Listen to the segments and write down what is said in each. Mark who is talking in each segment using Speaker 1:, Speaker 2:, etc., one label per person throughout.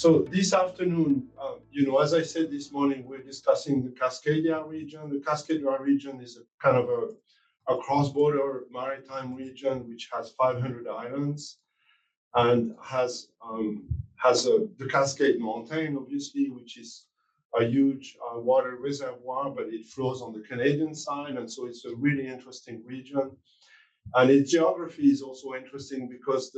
Speaker 1: So this afternoon, as I said this morning, we're discussing the Cascadia region. The Cascadia region is a kind of a cross-border maritime region which has 500 islands and has the Cascade Mountain, obviously, which is a huge water reservoir, but it flows on the Canadian side, and so it's a really interesting region. And its geography is also interesting because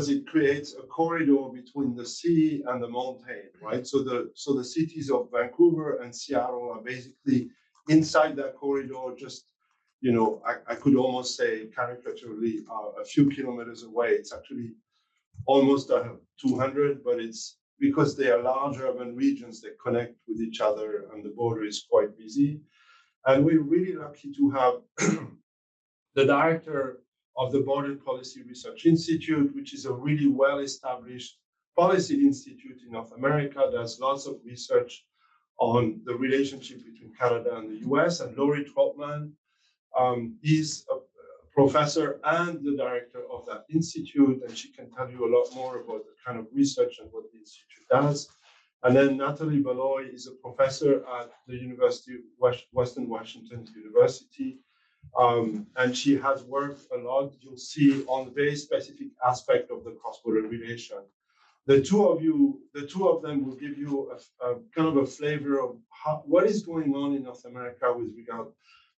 Speaker 1: it creates a corridor between the sea and the mountain, right? So the cities of Vancouver and Seattle are basically inside that corridor, just I could almost say caricaturally a few kilometers away. It's actually almost 200, but it's because they are large urban regions that connect with each other, and the border is quite busy. And we're really lucky to have the director of the Border Policy Research Institute, which is a really well-established policy institute in North America. There's lots of research on the relationship between Canada and the US. And Laurie Trautman is a professor and the director of that institute, and she can tell you a lot more about the kind of research and what the institute does. And then Natalie Baloy is a professor at the University of Western Washington University. And she has worked a lot, you'll see, on a very specific aspect of the cross-border relation. The two of them will give you a kind of a flavor of what is going on in North America with regard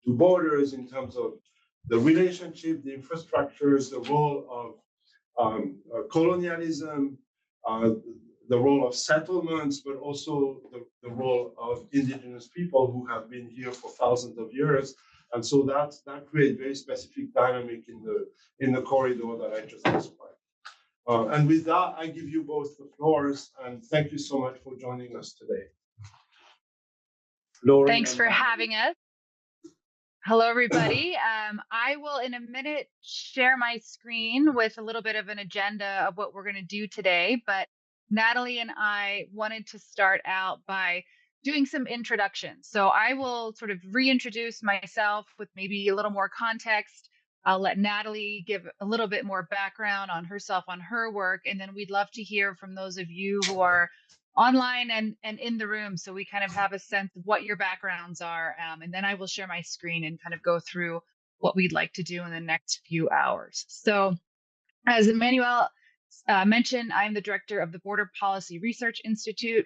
Speaker 1: to borders in terms of the relationship, the infrastructures, the role of colonialism, the role of settlements, but also the role of indigenous people who have been here for thousands of years. And so that creates very specific dynamic in the corridor that I just described. And with that, I give you both the floors, and thank you so much for joining us today.
Speaker 2: Laurie, thanks for having us. Hello, everybody. I will, in a minute, share my screen with a little bit of an agenda of what we're going to do today. But Natalie and I wanted to start out by doing some introductions. So I will sort of reintroduce myself with maybe a little more context. I'll let Natalie give a little bit more background on herself, on her work, and then we'd love to hear from those of you who are online and in the room, so we kind of have a sense of what your backgrounds are. And then I will share my screen and kind of go through what we'd like to do in the next few hours. So as Emmanuel mentioned, I'm the director of the Border Policy Research Institute.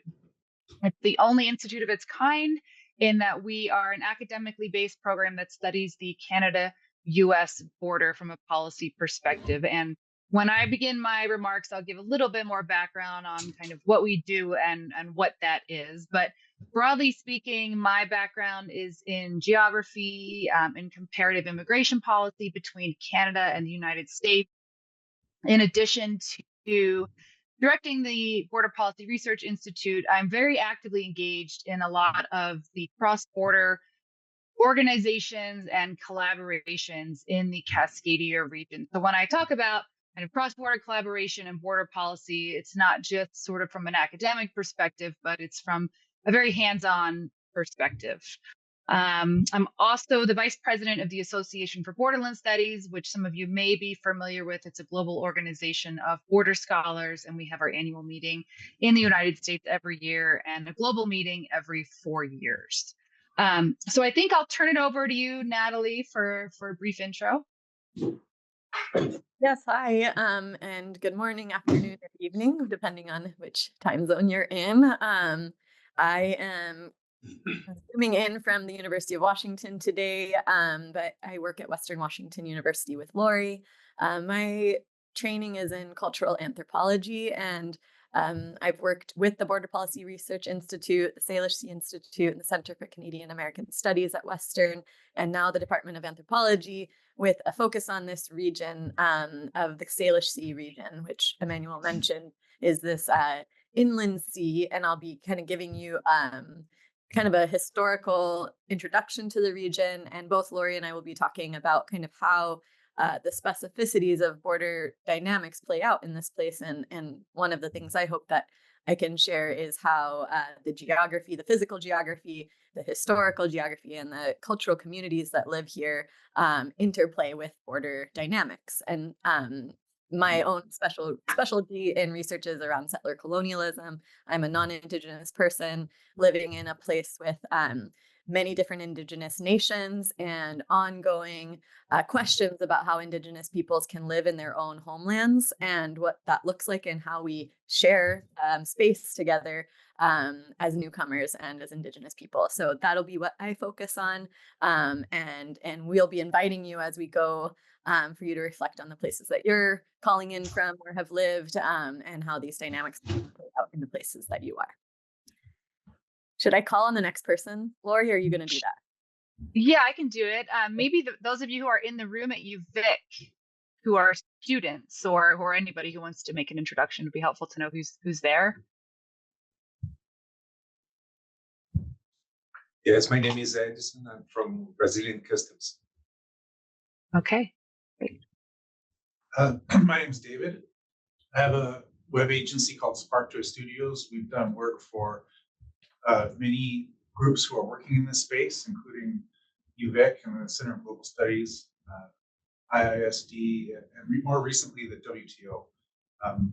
Speaker 2: It's the only institute of its kind in that we are an academically based program that studies the Canada-US border from a policy perspective. And when I begin my remarks, I'll give a little bit more background on kind of what we do and what that is. But broadly speaking, my background is in geography and comparative immigration policy between Canada and the United States. In addition to directing the Border Policy Research Institute, I'm very actively engaged in a lot of the cross-border organizations and collaborations in the Cascadia region. So when I talk about kind of cross-border collaboration and border policy, it's not just sort of from an academic perspective, but it's from a very hands-on perspective. I'm also the vice president of the Association for Borderland Studies, which some of you may be familiar with. It's a global organization of border scholars, and we have our annual meeting in the United States every year and a global meeting every 4 years. So I think I'll turn it over to you, Natalie, for a brief intro.
Speaker 3: Yes, hi, and good morning, afternoon, or evening, depending on which time zone you're in. I am zooming in from the University of Washington today, but I work at Western Washington University with Laurie. My training is in cultural anthropology, and I've worked with the Border Policy Research Institute, the Salish Sea Institute, and the Center for Canadian American Studies at Western, and now the Department of Anthropology, with a focus on this region of the Salish Sea region, which Emmanuel mentioned is this inland sea. And I'll be kind of giving you kind of a historical introduction to the region. And both Laurie and I will be talking about kind of how the specificities of border dynamics play out in this place. And one of the things I hope that I can share is how the geography, the physical geography, the historical geography, and the cultural communities that live here interplay with border dynamics. And my own specialty in research is around settler colonialism. I'm a non-Indigenous person living in a place with many different Indigenous nations and ongoing questions about how Indigenous peoples can live in their own homelands and what that looks like and how we share space together as newcomers and as Indigenous people. So that'll be what I focus on. And we'll be inviting you as we go for you to reflect on the places that you're calling in from or have lived and how these dynamics play out in the places that you are. Should I call on the next person? Laurie, are you going to do that?
Speaker 2: Yeah, I can do it. Maybe those of you who are in the room at UVic, who are students or anybody who wants to make an introduction, would be helpful to know who's there.
Speaker 4: Yes, my name is Anderson. I'm from Brazilian Customs.
Speaker 2: Okay, great.
Speaker 5: My name is David. I have a web agency called Sparkjoy Studios. We've done work for many groups who are working in this space, including UVic and the Center of Global Studies, IISD, and more recently the WTO.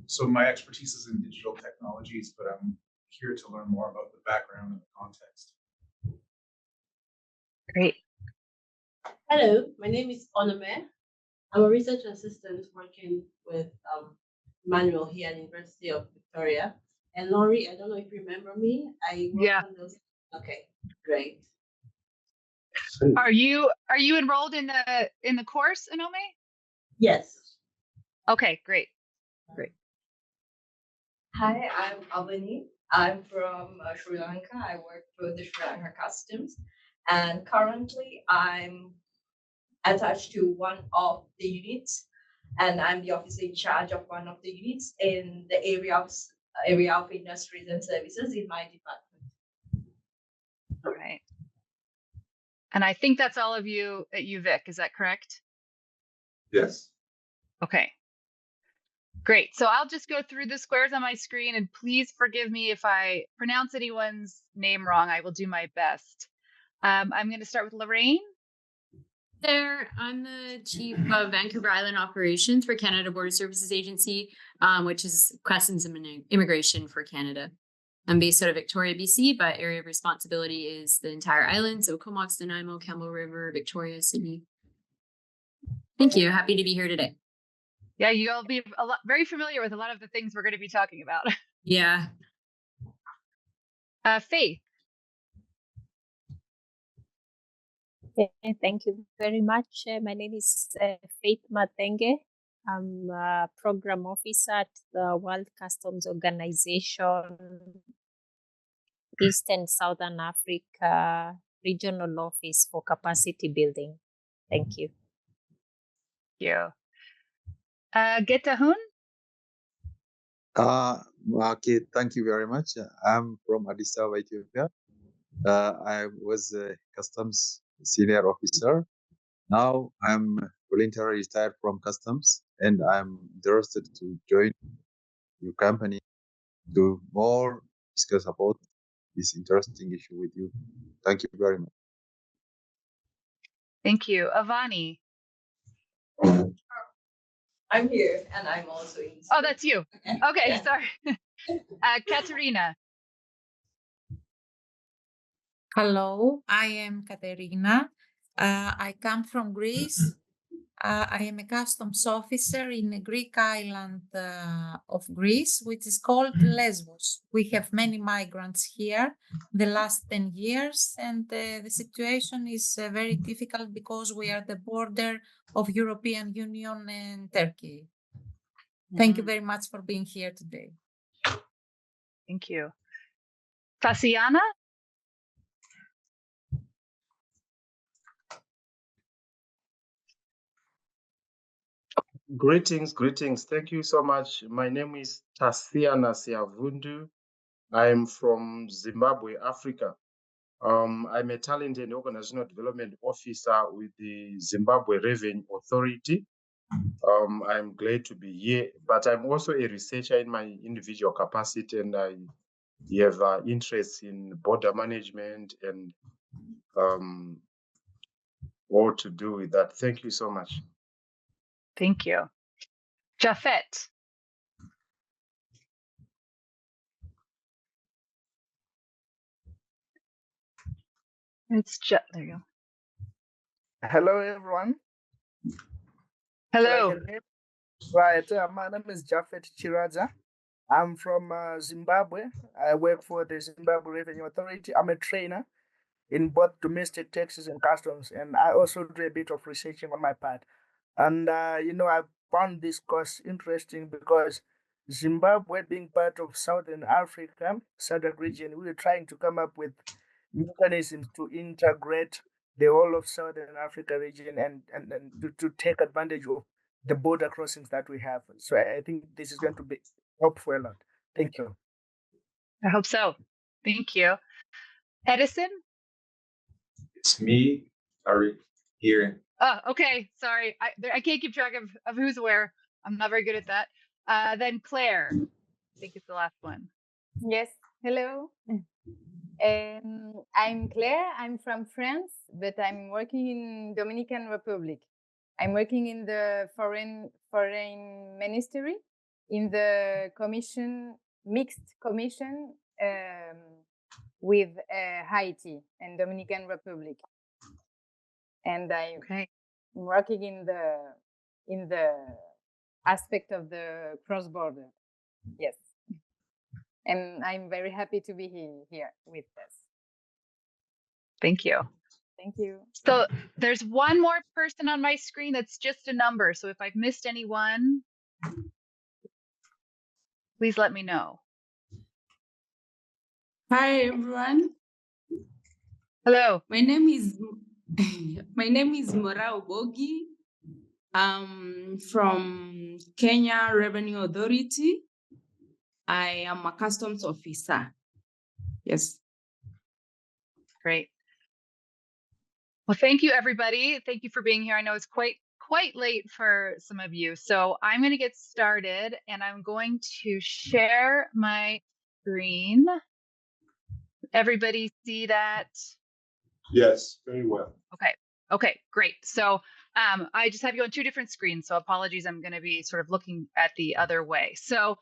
Speaker 5: So my expertise is in digital technologies, but I'm here to learn more about the background and the context.
Speaker 2: Great.
Speaker 6: Hello, my name is Onome. I'm a research assistant working with Manuel here at University of Victoria. And Laurie, I don't know if you remember me. I work on those. Okay, great.
Speaker 2: Are you enrolled in the course, Onome?
Speaker 6: Yes.
Speaker 2: Okay, great.
Speaker 7: Hi, I'm Avani. I'm from Sri Lanka. I work for the Sri Lanka Customs, and currently I'm attached to one of the units, and I'm the officer in charge of one of the units in the area of industries and services in my department.
Speaker 2: All right. And I think that's all of you at UVic. Is that correct?
Speaker 4: Yes.
Speaker 2: Okay. Great. So I'll just go through the squares on my screen, and please forgive me if I pronounce anyone's name wrong. I will do my best. I'm going to start with Lorraine.
Speaker 8: There, I'm the Chief of Vancouver Island Operations for Canada Border Services Agency, which is Customs and Immigration for Canada. I'm based out of Victoria, BC, but area of responsibility is the entire island, so Comox, Nanaimo, Campbell River, Victoria, Sydney. Thank you. Happy to be here today.
Speaker 2: Yeah, you'll be very familiar with a lot of the things we're going to be talking about.
Speaker 8: Yeah.
Speaker 2: Faith.
Speaker 9: Thank you very much. My name is Faith Matenge. I'm a program officer at the World Customs Organization, East and Southern Africa Regional Office for Capacity Building. Thank you.
Speaker 2: Thank you. Getahun?
Speaker 10: Okay, thank you very much. I'm from Addis Ababa, Ethiopia. I was a customs senior officer. Now I'm voluntarily retired from customs, and I'm interested to join your company to more discuss about this interesting issue with you. Thank you very much.
Speaker 2: Thank you. Avani.
Speaker 7: I'm here, and I'm also in.
Speaker 2: Oh, that's you. Okay,
Speaker 7: Yeah.
Speaker 2: sorry. Katerina.
Speaker 11: Hello, I am Katerina. I come from Greece. I am a customs officer in a Greek island of Greece, which is called Lesbos. We have many migrants here the last 10 years, and the situation is very difficult because we are the border of European Union and Turkey. Thank you very much for being here today.
Speaker 2: Thank you. Tatiana?
Speaker 12: Greetings. Thank you so much. My name is Tasiana Siavundu. I'm from Zimbabwe, Africa. I'm a talent and organizational development officer with the Zimbabwe Revenue Authority. I'm glad to be here, but I'm also a researcher in my individual capacity, and I have interests in border management and all to do with that. Thank you so much.
Speaker 2: Thank you. Jafet. There you go.
Speaker 13: Hello, everyone.
Speaker 2: Hello.
Speaker 13: Right, my name is Jafet Chiraja. I'm from Zimbabwe. I work for the Zimbabwe Revenue Authority. I'm a trainer in both domestic taxes and customs, and I also do a bit of researching on my part. And I found this course interesting because Zimbabwe, being part of Southern Africa, SADC region, we were trying to come up with mechanisms to integrate the whole of Southern Africa region and to take advantage of the border crossings that we have. So I think this is going to be helpful a lot. Thank you.
Speaker 2: I hope so. Thank you. Edison?
Speaker 4: It's me, Ari, here.
Speaker 2: Oh, okay. Sorry. I can't keep track of who's where. I'm not very good at that. Then Claire. I think it's the last one.
Speaker 14: Yes. Hello. I'm Claire. I'm from France, but I'm working in Dominican Republic. I'm working in the foreign ministry in the mixed commission with Haiti and Dominican Republic. And I'm working in the aspect of the cross border. Yes. And I'm very happy to be here with us.
Speaker 2: Thank you.
Speaker 14: Thank you.
Speaker 2: So there's one more person on my screen that's just a number. So if I've missed anyone, please let me know.
Speaker 15: Hi, everyone.
Speaker 2: Hello.
Speaker 15: My name is Mora Obogi. I'm from Kenya Revenue Authority. I am a customs officer. Yes.
Speaker 2: Great. Well, thank you, everybody. Thank you for being here. I know it's quite late for some of you. So I'm going to get started and I'm going to share my screen. Everybody see that?
Speaker 1: Yes, very well.
Speaker 2: Okay, great. So I just have you on two different screens. So apologies, I'm going to be sort of looking at the other way. So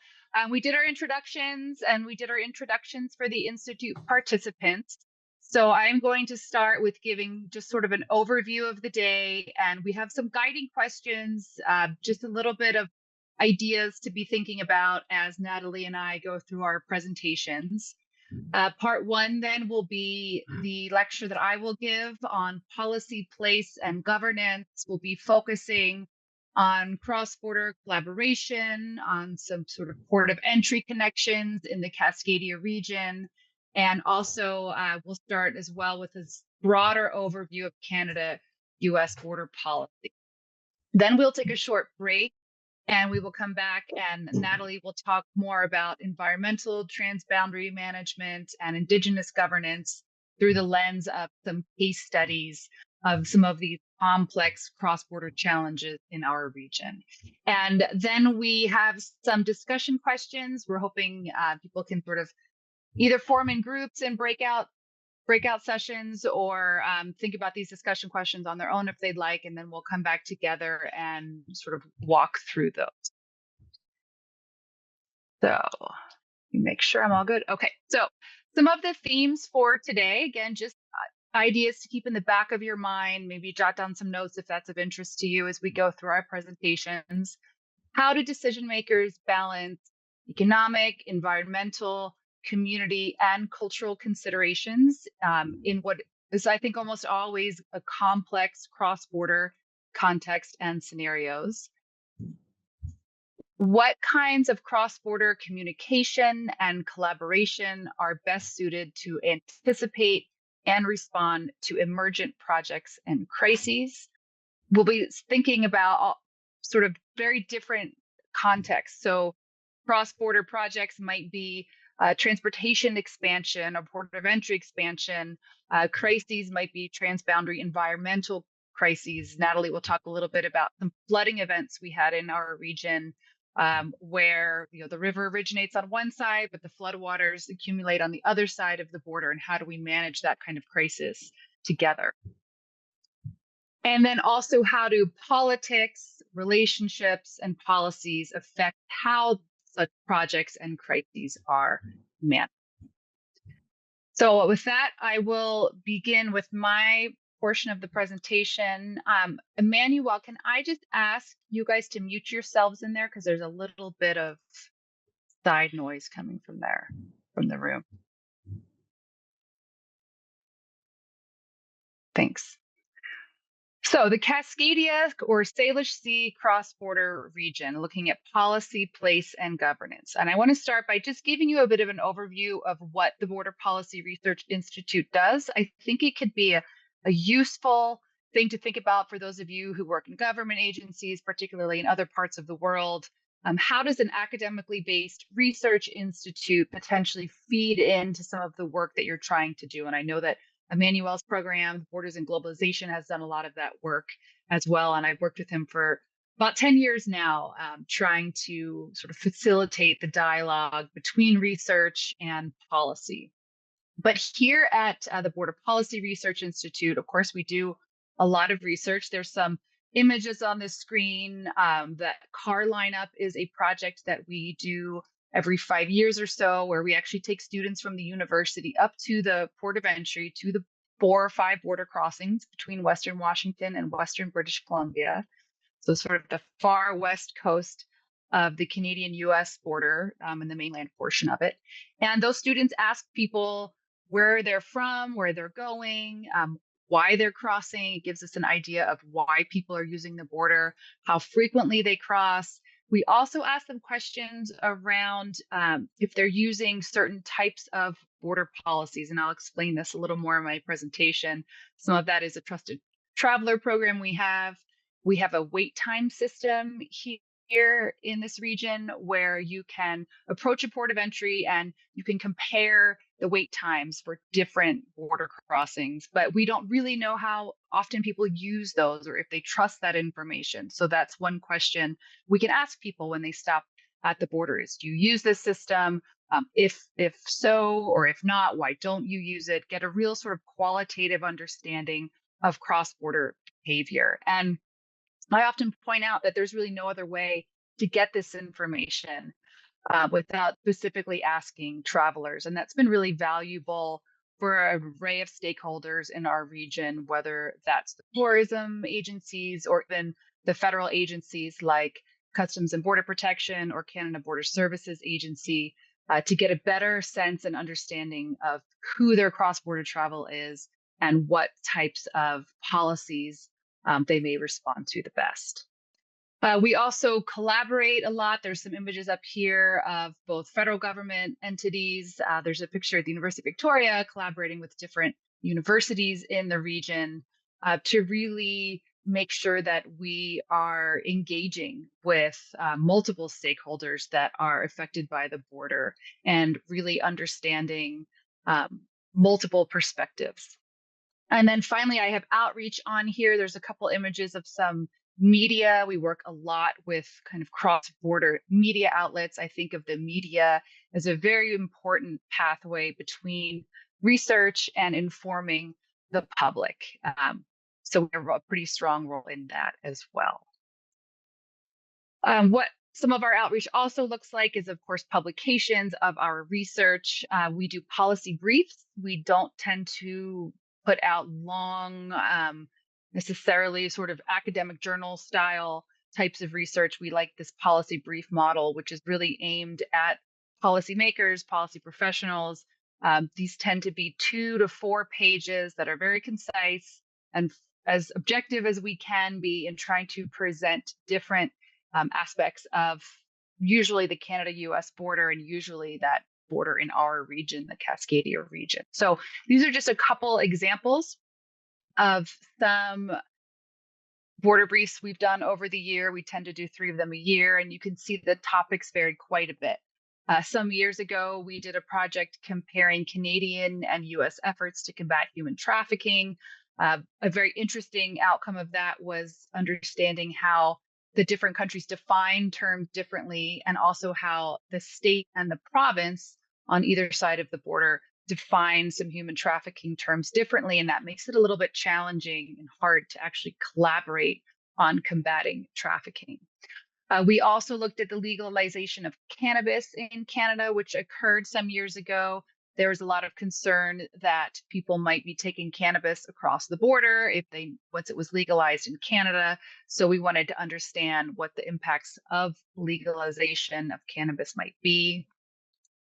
Speaker 2: we did our introductions and we did our introductions for the Institute participants. So I'm going to start with giving just sort of an overview of the day. And we have some guiding questions, just a little bit of ideas to be thinking about as Natalie and I go through our presentations. Part one then will be the lecture that I will give on policy, place, and governance. We'll be focusing on cross-border collaboration, on some sort of port of entry connections in the Cascadia region. And also we'll start as well with a broader overview of Canada-US border policy. Then we'll take a short break. And we will come back and Natalie will talk more about environmental transboundary management and indigenous governance through the lens of some case studies of some of these complex cross-border challenges in our region. And then we have some discussion questions. We're hoping people can sort of either form in groups and breakout sessions or think about these discussion questions on their own if they'd like, and then we'll come back together and sort of walk through those. So make sure I'm all good. Okay, so some of the themes for today, again, just ideas to keep in the back of your mind, maybe jot down some notes if that's of interest to you as we go through our presentations. How do decision makers balance economic, environmental, community, and cultural considerations in what is, I think, almost always a complex cross-border context and scenarios? What kinds of cross-border communication and collaboration are best suited to anticipate and respond to emergent projects and crises? We'll be thinking about all sort of very different contexts. So cross-border projects might be transportation expansion or port of entry expansion. Crises might be transboundary environmental crises. Natalie will talk a little bit about some flooding events we had in our region where the river originates on one side, but the floodwaters accumulate on the other side of the border. And how do we manage that kind of crisis together? And then also, how do politics, relationships, and policies affect how such projects and crises are managed? So with that, I will begin with my portion of the presentation. Emmanuel, can I just ask you guys to mute yourselves in there, because there's a little bit of side noise coming from there, from the room. Thanks. So the Cascadia or Salish Sea cross-border region, looking at policy, place, and governance. And I want to start by just giving you a bit of an overview of what the Border Policy Research Institute does. I think it could be a useful thing to think about for those of you who work in government agencies, particularly in other parts of the world. How does an academically based research institute potentially feed into some of the work that you're trying to do? And I know that Emmanuel's program, Borders and Globalization, has done a lot of that work as well. And I've worked with him for about 10 years now, trying to sort of facilitate the dialogue between research and policy. But here at the Border Policy Research Institute, of course, we do a lot of research. There's some images on the screen. That car lineup is a project that we do every 5 years or so, where we actually take students from the university up to the port of entry, to the 4 or 5 border crossings between Western Washington and Western British Columbia. So sort of the far west coast of the Canadian-US border, and the mainland portion of it. And those students ask people where they're from, where they're going, why they're crossing. It gives us an idea of why people are using the border, how frequently they cross. We also ask them questions around if they're using certain types of border policies, and I'll explain this a little more in my presentation. Some of that is a trusted traveler program we have. We have a wait time system here in this region where you can approach a port of entry and you can compare the wait times for different border crossings, but we don't really know how often people use those or if they trust that information. So that's one question we can ask people when they stop at the border is, do you use this system? If so, or if not, why don't you use it? Get a real sort of qualitative understanding of cross-border behavior. And I often point out that there's really no other way to get this information without specifically asking travelers. And that's been really valuable for an array of stakeholders in our region, whether that's the tourism agencies or even the federal agencies like Customs and Border Protection or Canada Border Services Agency, to get a better sense and understanding of who their cross-border travel is and what types of policies they may respond to the best. We also collaborate a lot. There's some images up here of both federal government entities. There's a picture at the University of Victoria collaborating with different universities in the region to really make sure that we are engaging with multiple stakeholders that are affected by the border and really understanding multiple perspectives. And then finally, I have outreach on here. There's a couple images of some media. We work a lot with kind of cross-border media outlets. I think of the media as a very important pathway between research and informing the public. So we have a pretty strong role in that as well. What some of our outreach also looks like is, of course, publications of our research. We do policy briefs. We don't tend to put out long, necessarily sort of academic journal style types of research. We like this policy brief model, which is really aimed at policymakers, policy professionals. These tend to be 2 to 4 pages that are very concise and as objective as we can be in trying to present different aspects of usually the Canada-US border and usually that border in our region, the Cascadia region. So these are just a couple examples of some border briefs we've done over the year. We tend to do 3 of them a year, and you can see the topics vary quite a bit. Some years ago, we did a project comparing Canadian and US efforts to combat human trafficking. A very interesting outcome of that was understanding how the different countries define terms differently, and also how the state and the province on either side of the border define some human trafficking terms differently, and that makes it a little bit challenging and hard to actually collaborate on combating trafficking. We also looked at the legalization of cannabis in Canada, which occurred some years ago. There was a lot of concern that people might be taking cannabis across the border once it was legalized in Canada. So we wanted to understand what the impacts of legalization of cannabis might be.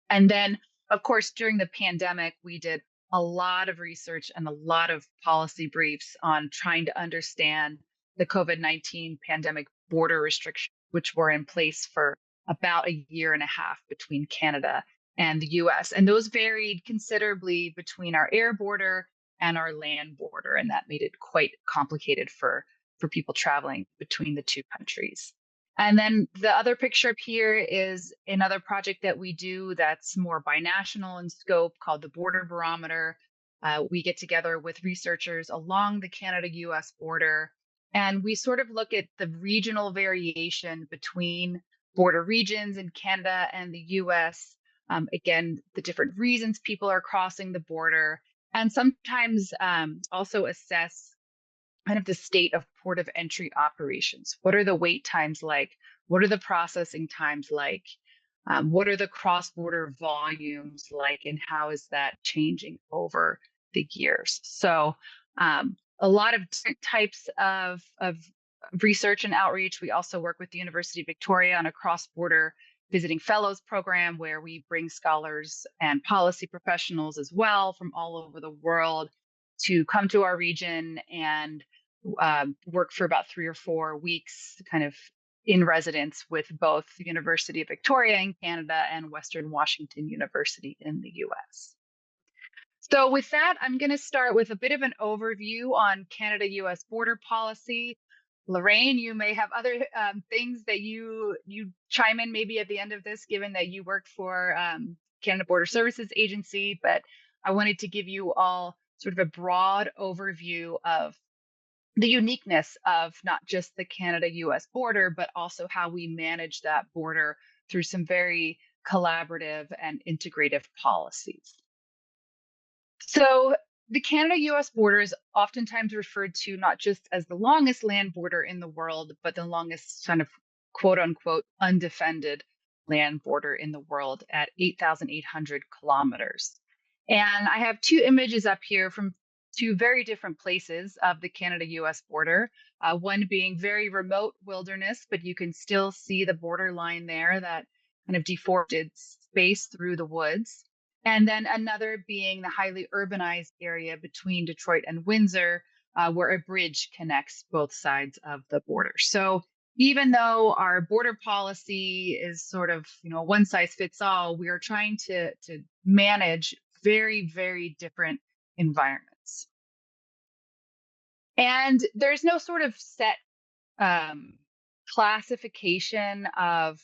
Speaker 2: And then, of course, during the pandemic, we did a lot of research and a lot of policy briefs on trying to understand the COVID-19 pandemic border restrictions, which were in place for about a year and a half between Canada and the US. And those varied considerably between our air border and our land border. And that made it quite complicated for people traveling between the two countries. And then the other picture up here is another project that we do that's more binational in scope called the Border Barometer. We get together with researchers along the Canada-US border, and we sort of look at the regional variation between border regions in Canada and the US. Again, the different reasons people are crossing the border, and sometimes also assess kind of the state of port of entry operations. What are the wait times like? What are the processing times like? What are the cross-border volumes like? And how is that changing over the years? So a lot of different types of research and outreach. We also work with the University of Victoria on a cross-border visiting fellows program where we bring scholars and policy professionals as well from all over the world to come to our region and work for about 3 or 4 weeks kind of in residence with both the University of Victoria in Canada and Western Washington University in the US. So with that, I'm going to start with a bit of an overview on Canada-US border policy. Lorraine, you may have other things that you chime in maybe at the end of this, given that you work for Canada Border Services Agency, but I wanted to give you all sort of a broad overview of the uniqueness of not just the Canada-US border, but also how we manage that border through some very collaborative and integrative policies. So the Canada-US border is oftentimes referred to not just as the longest land border in the world, but the longest kind of quote unquote undefended land border in the world at 8,800 kilometers. And I have 2 images up here from 2 very different places of the Canada-US border, one being very remote wilderness, but you can still see the border line there, that kind of deforested space through the woods. And then another being the highly urbanized area between Detroit and Windsor, where a bridge connects both sides of the border. So even though our border policy is sort of, one size fits all, we are trying to manage very, very different environments. And there's no sort of set classification of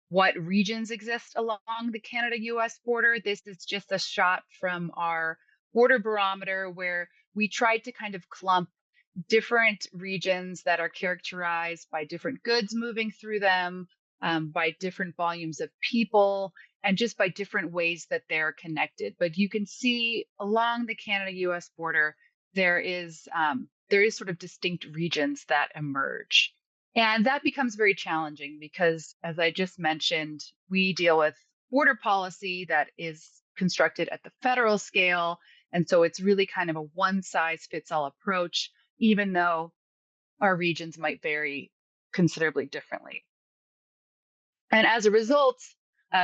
Speaker 2: what regions exist along the Canada-US border. This is just a shot from our border barometer where we tried to kind of clump different regions that are characterized by different goods moving through them, by different volumes of people, and just by different ways that they're connected. But you can see along the Canada-US border, there is sort of distinct regions that emerge. And that becomes very challenging because, as I just mentioned, we deal with border policy that is constructed at the federal scale. And so it's really kind of a one-size-fits-all approach, even though our regions might vary considerably differently. And as a result,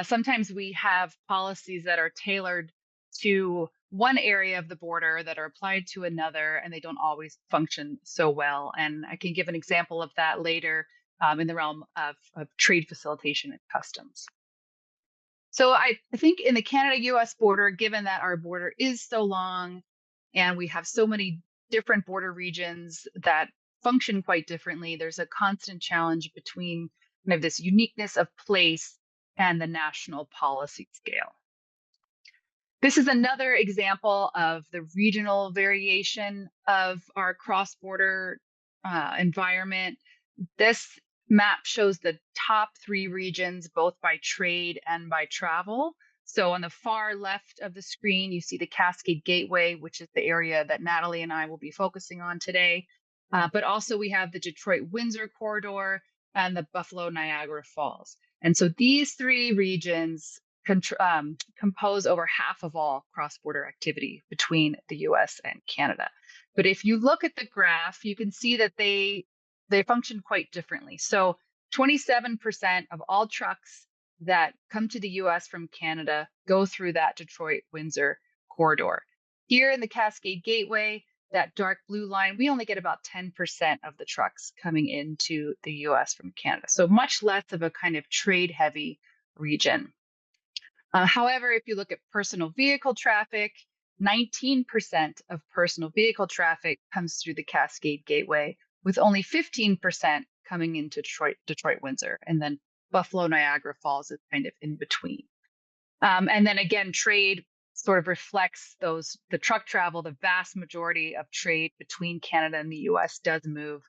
Speaker 2: sometimes we have policies that are tailored to one area of the border that are applied to another, and they don't always function so well. And I can give an example of that later in the realm of trade facilitation and customs. So I think in the Canada-US border, given that our border is so long and we have so many different border regions that function quite differently, there's a constant challenge between kind of this uniqueness of place and the national policy scale. This is another example of the regional variation of our cross-border environment. This map shows the top 3 regions, both by trade and by travel. So on the far left of the screen, you see the Cascade Gateway, which is the area that Natalie and I will be focusing on today. But also we have the Detroit-Windsor corridor and the Buffalo-Niagara Falls. And so these three regions compose over half of all cross-border activity between the US and Canada. But if you look at the graph, you can see that they function quite differently. So 27% of all trucks that come to the US from Canada go through that Detroit-Windsor corridor. Here in the Cascade Gateway, that dark blue line, we only get about 10% of the trucks coming into the US from Canada. So much less of a kind of trade-heavy region. However, if you look at personal vehicle traffic, 19% of personal vehicle traffic comes through the Cascade Gateway, with only 15% coming into Detroit-Windsor, and then Buffalo-Niagara Falls is kind of in between. And then again, trade sort of reflects the truck travel. The vast majority of trade between Canada and the US does move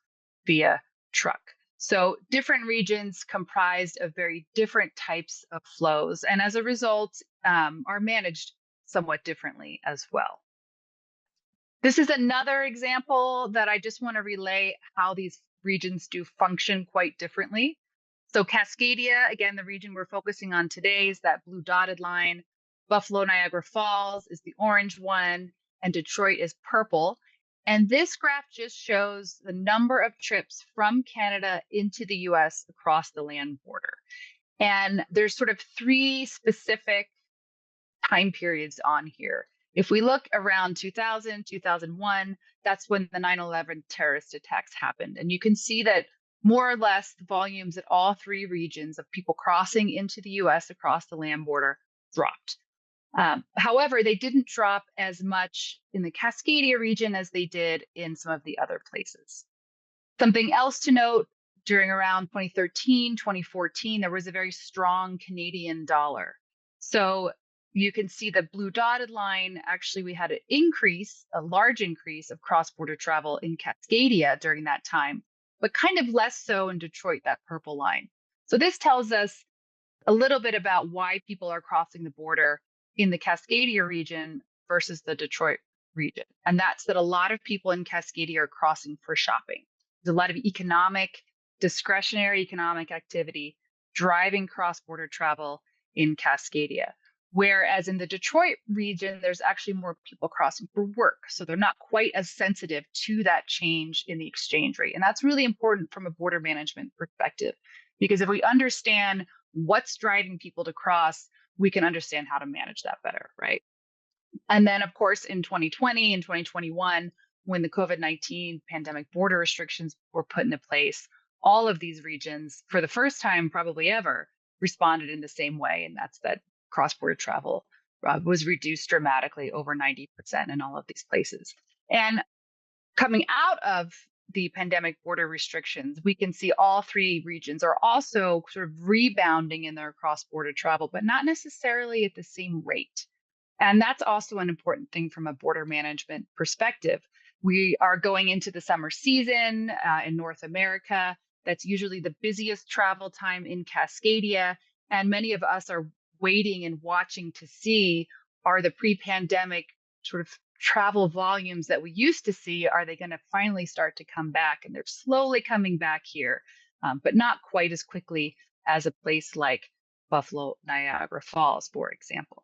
Speaker 2: via truck. So different regions comprised of very different types of flows, and as a result, are managed somewhat differently as well. This is another example that I just want to relay how these regions do function quite differently. So Cascadia, again, the region we're focusing on today is that blue dotted line. Buffalo Niagara Falls is the orange one, and Detroit is purple. And this graph just shows the number of trips from Canada into the US across the land border. And there's sort of three specific time periods on here. If we look around 2000, 2001, that's when the 9/11 terrorist attacks happened. And you can see that more or less the volumes at all three regions of people crossing into the US across the land border dropped. However, they didn't drop as much in the Cascadia region as they did in some of the other places. Something else to note, during around 2013, 2014, there was a very strong Canadian dollar. So you can see the blue dotted line, actually we had a large increase of cross-border travel in Cascadia during that time, but kind of less so in Detroit, that purple line. So this tells us a little bit about why people are crossing the border in the Cascadia region versus the Detroit region. And that's that a lot of people in Cascadia are crossing for shopping. There's a lot of discretionary economic activity driving cross-border travel in Cascadia. Whereas in the Detroit region, there's actually more people crossing for work. So they're not quite as sensitive to that change in the exchange rate. And that's really important from a border management perspective, because if we understand what's driving people to cross, we can understand how to manage that better, right? And then, of course, in 2020 and 2021, when the COVID-19 pandemic border restrictions were put into place, all of these regions, for the first time probably ever, responded in the same way. And that's that cross-border travel was reduced dramatically, over 90% in all of these places. And coming out of the pandemic border restrictions, we can see all three regions are also sort of rebounding in their cross-border travel, but not necessarily at the same rate. And that's also an important thing from a border management perspective. We are going into the summer season in North America. That's usually the busiest travel time in Cascadia. And many of us are waiting and watching to see, are the pre-pandemic sort of travel volumes that we used to see, are they going to finally start to come back? And they're slowly coming back here, but not quite as quickly as a place like Buffalo Niagara Falls, for example.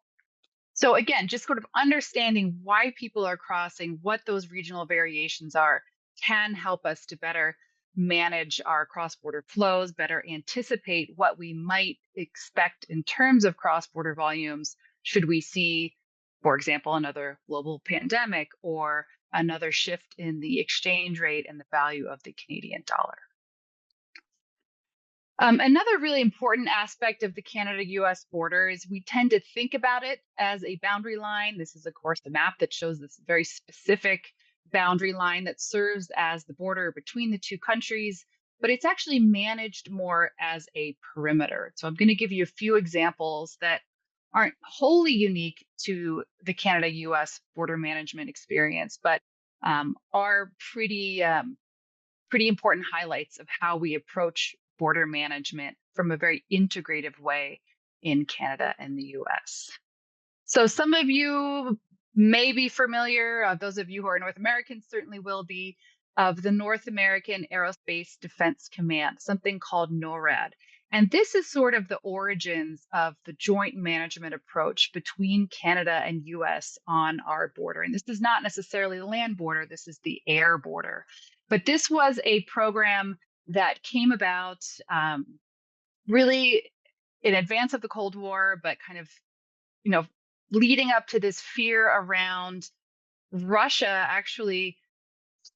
Speaker 2: So again, just sort of understanding why people are crossing, what those regional variations are, can help us to better manage our cross-border flows, better anticipate what we might expect in terms of cross-border volumes should we see, for example, another global pandemic or another shift in the exchange rate and the value of the Canadian dollar. Another really important aspect of the Canada-US border is we tend to think about it as a boundary line. This is, of course, the map that shows this very specific boundary line that serves as the border between the two countries, but it's actually managed more as a perimeter. So I'm going to give you a few examples that aren't wholly unique to the Canada-US border management experience, but are pretty important highlights of how we approach border management from a very integrative way in Canada and the US. So some of you may be familiar, those of you who are North Americans certainly will be, of the North American Aerospace Defense Command, something called NORAD. And this is sort of the origins of the joint management approach between Canada and US on our border. And this is not necessarily the land border, this is the air border. But this was a program that came about really in advance of the Cold War, but kind of, leading up to this fear around Russia actually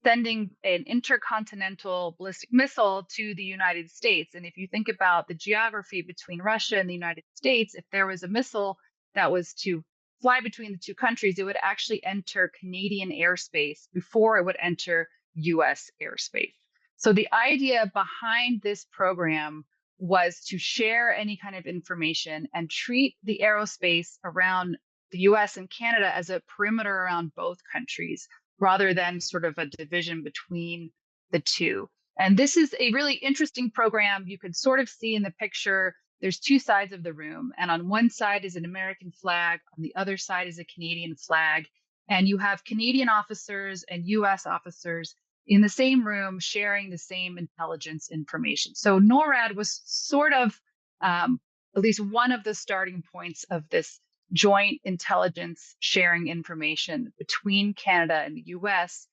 Speaker 2: sending an intercontinental ballistic missile to the United States. And if you think about the geography between Russia and the United States, if there was a missile that was to fly between the two countries, it would actually enter Canadian airspace before it would enter US airspace. So the idea behind this program was to share any kind of information and treat the aerospace around the US and Canada as a perimeter around both countries, rather than sort of a division between the two. And this is a really interesting program. You could sort of see in the picture, there's two sides of the room. And on one side is an American flag, on the other side is a Canadian flag. And you have Canadian officers and US officers in the same room sharing the same intelligence information. So NORAD was sort of at least one of the starting points of this joint intelligence sharing information between Canada and the US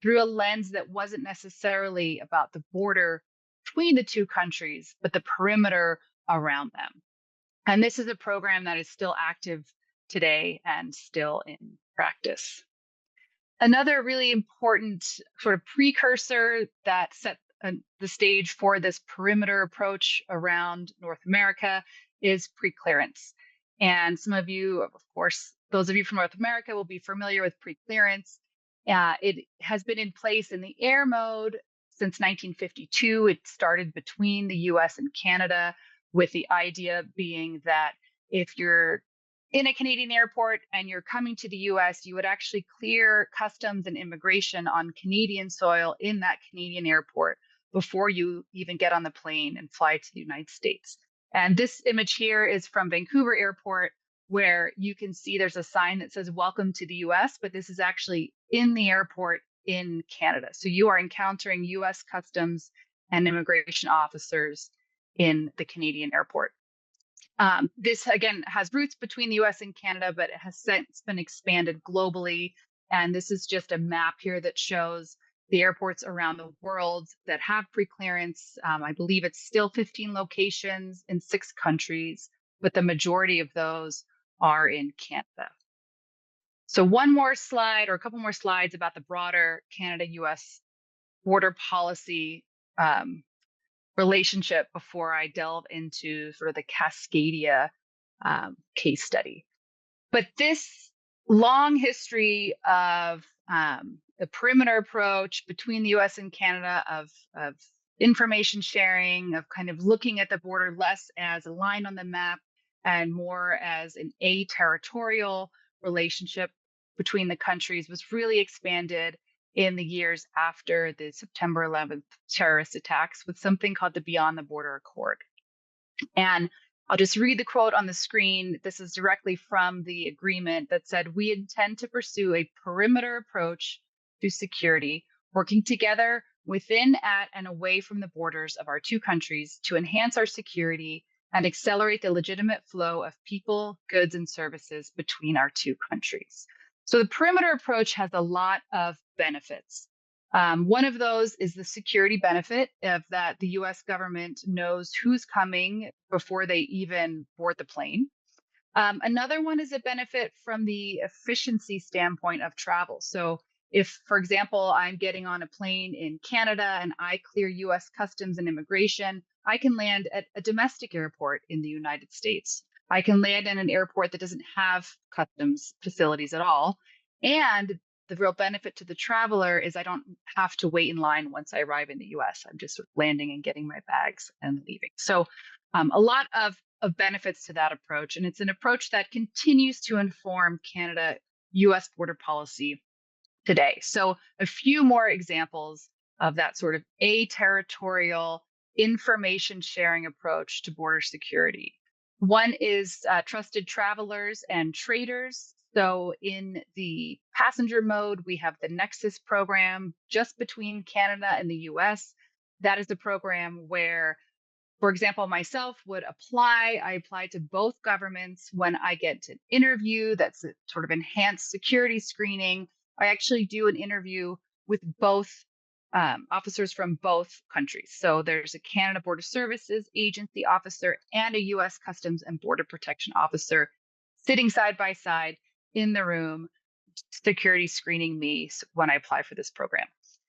Speaker 2: through a lens that wasn't necessarily about the border between the two countries, but the perimeter around them. And this is a program that is still active today and still in practice. Another really important sort of precursor that set the stage for this perimeter approach around North America is preclearance. And some of you, of course, those of you from North America will be familiar with preclearance. It has been in place in the air mode since 1952. It started between the US and Canada, with the idea being that if you're in a Canadian airport and you're coming to the US, you would actually clear customs and immigration on Canadian soil in that Canadian airport before you even get on the plane and fly to the United States. And this image here is from Vancouver Airport, where you can see there's a sign that says "Welcome to the US," but this is actually in the airport in Canada. So you are encountering US customs and immigration officers in the Canadian airport. This, again, has roots between the US and Canada, but it has since been expanded globally. And this is just a map here that shows the airports around the world that have preclearance. I believe it's still 15 locations in 6 countries, but the majority of those are in Canada. So one more slide, or a couple more slides, about the broader Canada-US border policy relationship before I delve into sort of the Cascadia case study. But this long history of the perimeter approach between the US and Canada, of information sharing, of kind of looking at the border less as a line on the map and more as an a-territorial relationship between the countries, was really expanded in the years after the September 11th terrorist attacks with something called the Beyond the Border Accord. And I'll just read the quote on the screen. This is directly from the agreement that said, "We intend to pursue a perimeter approach to security, working together within, at, and away from the borders of our two countries to enhance our security and accelerate the legitimate flow of people, goods, and services between our two countries." So the perimeter approach has a lot of benefits. One of those is the security benefit of that the US government knows who's coming before they even board the plane. Another one is a benefit from the efficiency standpoint of travel. So if, for example, I'm getting on a plane in Canada and I clear US customs and immigration, I can land at a domestic airport in the United States. I can land in an airport that doesn't have customs facilities at all. And the real benefit to the traveler is I don't have to wait in line once I arrive in the US. I'm just landing and getting my bags and leaving. So a lot of benefits to that approach. And it's an approach that continues to inform Canada-US border policy today. So a few more examples of that sort of a-territorial information sharing approach to border security. One is trusted travelers and traders. So in the passenger mode, we have the Nexus program just between Canada and the US. That is a program where, for example, myself would apply. I apply to both governments. When I get to interview, that's a sort of enhanced security screening. I actually do an interview with both officers from both countries. So there's a Canada Border Services agency officer and a US Customs and Border Protection officer sitting side by side in the room, security screening me when I apply for this program.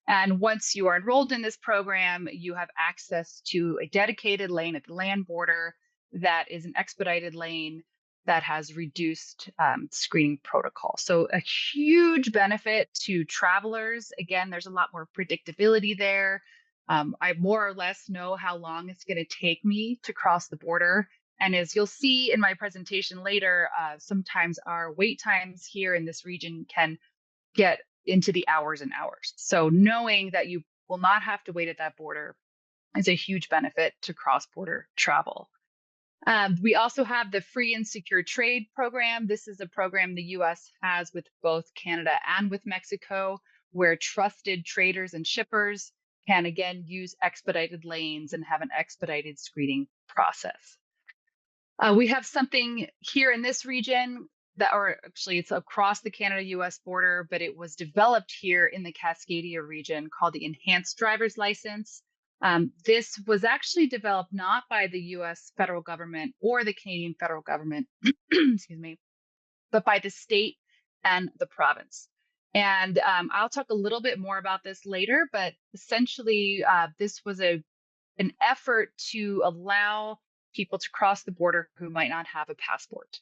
Speaker 2: And once you are enrolled in this program, you have access to a dedicated lane at the land border that is an expedited lane that has reduced screening protocol. So a huge benefit to travelers. Again, there's a lot more predictability there. I more or less know how long it's going to take me to cross the border. And as you'll see in my presentation later, sometimes our wait times here in this region can get into the hours and hours. So knowing that you will not have to wait at that border is a huge benefit to cross-border travel. We also have the Free and Secure Trade program. This is a program the US has with both Canada and with Mexico, where trusted traders and shippers can again use expedited lanes and have an expedited screening process. We have something here in this region that, or actually it's across the Canada-US border, but it was developed here in the Cascadia region called the Enhanced Driver's License. This was actually developed not by the US federal government or the Canadian federal government, excuse me, but by the state and the province. And I'll talk a little bit more about this later, but essentially this was an effort to allow people to cross the border who might not have a passport.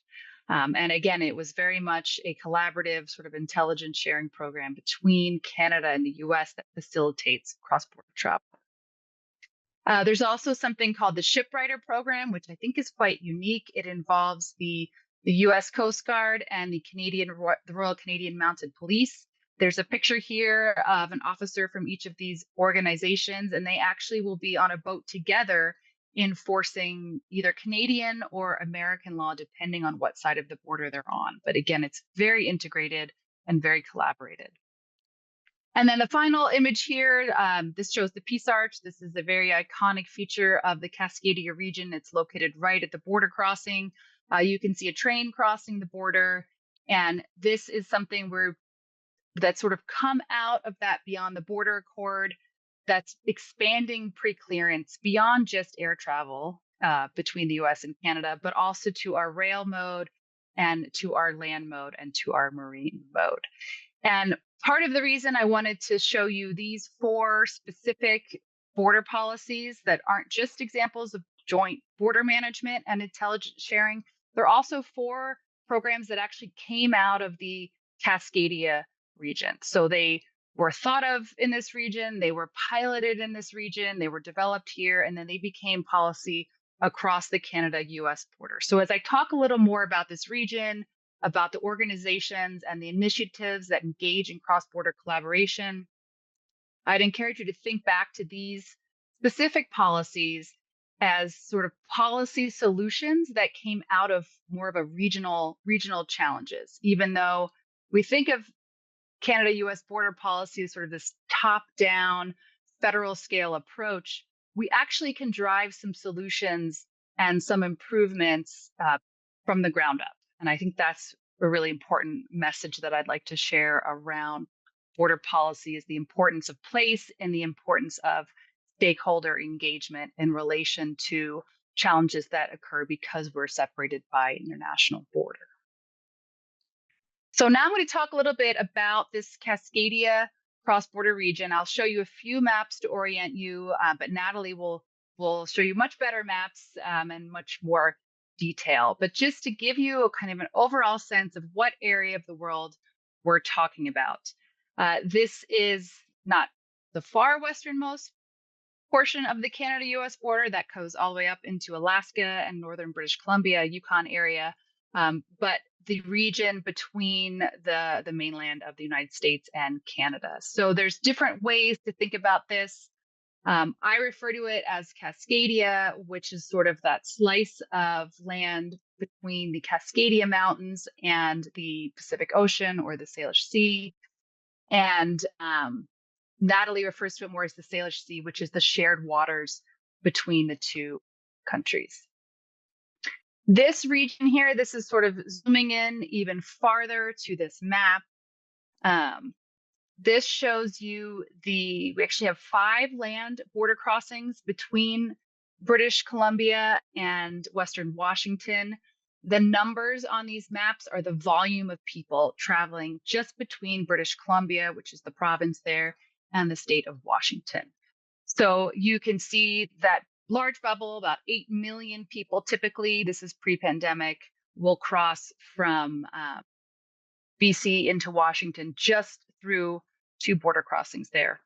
Speaker 2: And again, it was very much a collaborative sort of intelligence sharing program between Canada and the US that facilitates cross-border travel. There's also something called the Shipwriter program, which I think is quite unique. It involves the US Coast Guard and the Royal Canadian Mounted Police. There's a picture here of an officer from each of these organizations, and they actually will be on a boat together enforcing either Canadian or American law, depending on what side of the border they're on. But again, it's very integrated and very collaborated. And then the final image here, this shows the Peace Arch. This is a very iconic feature of the Cascadia region. It's located right at the border crossing. You can see a train crossing the border. And this is something that's sort of come out of that Beyond the Border Accord that's expanding pre-clearance beyond just air travel between the US and Canada, but also to our rail mode and to our land mode and to our marine mode. And part of the reason I wanted to show you these 4 specific border policies that aren't just examples of joint border management and intelligence sharing, they're also 4 programs that actually came out of the Cascadia region. So they were thought of in this region, they were piloted in this region, they were developed here, and then they became policy across the Canada-US border. So as I talk a little more about this region, about the organizations and the initiatives that engage in cross-border collaboration, I'd encourage you to think back to these specific policies as sort of policy solutions that came out of more of a regional challenges. Even though we think of Canada-US border policy as sort of this top-down federal scale approach, we actually can drive some solutions and some improvements from the ground up. And I think that's a really important message that I'd like to share around border policy, is the importance of place and the importance of stakeholder engagement in relation to challenges that occur because we're separated by an international border. So now I'm going to talk a little bit about this Cascadia cross-border region. I'll show you a few maps to orient you, but Natalie will show you much better maps and much more detail. But just to give you a kind of an overall sense of what area of the world we're talking about. This is not the far westernmost portion of the Canada-US border that goes all the way up into Alaska and northern British Columbia, Yukon area, but the region between the mainland of the United States and Canada. So there's different ways to think about this. I refer to it as Cascadia, which is sort of that slice of land between the Cascadia Mountains and the Pacific Ocean or the Salish Sea. And Natalie refers to it more as the Salish Sea, which is the shared waters between the two countries. This region here, this is sort of zooming in even farther to this map. This shows you we actually have 5 land border crossings between British Columbia and Western Washington. The numbers on these maps are the volume of people traveling just between British Columbia, which is the province there, and the state of Washington. So you can see that large bubble, about 8 million people typically, this is pre-pandemic, will cross from BC into Washington just through 2 border crossings there.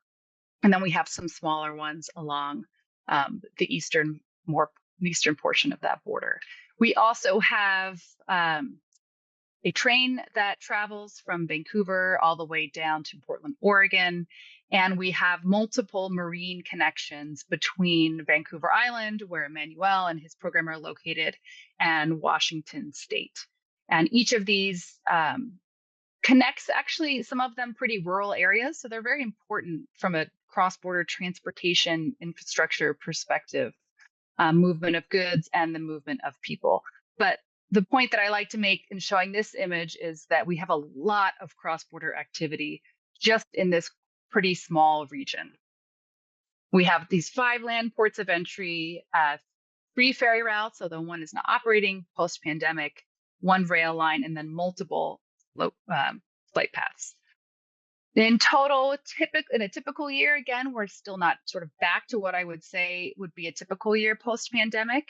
Speaker 2: And then we have some smaller ones along the eastern portion of that border. We also have a train that travels from Vancouver all the way down to Portland, Oregon. And we have multiple marine connections between Vancouver Island, where Emmanuel and his program are located, and Washington State. And each of these connects actually some of them pretty rural areas. So they're very important from a cross-border transportation infrastructure perspective, movement of goods and the movement of people. But the point that I like to make in showing this image is that we have a lot of cross-border activity just in this pretty small region. We have these 5 land ports of entry, 3 ferry routes, although one is not operating post-pandemic, 1 rail line, and then multiple flight paths. In total, in a typical year, again, we're still not sort of back to what I would say would be a typical year post-pandemic.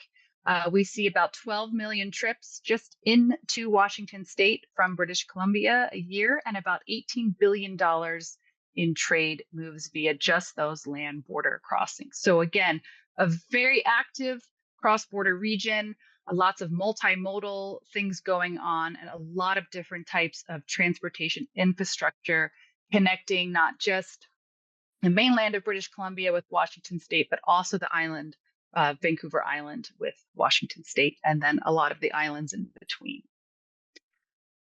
Speaker 2: We see about 12 million trips just into Washington State from British Columbia a year, and about $18 billion in trade moves via just those land border crossings. So again, a very active cross-border region, lots of multimodal things going on, and a lot of different types of transportation infrastructure connecting not just the mainland of British Columbia with Washington State, but also the island, Vancouver Island with Washington State, and then a lot of the islands in between.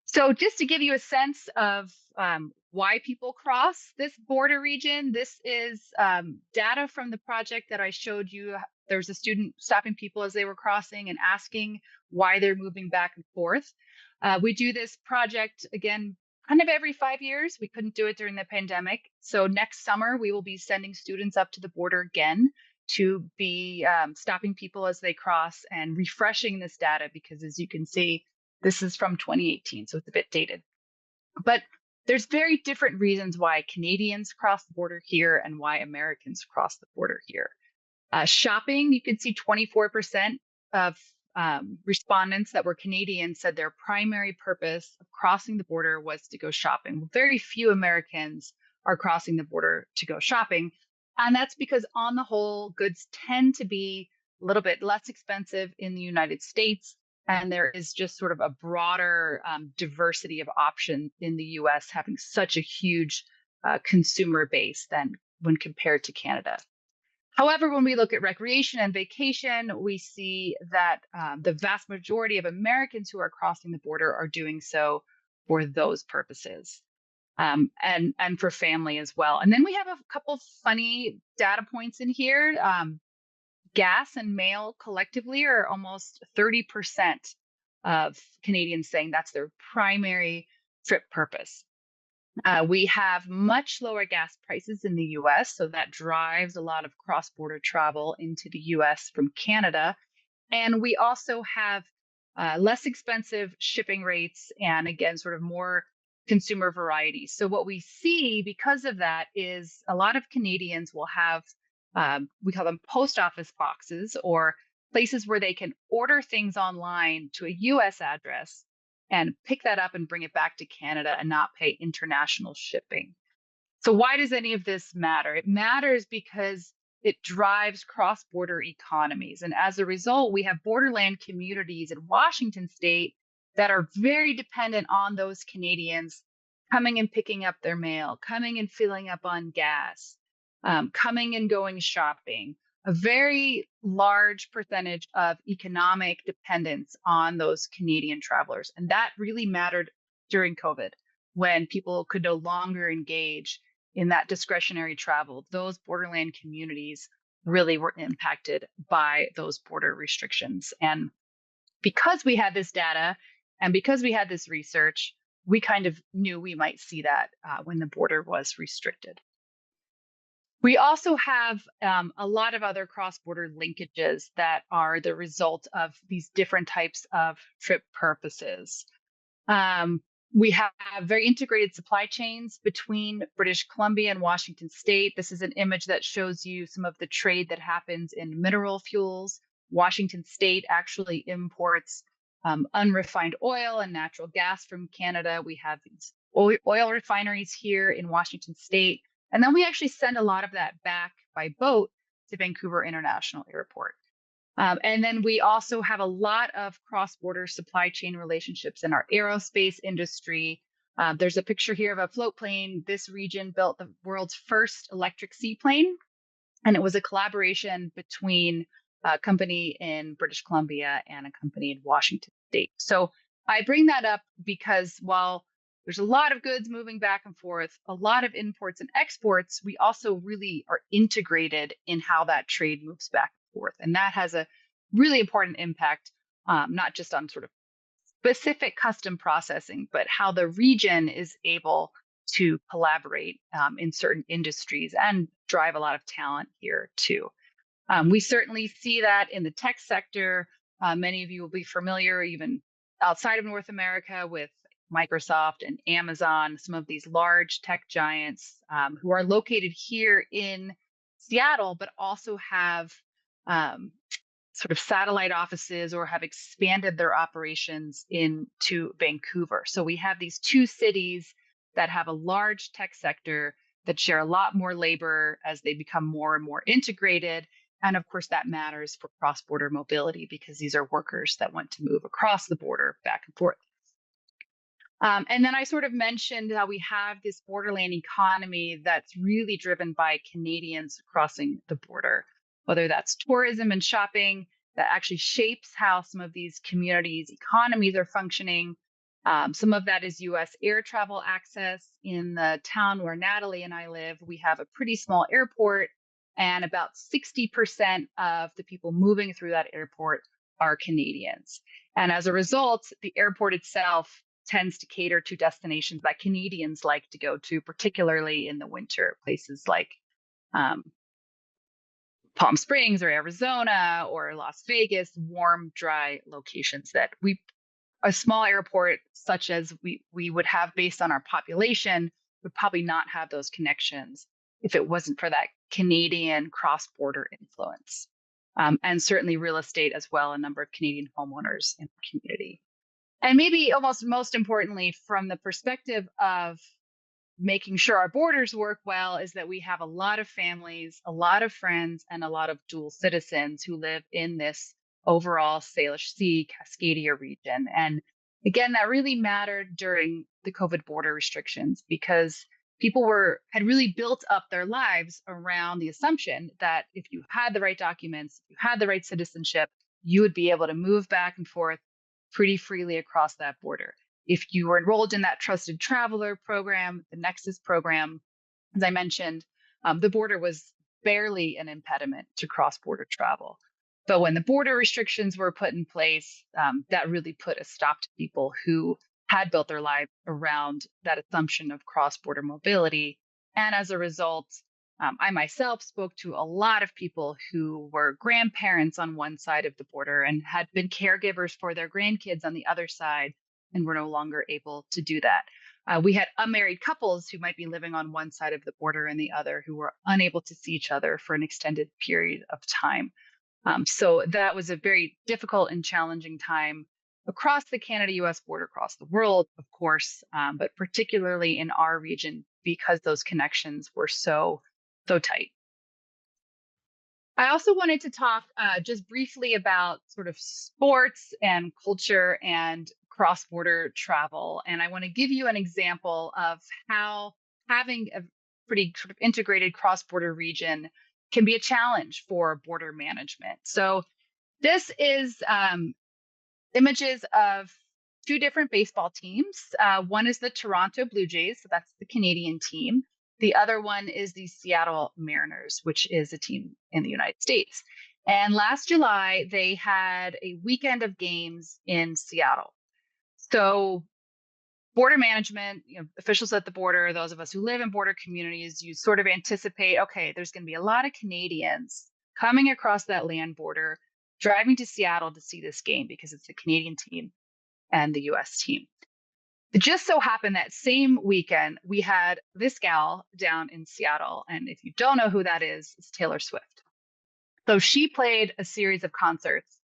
Speaker 2: So just to give you a sense of why people cross this border region, this is data from the project that I showed you. There's a student stopping people as they were crossing and asking why they're moving back and forth. We do this project, again, kind of every 5 years. We couldn't do it during the pandemic. So next summer, we will be sending students up to the border again to be stopping people as they cross and refreshing this data, because as you can see, this is from 2018, so it's a bit dated. But there's very different reasons why Canadians cross the border here and why Americans cross the border here. Shopping, you can see 24% of respondents that were Canadian said their primary purpose of crossing the border was to go shopping. Very few Americans are crossing the border to go shopping. And that's because on the whole, goods tend to be a little bit less expensive in the United States. And there is just sort of a broader diversity of options in the US, having such a huge consumer base than when compared to Canada. However, when we look at recreation and vacation, we see that the vast majority of Americans who are crossing the border are doing so for those purposes, and for family as well. And then we have a couple funny data points in here. Gas and mail collectively are almost 30% of Canadians saying that's their primary trip purpose. We have much lower gas prices in the US, so that drives a lot of cross-border travel into the US from Canada. And we also have less expensive shipping rates and, again, sort of more consumer variety. So what we see because of that is a lot of Canadians will have, we call them post office boxes, or places where they can order things online to a US address and pick that up and bring it back to Canada and not pay international shipping. So why does any of this matter? It matters because it drives cross-border economies. And as a result, we have borderland communities in Washington State that are very dependent on those Canadians coming and picking up their mail, coming and filling up on gas. coming and going shopping, a very large percentage of economic dependence on those Canadian travelers. And that really mattered during COVID, when people could no longer engage in that discretionary travel. Those borderland communities really were impacted by those border restrictions. And because we had this data and because we had this research, we kind of knew we might see that when the border was restricted. We also have a lot of other cross-border linkages that are the result of these different types of trip purposes. We have very integrated supply chains between British Columbia and Washington State. This is an image that shows you some of the trade that happens in mineral fuels. Washington State actually imports unrefined oil and natural gas from Canada. We have these oil refineries here in Washington State. And then we actually send a lot of that back by boat to Vancouver International Airport. And then we also have a lot of cross-border supply chain relationships in our aerospace industry. There's a picture here of a float plane. This region built the world's first electric seaplane, and it was a collaboration between a company in British Columbia and a company in Washington State. So I bring that up because while there's a lot of goods moving back and forth, a lot of imports and exports, we also really are integrated in how that trade moves back and forth. And that has a really important impact, not just on sort of specific custom processing, but how the region is able to collaborate in certain industries and drive a lot of talent here too. We certainly see that in the tech sector. Many of you will be familiar, even outside of North America, with Microsoft and Amazon, some of these large tech giants who are located here in Seattle, but also have sort of satellite offices or have expanded their operations into Vancouver. So we have these two cities that have a large tech sector that share a lot more labor as they become more and more integrated. And of course, that matters for cross-border mobility because these are workers that want to move across the border back and forth. And then I sort of mentioned how we have this borderland economy that's really driven by Canadians crossing the border, whether that's tourism and shopping that actually shapes how some of these communities' economies are functioning. Some of that is U.S. air travel access. In the town where Natalie and I live, we have a pretty small airport, and about 60% of the people moving through that airport are Canadians. And as a result, the airport itself tends to cater to destinations that Canadians like to go to, particularly in the winter, places like Palm Springs or Arizona or Las Vegas, warm, dry locations that a small airport such as we would have based on our population would probably not have those connections if it wasn't for that Canadian cross-border influence. And certainly real estate as well, a number of Canadian homeowners in the community. And maybe almost most importantly, from the perspective of making sure our borders work well, is that we have a lot of families, a lot of friends, and a lot of dual citizens who live in this overall Salish Sea, Cascadia region. And again, that really mattered during the COVID border restrictions because people had really built up their lives around the assumption that if you had the right documents, if you had the right citizenship, you would be able to move back and forth pretty freely across that border. If you were enrolled in that trusted traveler program, the Nexus program, as I mentioned, the border was barely an impediment to cross-border travel. But when the border restrictions were put in place, that really put a stop to people who had built their lives around that assumption of cross-border mobility. And as a result, I myself spoke to a lot of people who were grandparents on one side of the border and had been caregivers for their grandkids on the other side and were no longer able to do that. We had unmarried couples who might be living on one side of the border and the other who were unable to see each other for an extended period of time. So that was a very difficult and challenging time across the Canada-US border, across the world, of course, but particularly in our region because those connections were so tight. I also wanted to talk just briefly about sort of sports and culture and cross-border travel. And I want to give you an example of how having pretty sort of integrated cross-border region can be a challenge for border management. So this is images of two different baseball teams. One is the Toronto Blue Jays, so that's the Canadian team. The other one is the Seattle Mariners, which is a team in the United States. And last July, they had a weekend of games in Seattle. So border management, officials at the border, those of us who live in border communities, you sort of anticipate, okay, there's going to be a lot of Canadians coming across that land border, driving to Seattle to see this game because it's the Canadian team and the US team. It just so happened that same weekend, we had this gal down in Seattle. And if you don't know who that is, it's Taylor Swift. So she played a series of concerts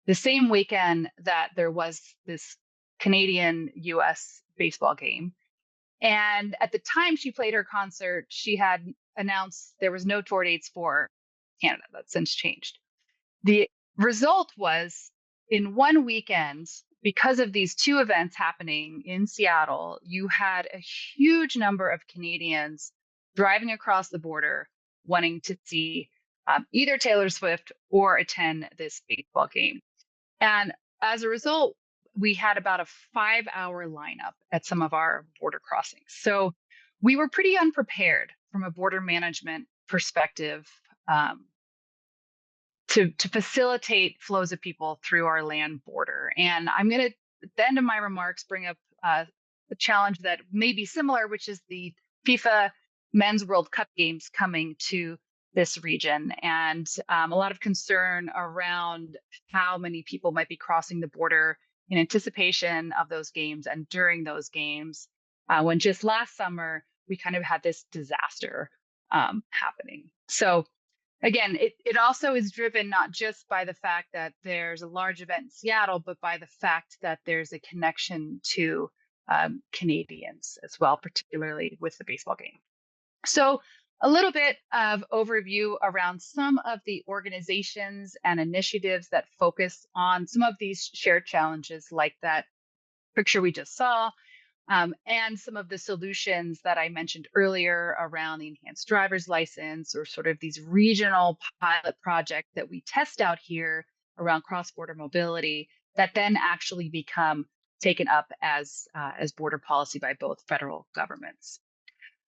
Speaker 2: the same weekend that there was this Canadian US baseball game. And at the time she played her concert, she had announced there was no tour dates for Canada. That's since changed. The result was in one weekend, because of these two events happening in Seattle, you had a huge number of Canadians driving across the border wanting to see either Taylor Swift or attend this baseball game. And as a result, we had about a 5-hour lineup at some of our border crossings. So we were pretty unprepared from a border management perspective to facilitate flows of people through our land border. And I'm going to, at the end of my remarks, bring up a challenge that may be similar, which is the FIFA Men's World Cup games coming to this region, and a lot of concern around how many people might be crossing the border in anticipation of those games and during those games, when just last summer we kind of had this disaster happening. So again, it also is driven not just by the fact that there's a large event in Seattle, but by the fact that there's a connection to Canadians as well, particularly with the baseball game. So a little bit of overview around some of the organizations and initiatives that focus on some of these shared challenges, like that picture we just saw, and some of the solutions that I mentioned earlier around the enhanced driver's license, or sort of these regional pilot projects that we test out here around cross-border mobility that then actually become taken up as border policy by both federal governments.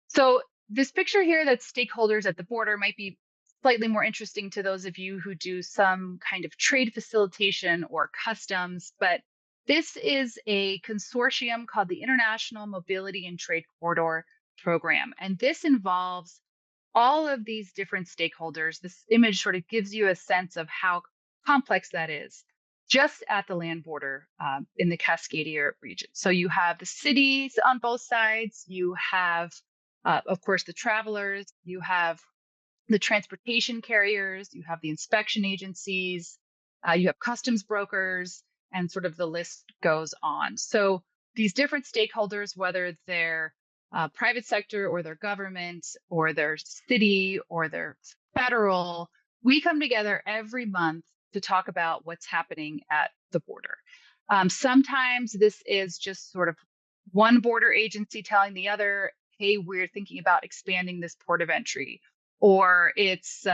Speaker 2: So this picture here, that stakeholders at the border, might be slightly more interesting to those of you who do some kind of trade facilitation or customs, but this is a consortium called the International Mobility and Trade Corridor Program. And this involves all of these different stakeholders. This image sort of gives you a sense of how complex that is just at the land border in the Cascadia region. So you have the cities on both sides, you have of course, the travelers, you have the transportation carriers, you have the inspection agencies, you have customs brokers, and sort of the list goes on. So these different stakeholders, whether they're private sector or their government or their city or their federal, we come together every month to talk about what's happening at the border. Sometimes this is just sort of one border agency telling the other, hey, we're thinking about expanding this port of entry. Or it's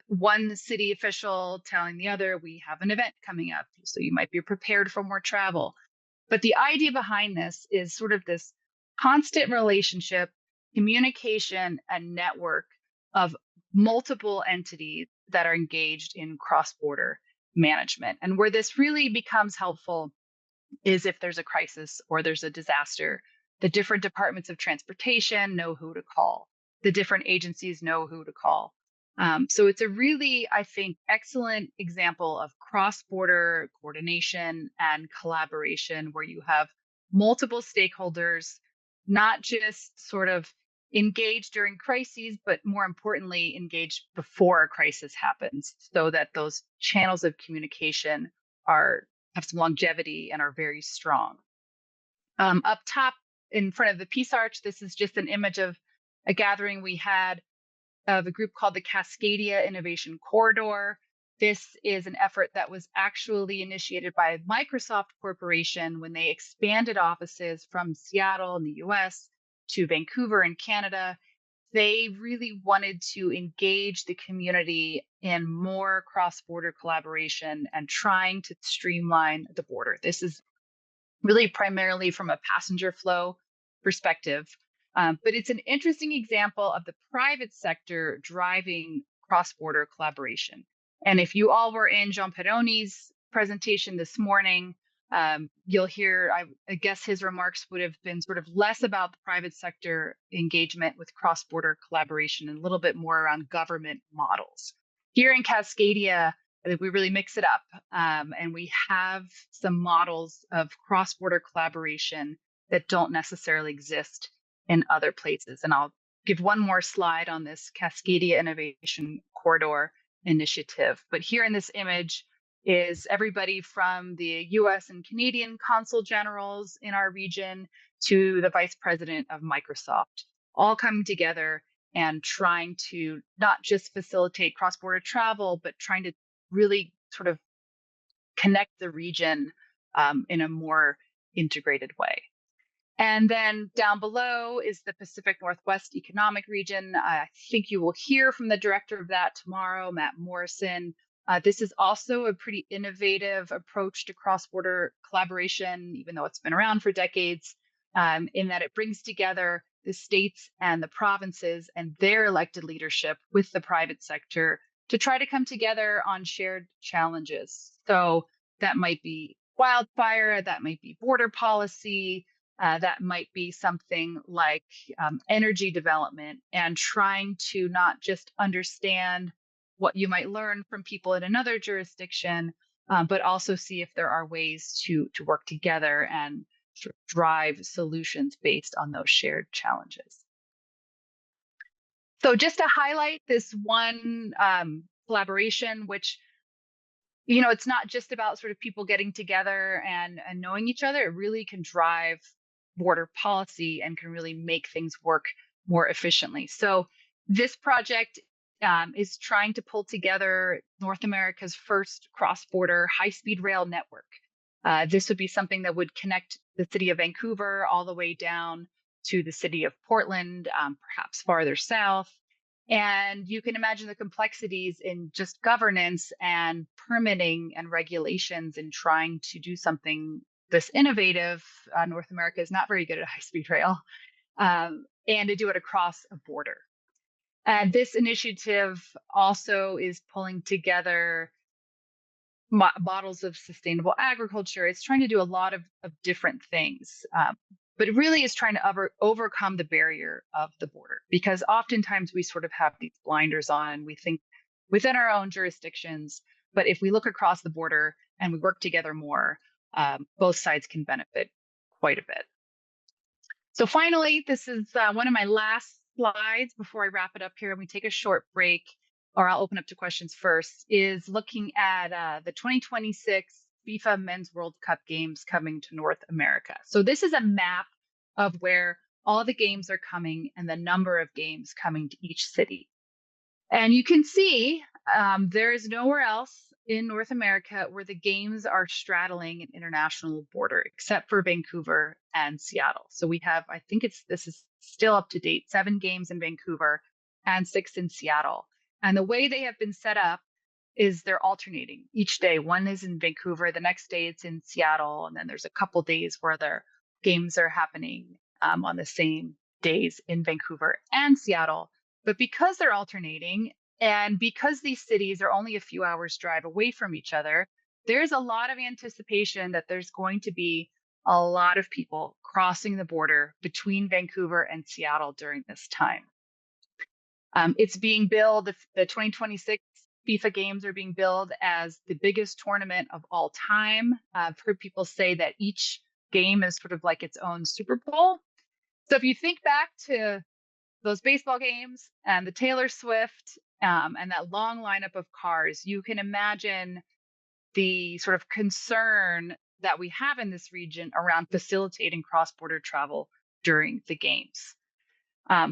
Speaker 2: one city official telling the other, we have an event coming up, so you might be prepared for more travel. But the idea behind this is sort of this constant relationship, communication, and network of multiple entities that are engaged in cross-border management. And where this really becomes helpful is if there's a crisis or there's a disaster, the different departments of transportation know who to call. The different agencies know who to call. So it's a really, I think, excellent example of cross-border coordination and collaboration where you have multiple stakeholders, not just sort of engaged during crises, but more importantly, engaged before a crisis happens, so that those channels of communication have some longevity and are very strong. Up top in front of the Peace Arch, this is just an image of a gathering we had of a group called the Cascadia Innovation Corridor. This is an effort that was actually initiated by Microsoft Corporation when they expanded offices from Seattle in the US to Vancouver in Canada. they really wanted to engage the community in more cross-border collaboration and trying to streamline the border. This is really primarily from a passenger flow perspective. But it's an interesting example of the private sector driving cross-border collaboration. And if you all were in Jean Peroni's presentation this morning, you'll hear, I guess his remarks would have been sort of less about the private sector engagement with cross-border collaboration and a little bit more around government models. Here in Cascadia, I think we really mix it up, and we have some models of cross-border collaboration that don't necessarily exist in other places. And I'll give one more slide on this Cascadia Innovation Corridor initiative. But here in this image is everybody from the US and Canadian consul generals in our region to the vice president of Microsoft, all coming together and trying to not just facilitate cross-border travel, but trying to really sort of connect the region in a more integrated way. And then down below is the Pacific Northwest Economic Region. I think you will hear from the director of that tomorrow, Matt Morrison. This is also a pretty innovative approach to cross-border collaboration, even though it's been around for decades, in that it brings together the states and the provinces and their elected leadership with the private sector to try to come together on shared challenges. So that might be wildfire, that might be border policy, that might be something like energy development, and trying to not just understand what you might learn from people in another jurisdiction, but also see if there are ways to work together and sort of drive solutions based on those shared challenges. So just to highlight this one collaboration, which, you know, it's not just about sort of people getting together and knowing each other. It really can drive border policy and can really make things work more efficiently. So this project is trying to pull together North America's first cross-border high-speed rail network. This would be something that would connect the city of Vancouver all the way down to the city of Portland, perhaps farther south. And you can imagine the complexities in just governance and permitting and regulations in trying to do something this innovative. North America is not very good at high-speed rail, and to do it across a border. And this initiative also is pulling together models of sustainable agriculture. It's trying to do a lot of different things, but it really is trying to overcome the barrier of the border, because oftentimes we sort of have these blinders on. We think within our own jurisdictions, but if we look across the border and we work together more, both sides can benefit quite a bit. So finally, this is one of my last slides before I wrap it up here and we take a short break, or I'll open up to questions first, is looking at the 2026 FIFA Men's World Cup games coming to North America. So this is a map of where all the games are coming and the number of games coming to each city. And you can see there is nowhere else in North America where the games are straddling an international border, except for Vancouver and Seattle. So we have, I think this is still up to date, 7 games in Vancouver and 6 in Seattle. And the way they have been set up is they're alternating each day. One is in Vancouver, the next day it's in Seattle, and then there's a couple days where their games are happening on the same days in Vancouver and Seattle. But because they're alternating, and because these cities are only a few hours drive away from each other, there's a lot of anticipation that there's going to be a lot of people crossing the border between Vancouver and Seattle during this time. It's being billed, the 2026 FIFA games are being billed as the biggest tournament of all time. I've heard people say that each game is sort of like its own Super Bowl. So if you think back to those baseball games and the Taylor Swift and that long lineup of cars, you can imagine the sort of concern that we have in this region around facilitating cross-border travel during the games.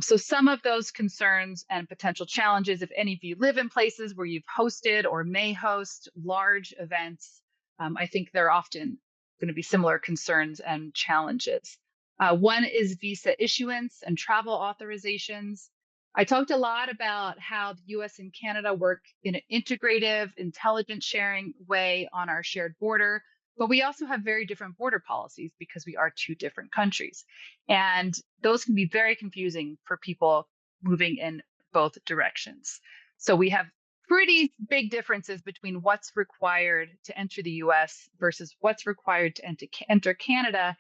Speaker 2: So some of those concerns and potential challenges, if any of you live in places where you've hosted or may host large events, I think there are often going to be similar concerns and challenges. One is visa issuance and travel authorizations. I talked a lot about how the US and Canada work in an integrative, intelligence sharing way on our shared border, but we also have very different border policies because we are two different countries. And those can be very confusing for people moving in both directions. So we have pretty big differences between what's required to enter the US versus what's required to enter Canada.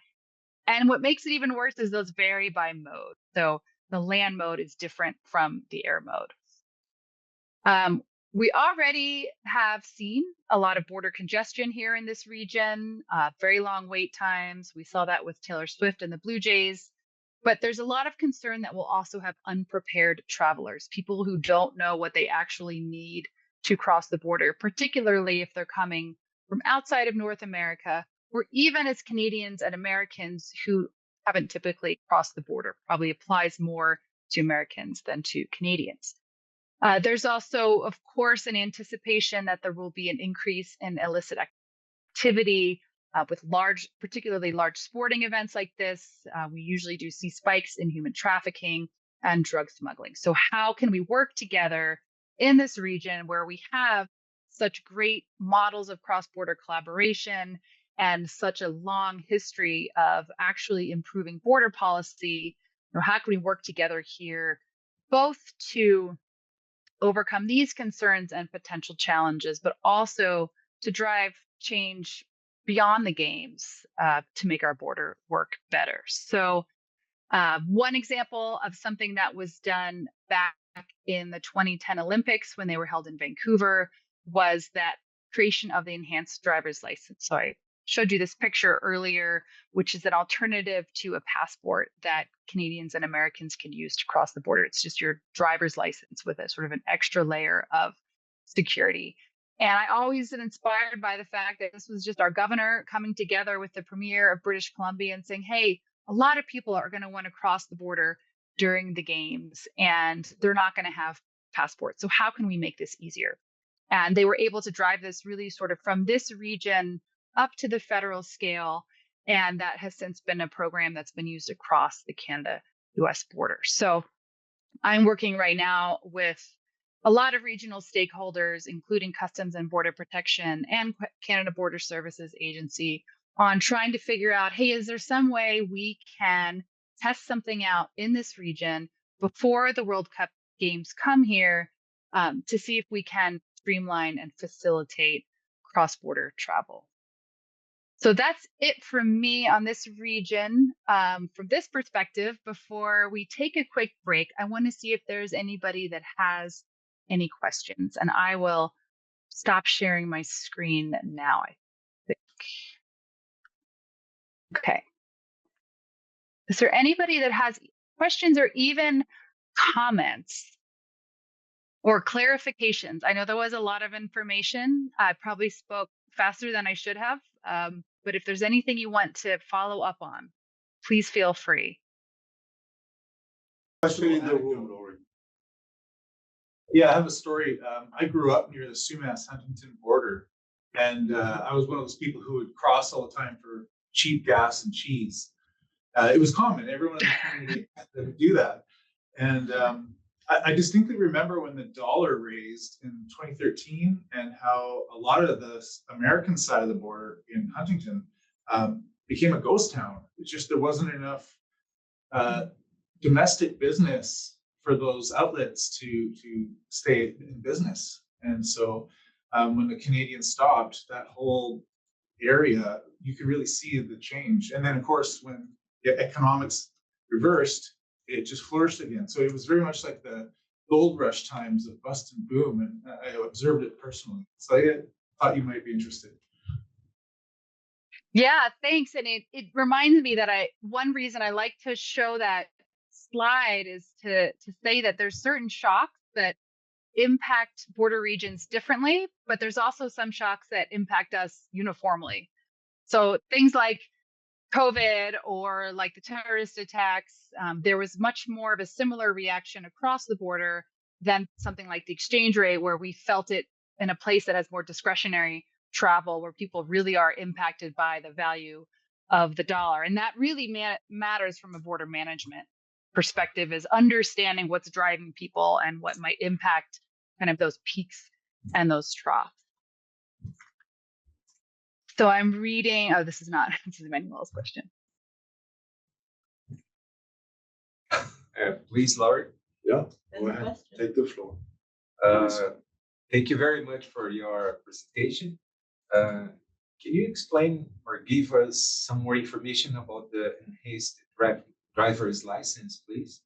Speaker 2: And what makes it even worse is those vary by mode. So the land mode is different from the air mode. We already have seen a lot of border congestion here in this region, very long wait times. We saw that with Taylor Swift and the Blue Jays. But there's a lot of concern that we'll also have unprepared travelers, people who don't know what they actually need to cross the border, particularly if they're coming from outside of North America, or even as Canadians and Americans who haven't typically crossed the border. Probably applies more to Americans than to Canadians. There's also, of course, an anticipation that there will be an increase in illicit activity with particularly large sporting events like this. We usually do see spikes in human trafficking and drug smuggling. So how can we work together in this region where we have such great models of cross-border collaboration and such a long history of actually improving border policy? How can we work together here both to overcome these concerns and potential challenges, but also to drive change beyond the games to make our border work better? So one example of something that was done back in the 2010 Olympics when they were held in Vancouver was that creation of the enhanced driver's license. So I showed you this picture earlier, which is an alternative to a passport that Canadians and Americans can use to cross the border. It's just your driver's license with a sort of an extra layer of security. And I always am inspired by the fact that this was just our governor coming together with the premier of British Columbia and saying, hey, a lot of people are going to want to cross the border during the games and they're not going to have passports. So how can we make this easier? And they were able to drive this really sort of from this region up to the federal scale. And that has since been a program that's been used across the Canada-US border. So I'm working right now with a lot of regional stakeholders, including Customs and Border Protection and Canada Border Services Agency, on trying to figure out, hey, is there some way we can test something out in this region before the World Cup games come here to see if we can streamline and facilitate cross-border travel. So that's it from me on this region. From this perspective, before we take a quick break, I want to see if there's anybody that has any questions, and I will stop sharing my screen now, I think. Okay. Is there anybody that has questions or even comments or clarifications? I know there was a lot of information. I probably spoke faster than I should have, but if there's anything you want to follow up on, please feel free.
Speaker 1: Question in the room, Laurie.
Speaker 5: Yeah, I have a story. I grew up near the Sumas-Huntington border, and I was one of those people who would cross all the time for cheap gas and cheese. It was common. Everyone in the community would do that. And I distinctly remember when the dollar raised in 2013 and how a lot of the American side of the border in Huntington became a ghost town. It's just there wasn't enough domestic business for those outlets to stay in business. And so when the Canadians stopped, that whole area, you could really see the change. And then, of course, when the economics reversed, it just flourished again. So it was very much like the gold rush times of bust and boom, and I observed it personally. So I thought you might be interested.
Speaker 2: Yeah, thanks. And it reminds me that one reason I like to show that slide is to say that there's certain shocks that impact border regions differently, but there's also some shocks that impact us uniformly. So things like COVID or like the terrorist attacks, there was much more of a similar reaction across the border than something like the exchange rate, where we felt it in a place that has more discretionary travel, where people really are impacted by the value of the dollar. And that really matters from a border management perspective is understanding what's driving people and what might impact kind of those peaks and those troughs. So I'm reading, oh, this is Emmanuel's question.
Speaker 4: Please, Laurie.
Speaker 1: Yeah, go ahead. Take the floor.
Speaker 4: Thank you very much for your presentation. Can you explain or give us some more information about the enhanced driver's license, please?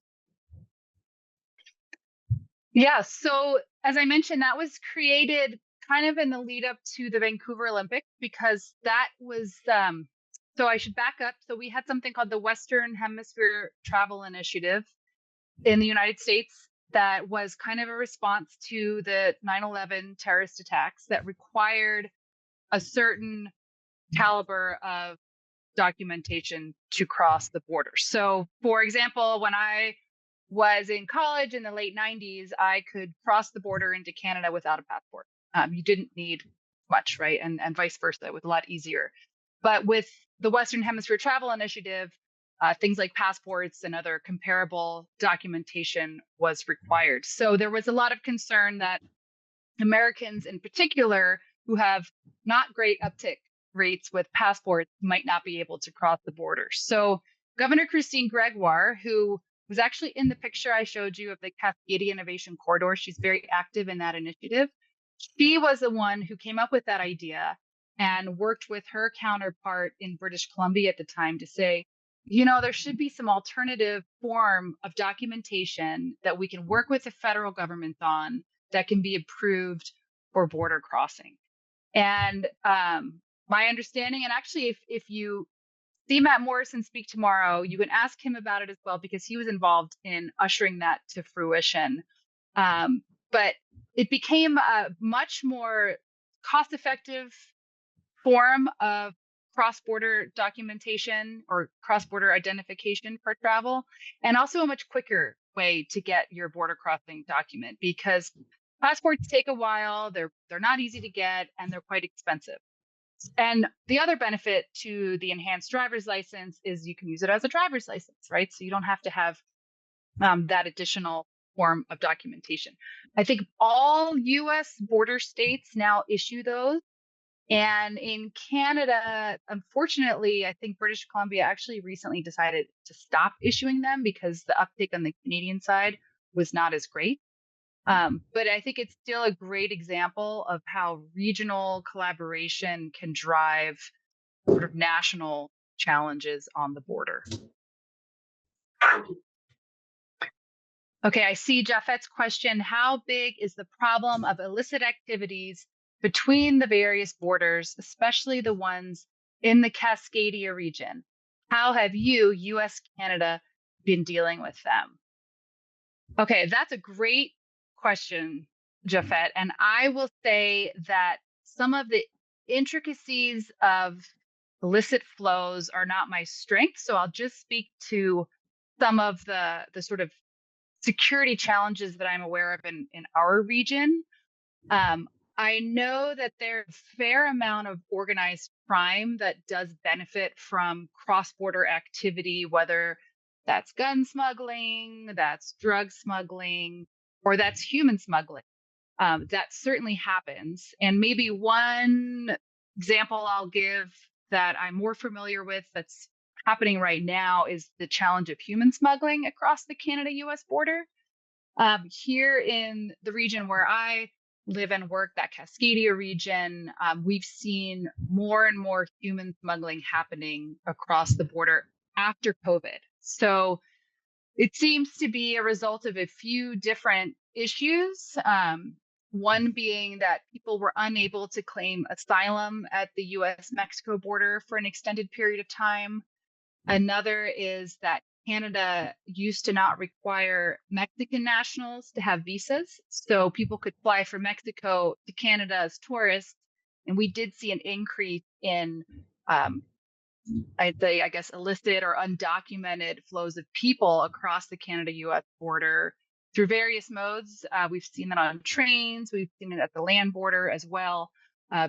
Speaker 2: Yeah, so as I mentioned, that was created kind of in the lead up to the Vancouver Olympics, because that was, so I should back up. So we had something called the Western Hemisphere Travel Initiative in the United States that was kind of a response to the 9/11 terrorist attacks that required a certain caliber of documentation to cross the border. So, for example, when I was in college in the late 90s, I could cross the border into Canada without a passport. You didn't need much, right? And vice versa. It was a lot easier. But with the Western Hemisphere Travel Initiative, things like passports and other comparable documentation was required. So there was a lot of concern that Americans in particular who have not great uptick rates with passports might not be able to cross the border. So Governor Christine Gregoire, who was actually in the picture I showed you of the Cascadia Innovation Corridor, she's very active in that initiative. She was the one who came up with that idea and worked with her counterpart in British Columbia at the time to say, you know, there should be some alternative form of documentation that we can work with the federal government on that can be approved for border crossing. And my understanding, and actually if you see Matt Morrison speak tomorrow, you can ask him about it as well, because he was involved in ushering that to fruition. But it became a much more cost-effective form of cross-border documentation or cross-border identification for travel, and also a much quicker way to get your border crossing document, because passports take a while, they're not easy to get, and they're quite expensive. And the other benefit to the enhanced driver's license is you can use it as a driver's license, right? So you don't have to have that additional form of documentation. I think all US border states now issue those. And in Canada, unfortunately, I think British Columbia actually recently decided to stop issuing them because the uptake on the Canadian side was not as great. But I think it's still a great example of how regional collaboration can drive sort of national challenges on the border. Okay, I see Japheth's question. How big is the problem of illicit activities between the various borders, especially the ones in the Cascadia region? How have you, US, Canada, been dealing with them? Okay, that's a great question, Japhet. And I will say that some of the intricacies of illicit flows are not my strength. So I'll just speak to some of the sort of security challenges that I'm aware of in our region. I know that there's a fair amount of organized crime that does benefit from cross-border activity, whether that's gun smuggling, that's drug smuggling, or that's human smuggling. That certainly happens. And maybe one example I'll give that I'm more familiar with that's happening right now is the challenge of human smuggling across the Canada-US border. Here in the region where I live and work, that Cascadia region, we've seen more and more human smuggling happening across the border after COVID. So it seems to be a result of a few different issues. One being that people were unable to claim asylum at the US-Mexico border for an extended period of time. Another is that Canada used to not require Mexican nationals to have visas. So people could fly from Mexico to Canada as tourists. And we did see an increase in, I'd say, I guess, illicit or undocumented flows of people across the Canada-US border through various modes. We've seen that on trains. We've seen it at the land border as well,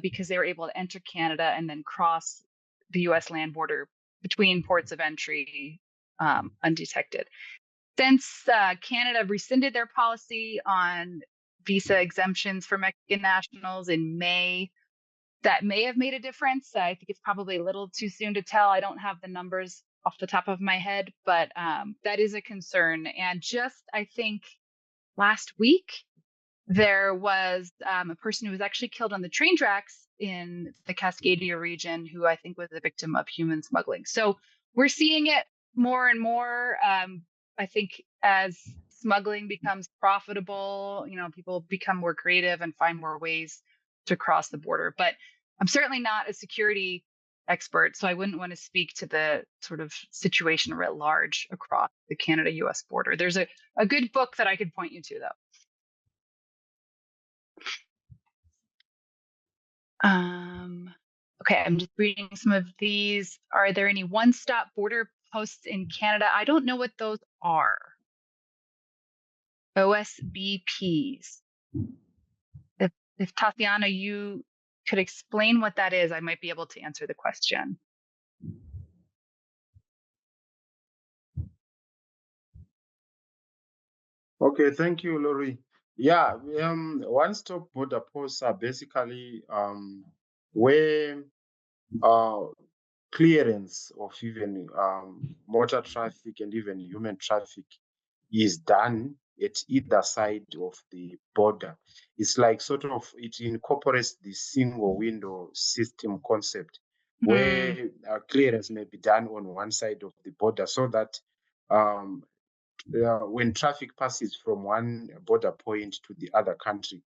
Speaker 2: because they were able to enter Canada and then cross the US land border between ports of entry undetected. Since Canada rescinded their policy on visa exemptions for Mexican nationals in May, that may have made a difference. I think it's probably a little too soon to tell. I don't have the numbers off the top of my head, but that is a concern. And just, I think, last week, there was a person who was actually killed on the train tracks in the Cascadia region, who I think was a victim of human smuggling. So we're seeing it more and more. I think as smuggling becomes profitable, people become more creative and find more ways to cross the border. But I'm certainly not a security expert, so I wouldn't want to speak to the sort of situation writ large across the Canada-US border. There's a good book that I could point you to, though. Okay, I'm just reading some of these. Are there any one-stop border posts in Canada? I don't know what those are. OSBPs. If Tatiana, you could explain what that is, I might be able to answer the question.
Speaker 12: Okay, thank you, Laurie. Yeah, one-stop border posts are basically where clearance of even motor traffic and even human traffic is done at either side of the border. It's like sort of, it incorporates the single window system concept, where clearance may be done on one side of the border, so that when traffic passes from one border point to the other country,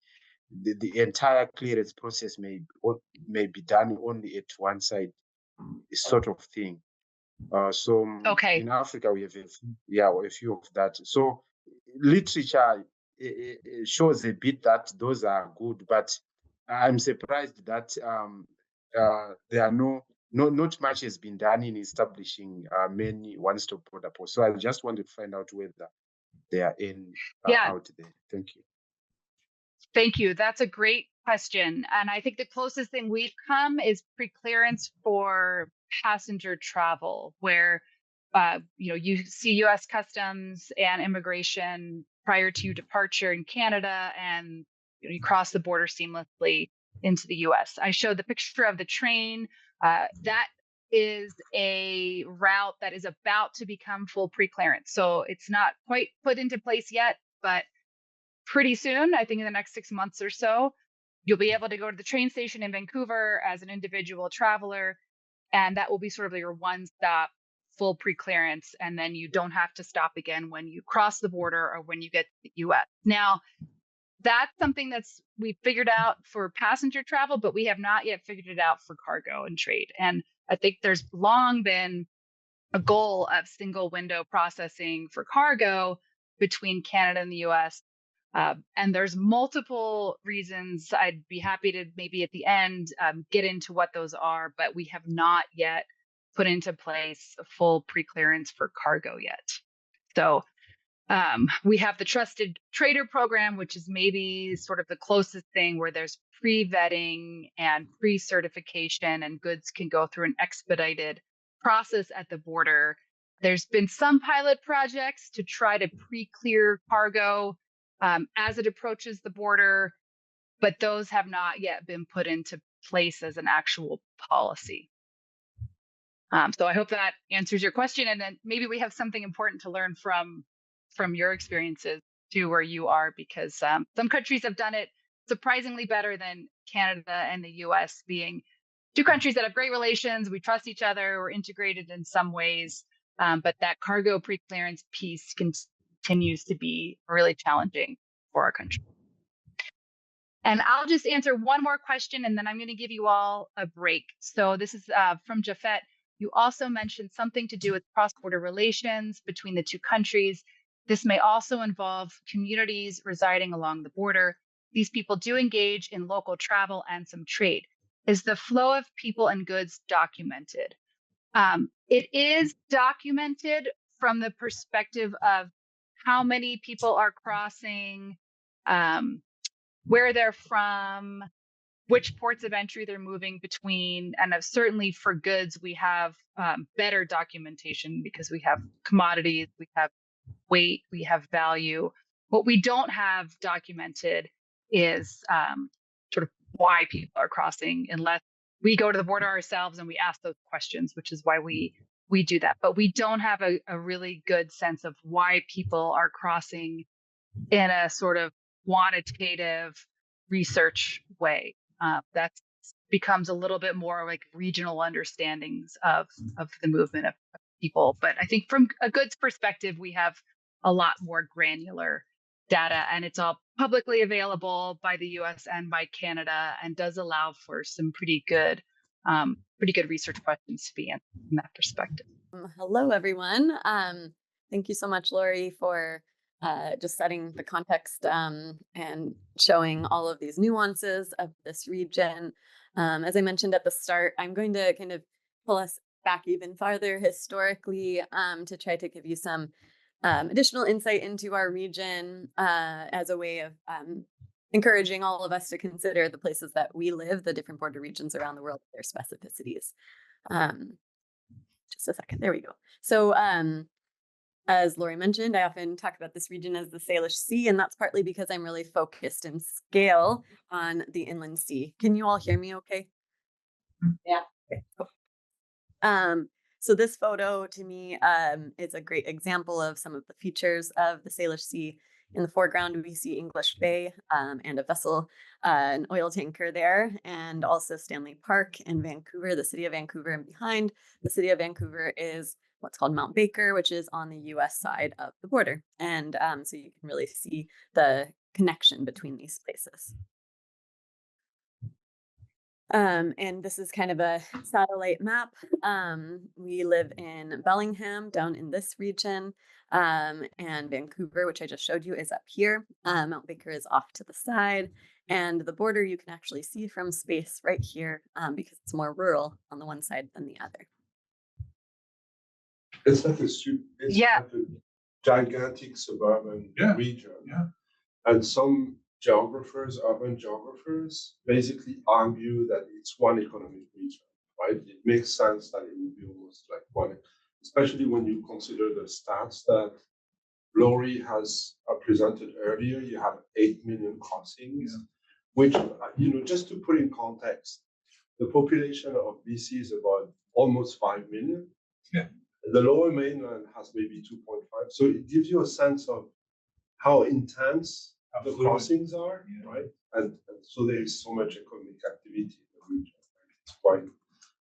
Speaker 12: the entire clearance process may be done only at one side, sort of thing.
Speaker 2: Okay.
Speaker 12: In Africa, we have a few of that. So literature shows a bit that those are good, but I'm surprised that there are not much has been done in establishing many one-stop border posts. So I just wanted to find out whether they are out there. Thank you.
Speaker 2: Thank you. That's a great question. And I think the closest thing we've come is pre-clearance for passenger travel, where you see U.S. Customs and Immigration prior to departure in Canada, and you cross the border seamlessly into the U.S. I showed the picture of the train. That is a route that is about to become full pre-clearance. So it's not quite put into place yet, but pretty soon, I think in the next 6 months or so, you'll be able to go to the train station in Vancouver as an individual traveler, and that will be sort of your one-stop full pre-clearance, and then you don't have to stop again when you cross the border or when you get to the U.S. Now, that's something we figured out for passenger travel, but we have not yet figured it out for cargo and trade. And I think there's long been a goal of single window processing for cargo between Canada and the U.S. And there's multiple reasons. I'd be happy to maybe at the end get into what those are, but we have not yet put into place a full pre-clearance for cargo yet. So we have the Trusted Trader program, which is maybe sort of the closest thing where there's pre-vetting and pre-certification, and goods can go through an expedited process at the border. There's been some pilot projects to try to pre-clear cargo as it approaches the border, but those have not yet been put into place as an actual policy. So I hope that answers your question, and then maybe we have something important to learn from your experiences too, where you are, because some countries have done it surprisingly better than Canada and the US, being two countries that have great relations. We trust each other. We're integrated in some ways, but that cargo pre-clearance piece continues to be really challenging for our country. And I'll just answer one more question, and then I'm going to give you all a break. So this is from Jafet. You also mentioned something to do with cross-border relations between the two countries. This may also involve communities residing along the border. These people do engage in local travel and some trade. Is the flow of people and goods documented? It is documented from the perspective of how many people are crossing, where they're from, which ports of entry they're moving between. And certainly for goods, we have better documentation because we have commodities, we have weight, we have value. What we don't have documented is sort of why people are crossing, unless we go to the border ourselves and we ask those questions, which is why we do that. But we don't have a really good sense of why people are crossing in a sort of quantitative research way. That becomes a little bit more like regional understandings of the movement of people. But I think from a goods perspective, we have a lot more granular data, and it's all publicly available by the US and by Canada, and does allow for some pretty good research questions to be answered from that perspective.
Speaker 3: Hello, everyone. Thank you so much, Laurie, for just setting the context and showing all of these nuances of this region. As I mentioned at the start, I'm going to kind of pull us back even farther historically to try to give you some additional insight into our region as a way of encouraging all of us to consider the places that we live, the different border regions around the world, their specificities. Just a second, there we go. So as Laurie mentioned, I often talk about this region as the Salish Sea, and that's partly because I'm really focused in scale on the inland sea. Can you all hear me okay?
Speaker 6: Yeah.
Speaker 3: Okay, cool. So this photo to me is a great example of some of the features of the Salish Sea. In the foreground, we see English Bay and a vessel, an oil tanker there, and also Stanley Park in Vancouver, the city of Vancouver. And behind the city of Vancouver is what's called Mount Baker, which is on the US side of the border. And so you can really see the connection between these places. And this is kind of a satellite map. We live in Bellingham down in this region, and Vancouver, which I just showed you, is up here. Mount Baker is off to the side, and the border you can actually see from space right here because it's more rural on the one side than the other.
Speaker 1: It's like like a gigantic suburban region.
Speaker 5: Yeah.
Speaker 1: And some urban geographers, basically argue that it's one economic region, right? It makes sense that it would be almost like one, especially when you consider the stats that Laurie has presented earlier. You have 8 million crossings, which, just to put in context, the population of BC is about almost 5 million.
Speaker 5: Yeah.
Speaker 1: The lower mainland has maybe 2.5. So it gives you a sense of how intense the crossings are, right? And so there is so much economic activity in the region.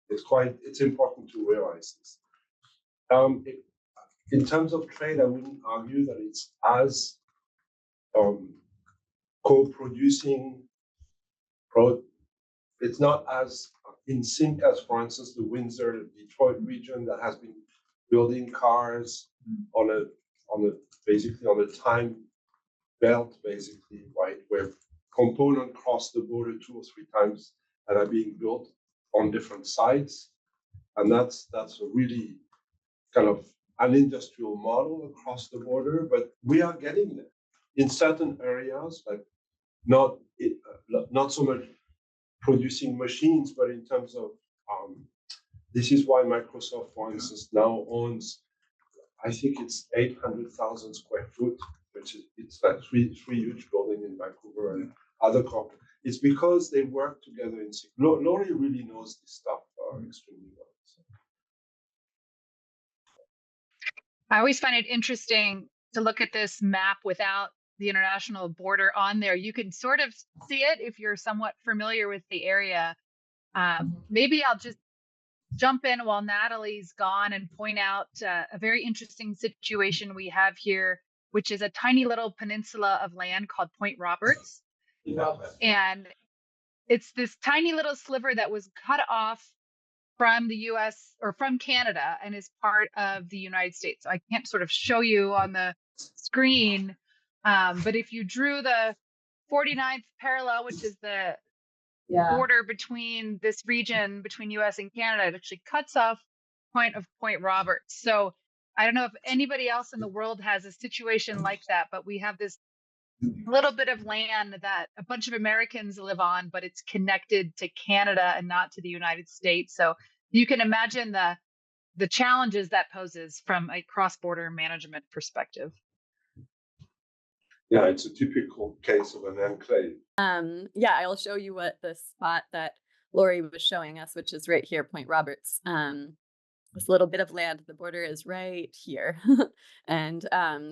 Speaker 1: It's important to realize this. In terms of trade, I wouldn't argue that it's as co-producing. It's not as in sync as, for instance, the Windsor, Detroit region that has been building cars on a time belt, basically, right, where components cross the border 2 or 3 times and are being built on different sites. And that's a really kind of an industrial model across the border, but we are getting there in certain areas, like not so much producing machines, but in terms of this is why Microsoft, for instance, now owns, I think it's 800,000 square foot, which is like three huge buildings in Vancouver and other corporate. It's because they work together in sync. Laurie really knows this stuff extremely well. So.
Speaker 2: I always find it interesting to look at this map without the international border on there. You can sort of see it if you're somewhat familiar with the area. Maybe I'll just jump in while Natalie's gone and point out a very interesting situation we have here, which is a tiny little peninsula of land called Point Roberts. And it's this tiny little sliver that was cut off from the US or from Canada and is part of the United States. So I can't sort of show you on the screen, but if you drew the 49th parallel, which is the border between this region, between US and Canada, it actually cuts off Point Roberts. So I don't know if anybody else in the world has a situation like that, but we have this little bit of land that a bunch of Americans live on, but it's connected to Canada and not to the United States. So you can imagine the the challenges that poses from a cross-border management perspective.
Speaker 1: Yeah, it's a typical case of an enclave.
Speaker 3: Yeah, I'll show you what the spot that Laurie was showing us, which is right here, Point Roberts. This little bit of land, the border is right here. And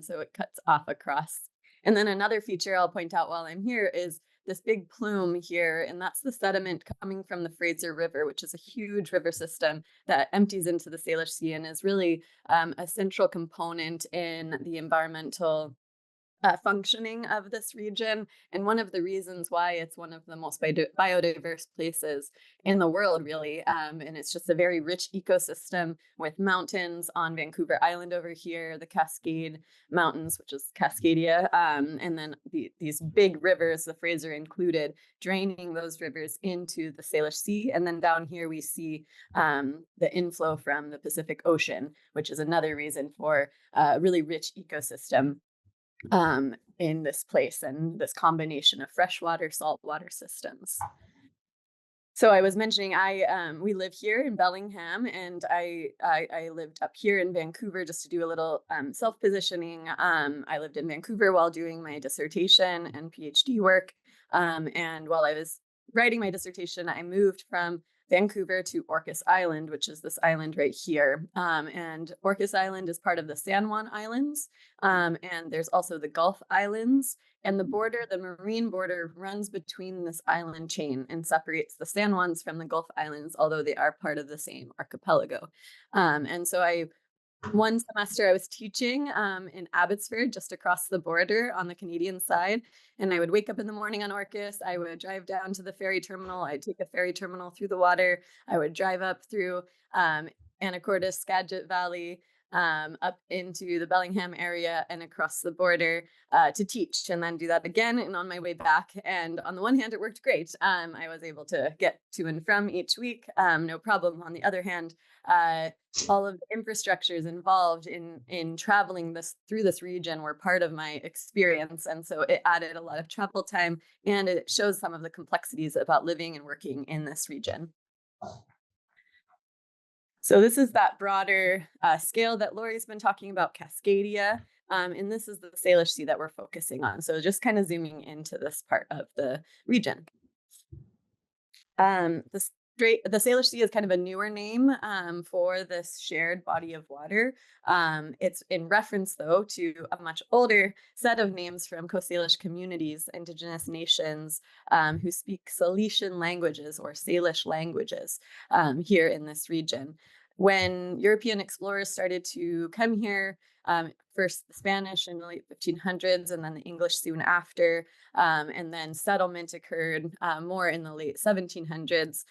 Speaker 3: so it cuts off across. And then another feature I'll point out while I'm here is this big plume here, and that's the sediment coming from the Fraser River, which is a huge river system that empties into the Salish Sea and is really a central component in the environmental functioning of this region, and one of the reasons why it's one of the most biodiverse places in the world, really. And it's just a very rich ecosystem with mountains on Vancouver Island over here, the Cascade Mountains, which is Cascadia, and then these big rivers, the Fraser included, draining those rivers into the Salish Sea. And then down here we see the inflow from the Pacific Ocean, which is another reason for a really rich ecosystem in this place and this combination of freshwater, saltwater systems. So I was mentioning we live here in Bellingham, and I lived up here in Vancouver just to do a little self-positioning. I lived in Vancouver while doing my dissertation and PhD work. And while I was writing my dissertation, I moved from Vancouver to Orcas Island, which is this island right here. And Orcas Island is part of the San Juan Islands. And there's also the Gulf Islands. And the border, the marine border, runs between this island chain and separates the San Juans from the Gulf Islands, although they are part of the same archipelago. And so one semester I was teaching in Abbotsford, just across the border on the Canadian side. And I would wake up in the morning on Orcas. I would drive down to the ferry terminal. I'd take a ferry terminal through the water. I would drive up through Anacortes, Skagit Valley, up into the Bellingham area and across the border to teach, and then do that again. And on my way back, and on the one hand, it worked great. I was able to get to and from each week, no problem. On the other hand, all of the infrastructures involved in traveling through this region were part of my experience, and so it added a lot of travel time, and it shows some of the complexities about living and working in this region. So this is that broader scale that Laurie's been talking about, Cascadia, and this is the Salish Sea that we're focusing on. So just kind of zooming into this part of the region. The Salish Sea is kind of a newer name for this shared body of water. It's in reference, though, to a much older set of names from Coast Salish communities, Indigenous nations who speak Salician languages or Salish languages here in this region. When European explorers started to come here, first the Spanish in the late 1500s, and then the English soon after, and then settlement occurred more in the late 1700s.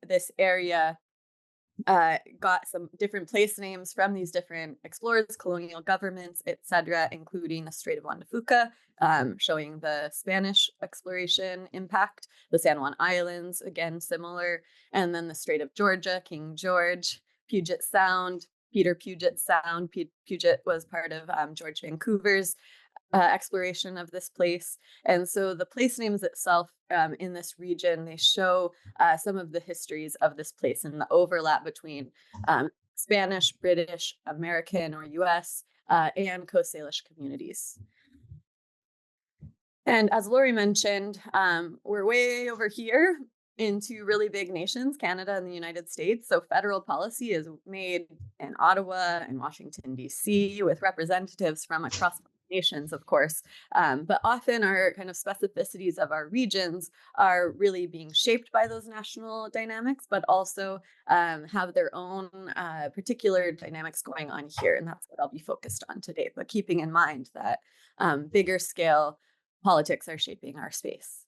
Speaker 3: This area got some different place names from these different explorers, colonial governments, etc., including the Strait of Juan de Fuca, showing the Spanish exploration impact, the San Juan Islands, again, similar, and then the Strait of Georgia, King George, Puget Sound, Peter Puget Sound. Puget was part of George Vancouver's exploration of this place. And so the place names itself in this region, they show some of the histories of this place and the overlap between Spanish, British, American, or US, and Coast Salish communities. And as Laurie mentioned, we're way over here into really big nations, Canada and the United States. So federal policy is made in Ottawa and Washington, D.C., with representatives from across nations, of course, but often our kind of specificities of our regions are really being shaped by those national dynamics, but also have their own particular dynamics going on here. And that's what I'll be focused on today, but keeping in mind that bigger scale politics are shaping our space.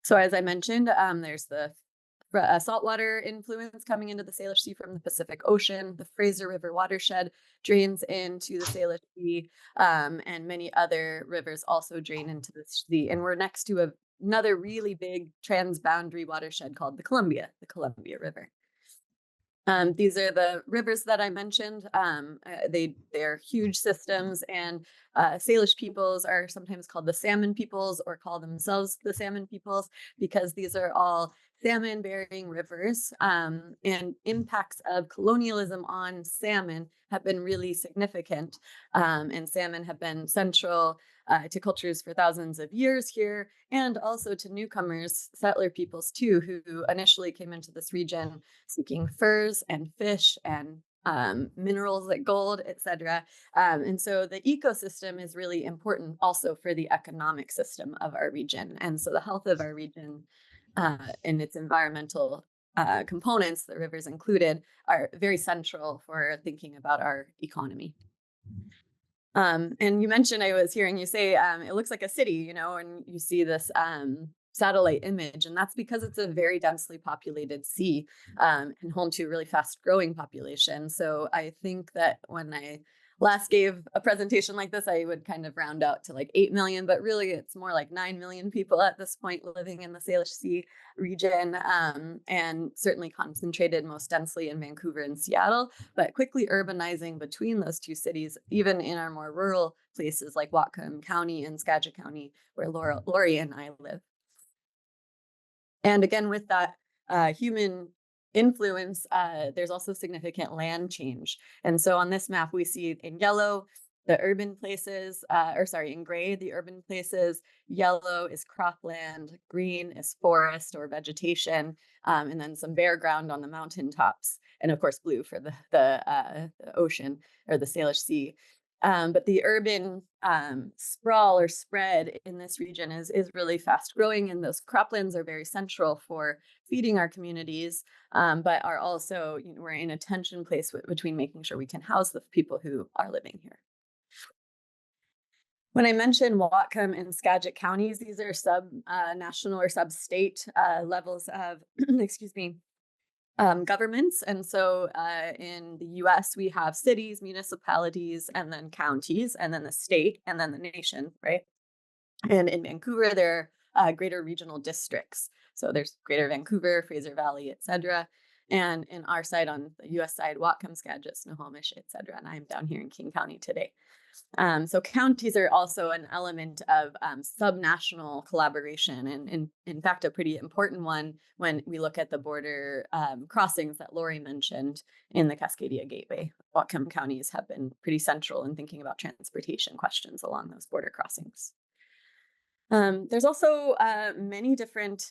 Speaker 3: So as I mentioned, there's the saltwater influence coming into the Salish Sea from the Pacific Ocean. The Fraser River watershed drains into the Salish Sea, and many other rivers also drain into the sea. And we're next to another really big transboundary watershed called the Columbia River. These are the rivers that I mentioned. They're huge systems, and Salish peoples are sometimes called the salmon peoples or call themselves the salmon peoples because these are all salmon-bearing rivers, and impacts of colonialism on salmon have been really significant, and salmon have been central to cultures for thousands of years here, and also to newcomers, settler peoples too, who initially came into this region seeking furs and fish and minerals like gold, etc. And so the ecosystem is really important also for the economic system of our region. And so the health of our region and its environmental components, the rivers included, are very central for thinking about our economy. And you mentioned, I was hearing you say, it looks like a city, you know, and you see this satellite image, and that's because it's a very densely populated sea and home to a really fast growing population. So I think that when I last gave a presentation like this, I would kind of round out to like 8 million, but really it's more like 9 million people at this point living in the Salish Sea region, and certainly concentrated most densely in Vancouver and Seattle, but quickly urbanizing between those two cities, even in our more rural places like Whatcom County and Skagit County, where Laurie and I live. And again, with that human influence, there's also significant land change. And so on this map, we see in yellow, the urban places, in gray, the urban places, yellow is cropland, green is forest or vegetation, and then some bare ground on the mountaintops, and of course, blue for the ocean or the Salish Sea. But the urban sprawl or spread in this region is really fast growing, and those croplands are very central for feeding our communities, but are also, you know, we're in a tension place between making sure we can house the people who are living here. When I mentioned Whatcom and Skagit counties, these are sub-national or sub-state levels of, excuse me, governments. And so in the US, we have cities, municipalities, and then counties, and then the state, and then the nation, right? And in Vancouver, there are greater regional districts. So there's Greater Vancouver, Fraser Valley, et cetera. And in our side, on the US side, Whatcom, Skagit, Snohomish, et cetera. And I'm down here in King County today. So counties are also an element of subnational collaboration, and in fact, a pretty important one when we look at the border crossings that Laurie mentioned in the Cascadia Gateway. Whatcom counties have been pretty central in thinking about transportation questions along those border crossings. There's also many different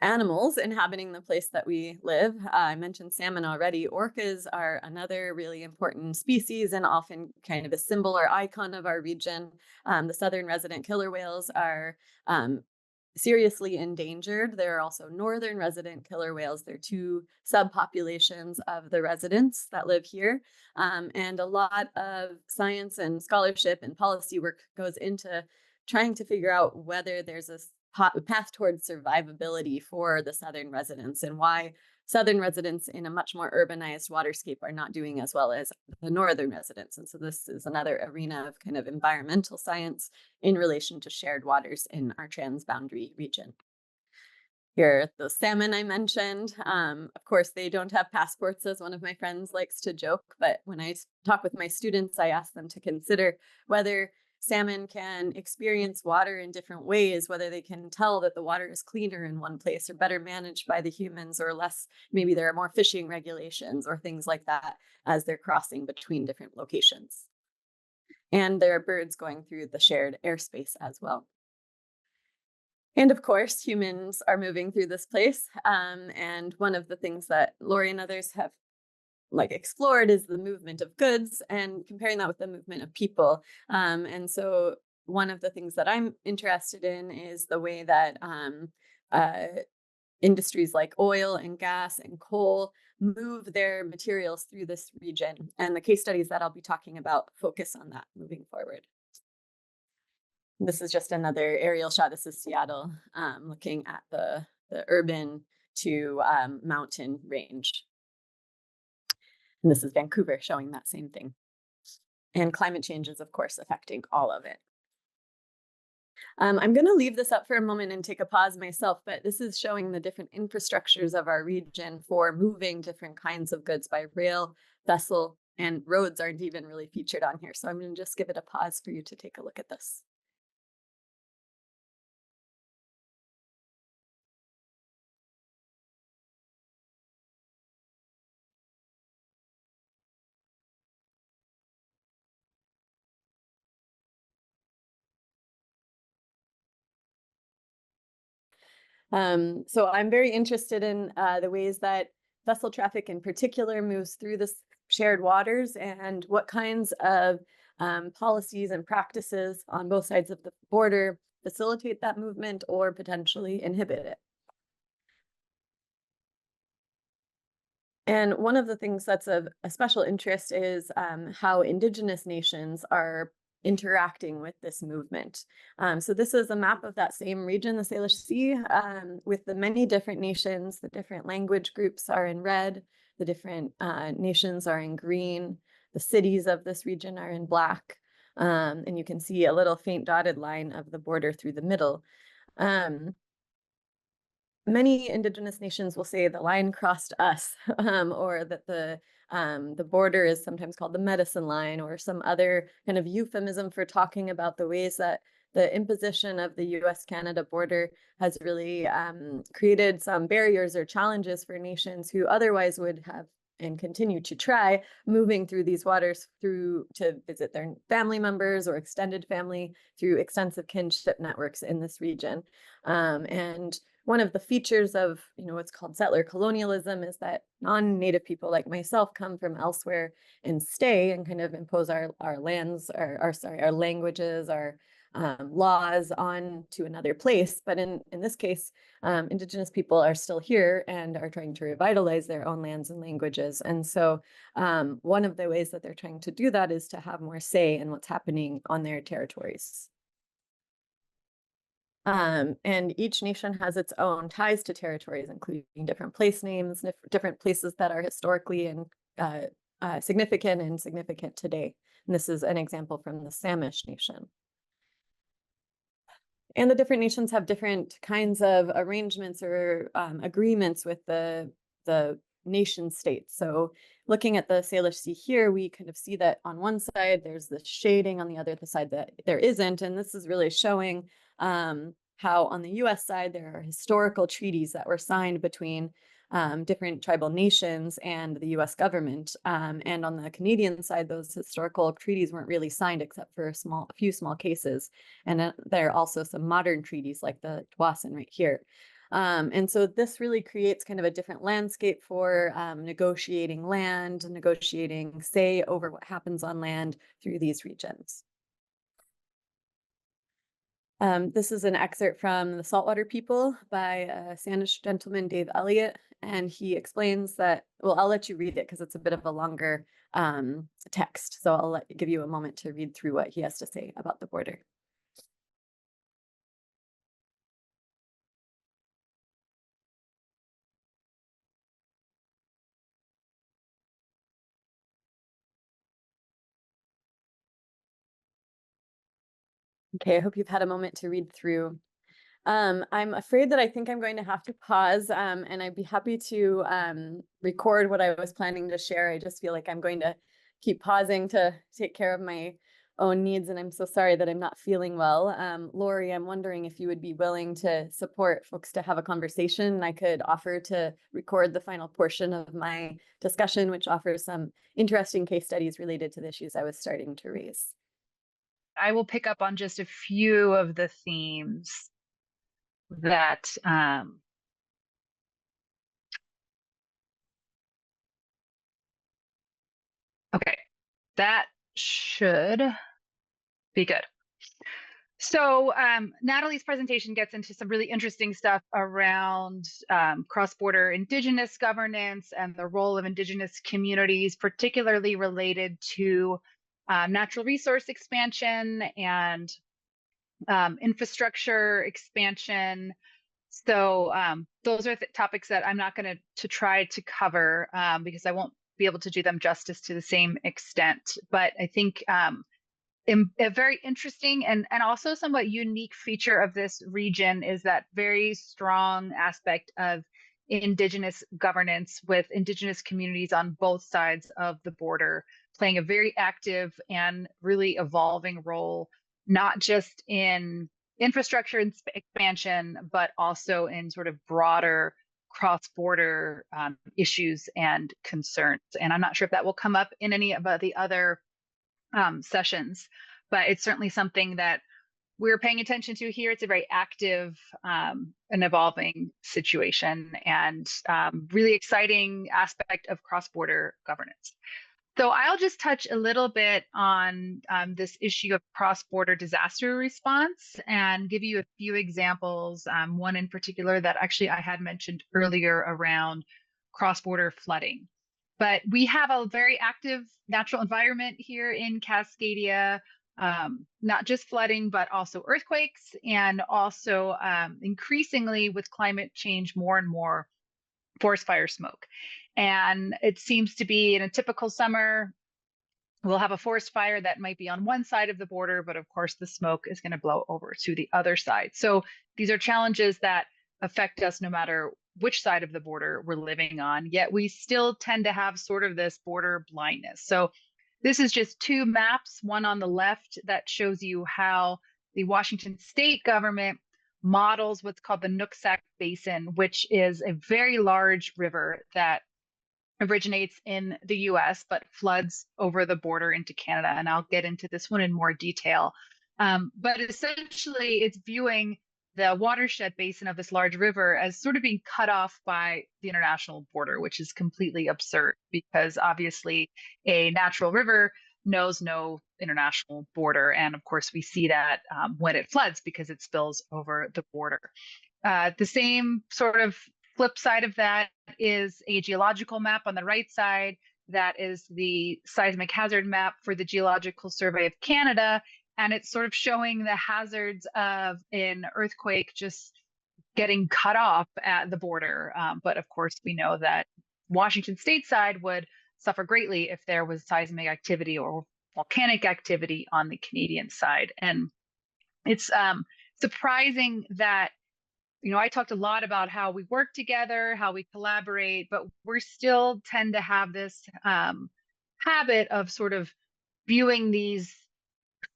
Speaker 3: animals inhabiting the place that we live. I mentioned salmon already. Orcas are another really important species and often kind of a symbol or icon of our region. The southern resident killer whales are seriously endangered. There are also northern resident killer whales. They're two subpopulations of the residents that live here. And a lot of science and scholarship and policy work goes into trying to figure out whether there's a path towards survivability for the southern residents, and why southern residents in a much more urbanized waterscape are not doing as well as the northern residents. And so this is another arena of kind of environmental science in relation to shared waters in our transboundary region. Here are those salmon I mentioned. Of course, they don't have passports, as one of my friends likes to joke, but when I talk with my students, I ask them to consider whether salmon can experience water in different ways, whether they can tell that the water is cleaner in one place or better managed by the humans, or less, maybe there are more fishing regulations or things like that as they're crossing between different locations. And there are birds going through the shared airspace as well. And of course, humans are moving through this place. And one of the things that Laurie and others have explored is the movement of goods and comparing that with the movement of people. And so one of the things that I'm interested in is the way that industries like oil and gas and coal move their materials through this region. And the case studies that I'll be talking about focus on that moving forward. This is just another aerial shot. This is Seattle, looking at the urban to mountain range. And this is Vancouver showing that same thing. And climate change is, of course, affecting all of it. I'm going to leave this up for a moment and take a pause myself, but this is showing the different infrastructures of our region for moving different kinds of goods by rail, vessel, and roads aren't even really featured on here. So I'm going to just give it a pause for you to take a look at this. So I'm very interested in the ways that vessel traffic in particular moves through the shared waters and what kinds of policies and practices on both sides of the border facilitate that movement or potentially inhibit it. And one of the things that's of a special interest is how Indigenous nations are interacting with this movement. So this is a map of that same region, the Salish Sea, with the many different nations. The different language groups are in red, the different nations are in green, the cities of this region are in black, and you can see a little faint dotted line of the border through the middle. Many Indigenous nations will say the line crossed us, or that the border is sometimes called the medicine line, or some other kind of euphemism for talking about the ways that the imposition of the US-Canada border has really created some barriers or challenges for nations who otherwise would have and continue to try moving through these waters through to visit their family members or extended family through extensive kinship networks in this region. And one of the features of what's called settler colonialism is that non-native people like myself come from elsewhere and stay and kind of impose our lands, our languages, our laws on to another place. But in this case, Indigenous people are still here and are trying to revitalize their own lands and languages. And so one of the ways that they're trying to do that is to have more say in what's happening on their territories. And each nation has its own ties to territories, including different place names, different places that are historically and significant and significant today. And this is an example from the Salish nation. And the different nations have different kinds of arrangements or agreements with the nation states. So looking at the Salish Sea here, we kind of see that on one side, there's the shading, on the other side that there isn't. And this is really showing how on the US side, there are historical treaties that were signed between different tribal nations and the US government. And on the Canadian side, those historical treaties weren't really signed except for a few small cases. And there are also some modern treaties like the Dwasan right here. And so this really creates kind of a different landscape for negotiating land, negotiating say over what happens on land through these regions. This is an excerpt from The Saltwater People by a Salish gentleman, Dave Elliott, and he explains that, well, I'll let you read it because it's a bit of a longer text. So I'll give you a moment to read through what he has to say about the border. Okay, I hope you've had a moment to read through. I'm afraid that I think I'm going to have to pause, and I'd be happy to record what I was planning to share. I just feel like I'm going to keep pausing to take care of my own needs, and I'm so sorry that I'm not feeling well. Laurie, I'm wondering if you would be willing to support folks to have a conversation. I could offer to record the final portion of my discussion, which offers some interesting case studies related to the issues I was starting to raise.
Speaker 2: I will pick up on just a few of the themes that okay, that should be good. So Natalie's presentation gets into some really interesting stuff around cross-border Indigenous governance and the role of Indigenous communities, particularly related to natural resource expansion and infrastructure expansion. So those are the topics that I'm not going to try to cover because I won't be able to do them justice to the same extent. But I think a very interesting and also somewhat unique feature of this region is that very strong aspect of indigenous governance, with indigenous communities on both sides of the border playing a very active and really evolving role, not just in infrastructure expansion, but also in sort of broader cross-border issues and concerns. And I'm not sure if that will come up in any of the other sessions, but it's certainly something that we're paying attention to here. It's a very active and evolving situation, and really exciting aspect of cross-border governance. So I'll just touch a little bit on this issue of cross-border disaster response and give you a few examples, one in particular that actually I had mentioned earlier around cross-border flooding. But we have a very active natural environment here in Cascadia, not just flooding, but also earthquakes, and also increasingly with climate change, more and more forest fire smoke. And it seems to be in a typical summer, we'll have a forest fire that might be on one side of the border, but of course the smoke is going to blow over to the other side. So these are challenges that affect us no matter which side of the border we're living on, yet we still tend to have sort of this border blindness. So this is just two maps, one on the left that shows you how the Washington state government models what's called the Nooksack Basin, which is a very large river that originates in the US, but floods over the border into Canada. And I'll get into this one in more detail. But essentially, it's viewing the watershed basin of this large river as sort of being cut off by the international border, which is completely absurd because obviously a natural river knows no international border. And of course, we see that when it floods because it spills over the border. The same sort of flip side of that is a geological map on the right side. That is the seismic hazard map for the Geological Survey of Canada. And it's sort of showing the hazards of an earthquake just getting cut off at the border. But of course, we know that Washington state side would suffer greatly if there was seismic activity or volcanic activity on the Canadian side. And it's surprising that, you know, I talked a lot about how we work together, how we collaborate, but we still tend to have this habit of sort of viewing these,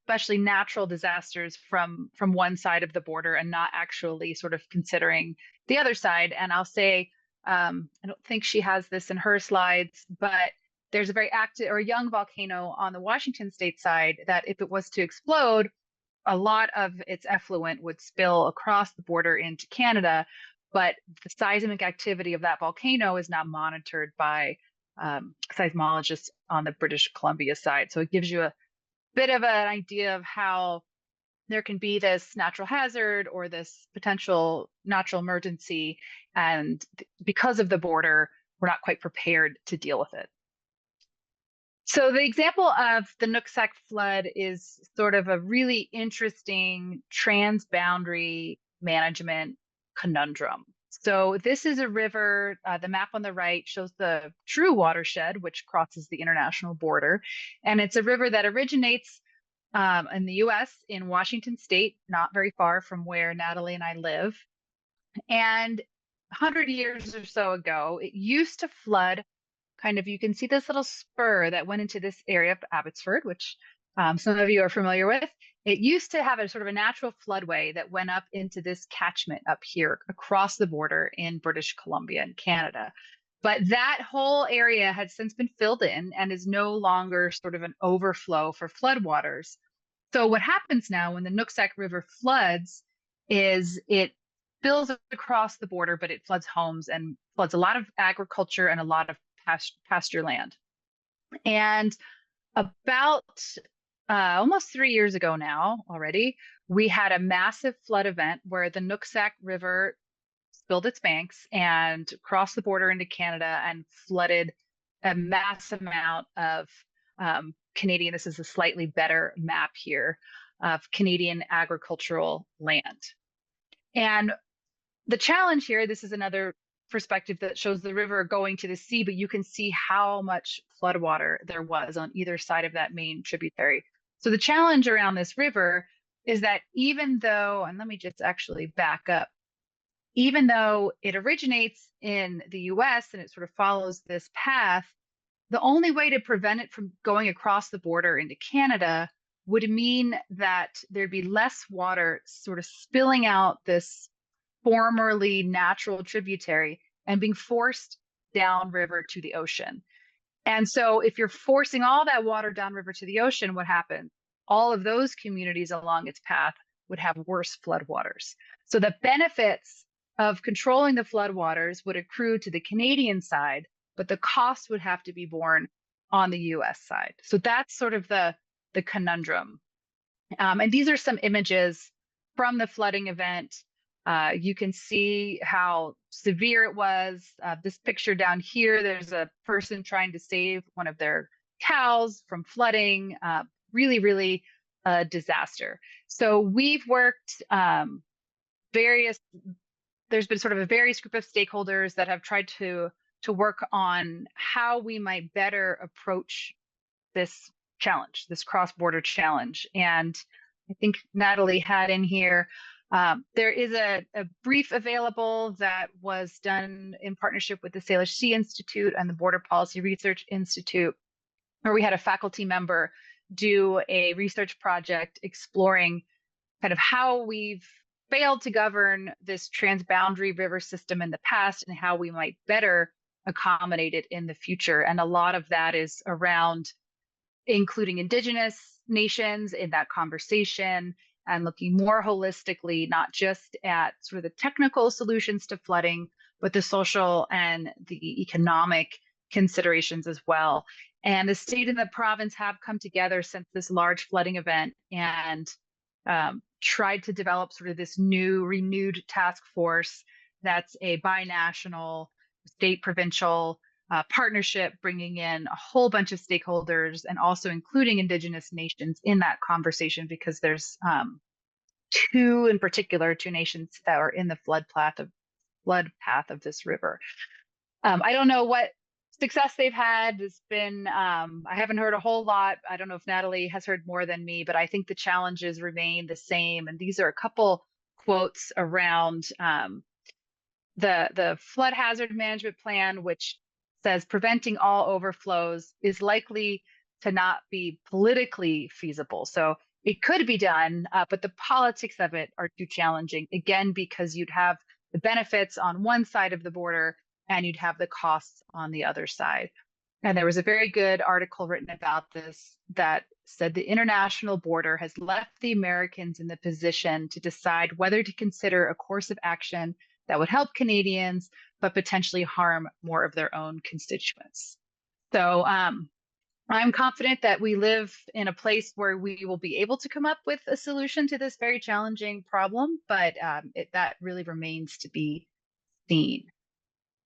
Speaker 2: especially natural disasters, from one side of the border and not actually sort of considering the other side. And I'll say, I don't think she has this in her slides, but there's a very active or young volcano on the Washington state side that if it was to explode, a lot of its effluent would spill across the border into Canada, but the seismic activity of that volcano is not monitored by seismologists on the British Columbia side. So it gives you a bit of an idea of how there can be this natural hazard or this potential natural emergency, and because of the border, we're not quite prepared to deal with it. So the example of the Nooksack flood is sort of a really interesting transboundary management conundrum. So this is a river, the map on the right shows the true watershed, which crosses the international border. And it's a river that originates in the US in Washington state, not very far from where Natalie and I live. And 100 years or so ago, it used to flood kind of, you can see this little spur that went into this area of Abbotsford, which some of you are familiar with. It used to have a sort of a natural floodway that went up into this catchment up here across the border in British Columbia and Canada. But that whole area has since been filled in and is no longer sort of an overflow for floodwaters. So what happens now when the Nooksack River floods is it spills across the border, but it floods homes and floods a lot of agriculture and a lot of pasture land. And about almost 3 years ago now already, we had a massive flood event where the Nooksack River spilled its banks and crossed the border into Canada and flooded a massive amount of Canadian, this is a slightly better map here, of Canadian agricultural land. And the challenge here, this is another perspective that shows the river going to the sea, but you can see how much floodwater there was on either side of that main tributary. So the challenge around this river is that even though, and let me just actually back up, even though it originates in the US and it sort of follows this path, the only way to prevent it from going across the border into Canada would mean that there'd be less water sort of spilling out this formerly natural tributary and being forced downriver to the ocean. And so if you're forcing all that water downriver to the ocean, what happens? All of those communities along its path would have worse floodwaters. So the benefits of controlling the floodwaters would accrue to the Canadian side, but the cost would have to be borne on the US side. So that's sort of the conundrum. And these are some images from the flooding event. You can see how severe it was. This picture down here, there's a person trying to save one of their cows from flooding. Really, really a disaster. So we've worked there's been sort of a various group of stakeholders that have tried to work on how we might better approach this challenge, this cross-border challenge. And I think Natalie had in here, there is a brief available that was done in partnership with the Salish Sea Institute and the Border Policy Research Institute, where we had a faculty member do a research project exploring kind of how we've failed to govern this transboundary river system in the past and how we might better accommodate it in the future. And a lot of that is around including Indigenous nations in that conversation and looking more holistically, not just at sort of the technical solutions to flooding, but the social and the economic considerations as well. And the state and the province have come together since this large flooding event and tried to develop sort of this new renewed task force that's a binational state provincial partnership, bringing in a whole bunch of stakeholders and also including Indigenous nations in that conversation, because there's two nations that are in the flood path of this river. I don't know what success they've had. It's been, I haven't heard a whole lot. I don't know if Natalie has heard more than me, but I think the challenges remain the same. And these are a couple quotes around the flood hazard management plan, which says preventing all overflows is likely to not be politically feasible. So it could be done, but the politics of it are too challenging, again, because you'd have the benefits on one side of the border and you'd have the costs on the other side. And there was a very good article written about this that said the international border has left the Americans in the position to decide whether to consider a course of action that would help Canadians, but potentially harm more of their own constituents. So I'm confident that we live in a place where we will be able to come up with a solution to this very challenging problem, but that really remains to be seen.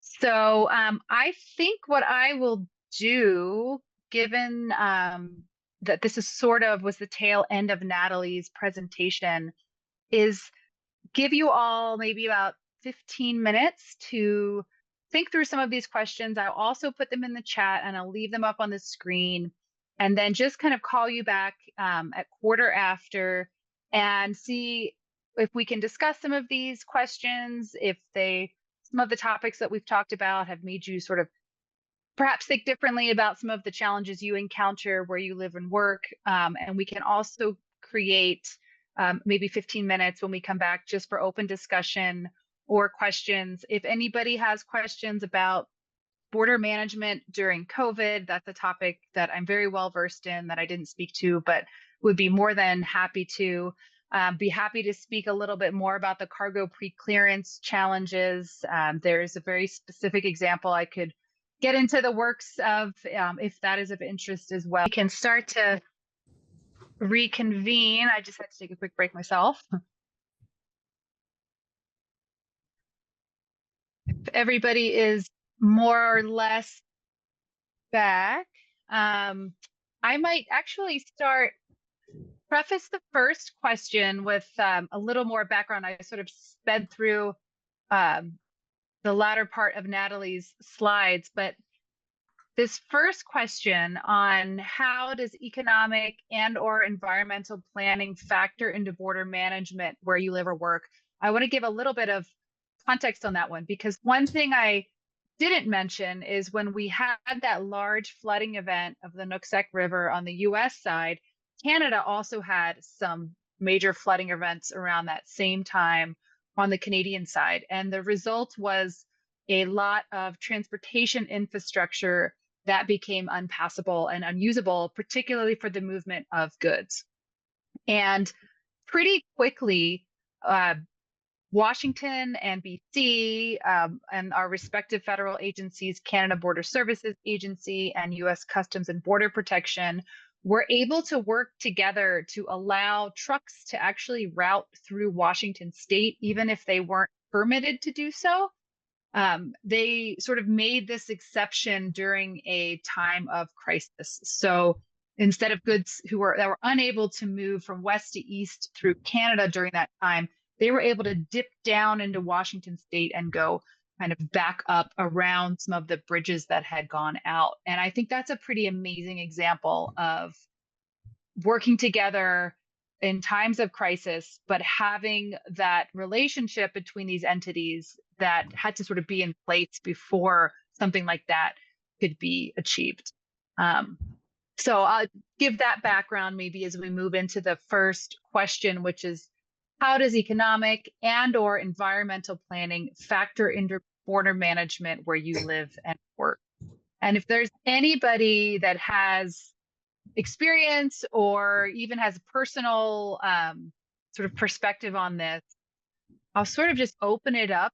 Speaker 2: So I think what I will do, given that this is was the tail end of Natalie's presentation, is give you all maybe about 15 minutes to think through some of these questions. I'll also put them in the chat and I'll leave them up on the screen, and then just kind of call you back at quarter after and see if we can discuss some of these questions, if some of the topics that we've talked about have made you sort of perhaps think differently about some of the challenges you encounter where you live and work. And we can also create maybe 15 minutes when we come back just for open discussion or questions. If anybody has questions about border management during COVID, that's a topic that I'm very well versed in that I didn't speak to, but would be more than happy to. Be happy to speak a little bit more about the cargo pre-clearance challenges. There's a very specific example I could get into the works of if that is of interest as well. We can start to reconvene. I just had to take a quick break myself. If everybody is more or less back, I might actually preface the first question with a little more background. I sort of sped through the latter part of Natalie's slides, but this first question on how does economic and or environmental planning factor into border management where you live or work, I want to give a little bit of context on that one, because one thing I didn't mention is when we had that large flooding event of the Nooksack River on the US side, Canada also had some major flooding events around that same time on the Canadian side. And the result was a lot of transportation infrastructure that became unpassable and unusable, particularly for the movement of goods. And pretty quickly, Washington and BC and our respective federal agencies, Canada Border Services Agency and US Customs and Border Protection, were able to work together to allow trucks to actually route through Washington state, even if they weren't permitted to do so. They sort of made this exception during a time of crisis. So instead of goods that were unable to move from west to east through Canada during that time, they were able to dip down into Washington state and go kind of back up around some of the bridges that had gone out. And I think that's a pretty amazing example of working together in times of crisis, but having that relationship between these entities that had to sort of be in place before something like that could be achieved. So I'll give that background maybe as we move into the first question, which is how does economic and or environmental planning factor into border management where you live and work? And if there's anybody that has experience or even has a personal sort of perspective on this, I'll sort of just open it up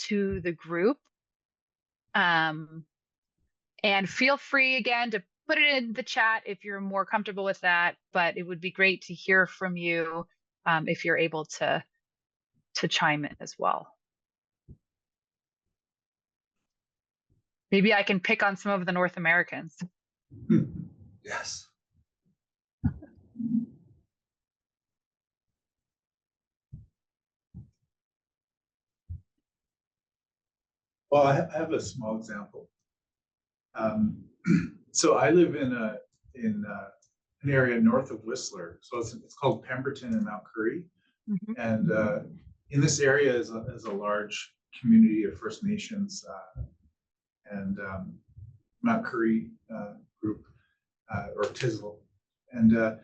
Speaker 2: to the group. And feel free again to put it in the chat if you're more comfortable with that, but it would be great to hear from you if you're able to chime in as well. Maybe I can pick on some of the North Americans.
Speaker 4: Yes.
Speaker 5: Well, I have a small example. So I live in an area north of Whistler. So it's called Pemberton and Mount Currie.
Speaker 2: Mm-hmm.
Speaker 5: And in this area is a large community of First Nations and Mount Currie group or Tisel. And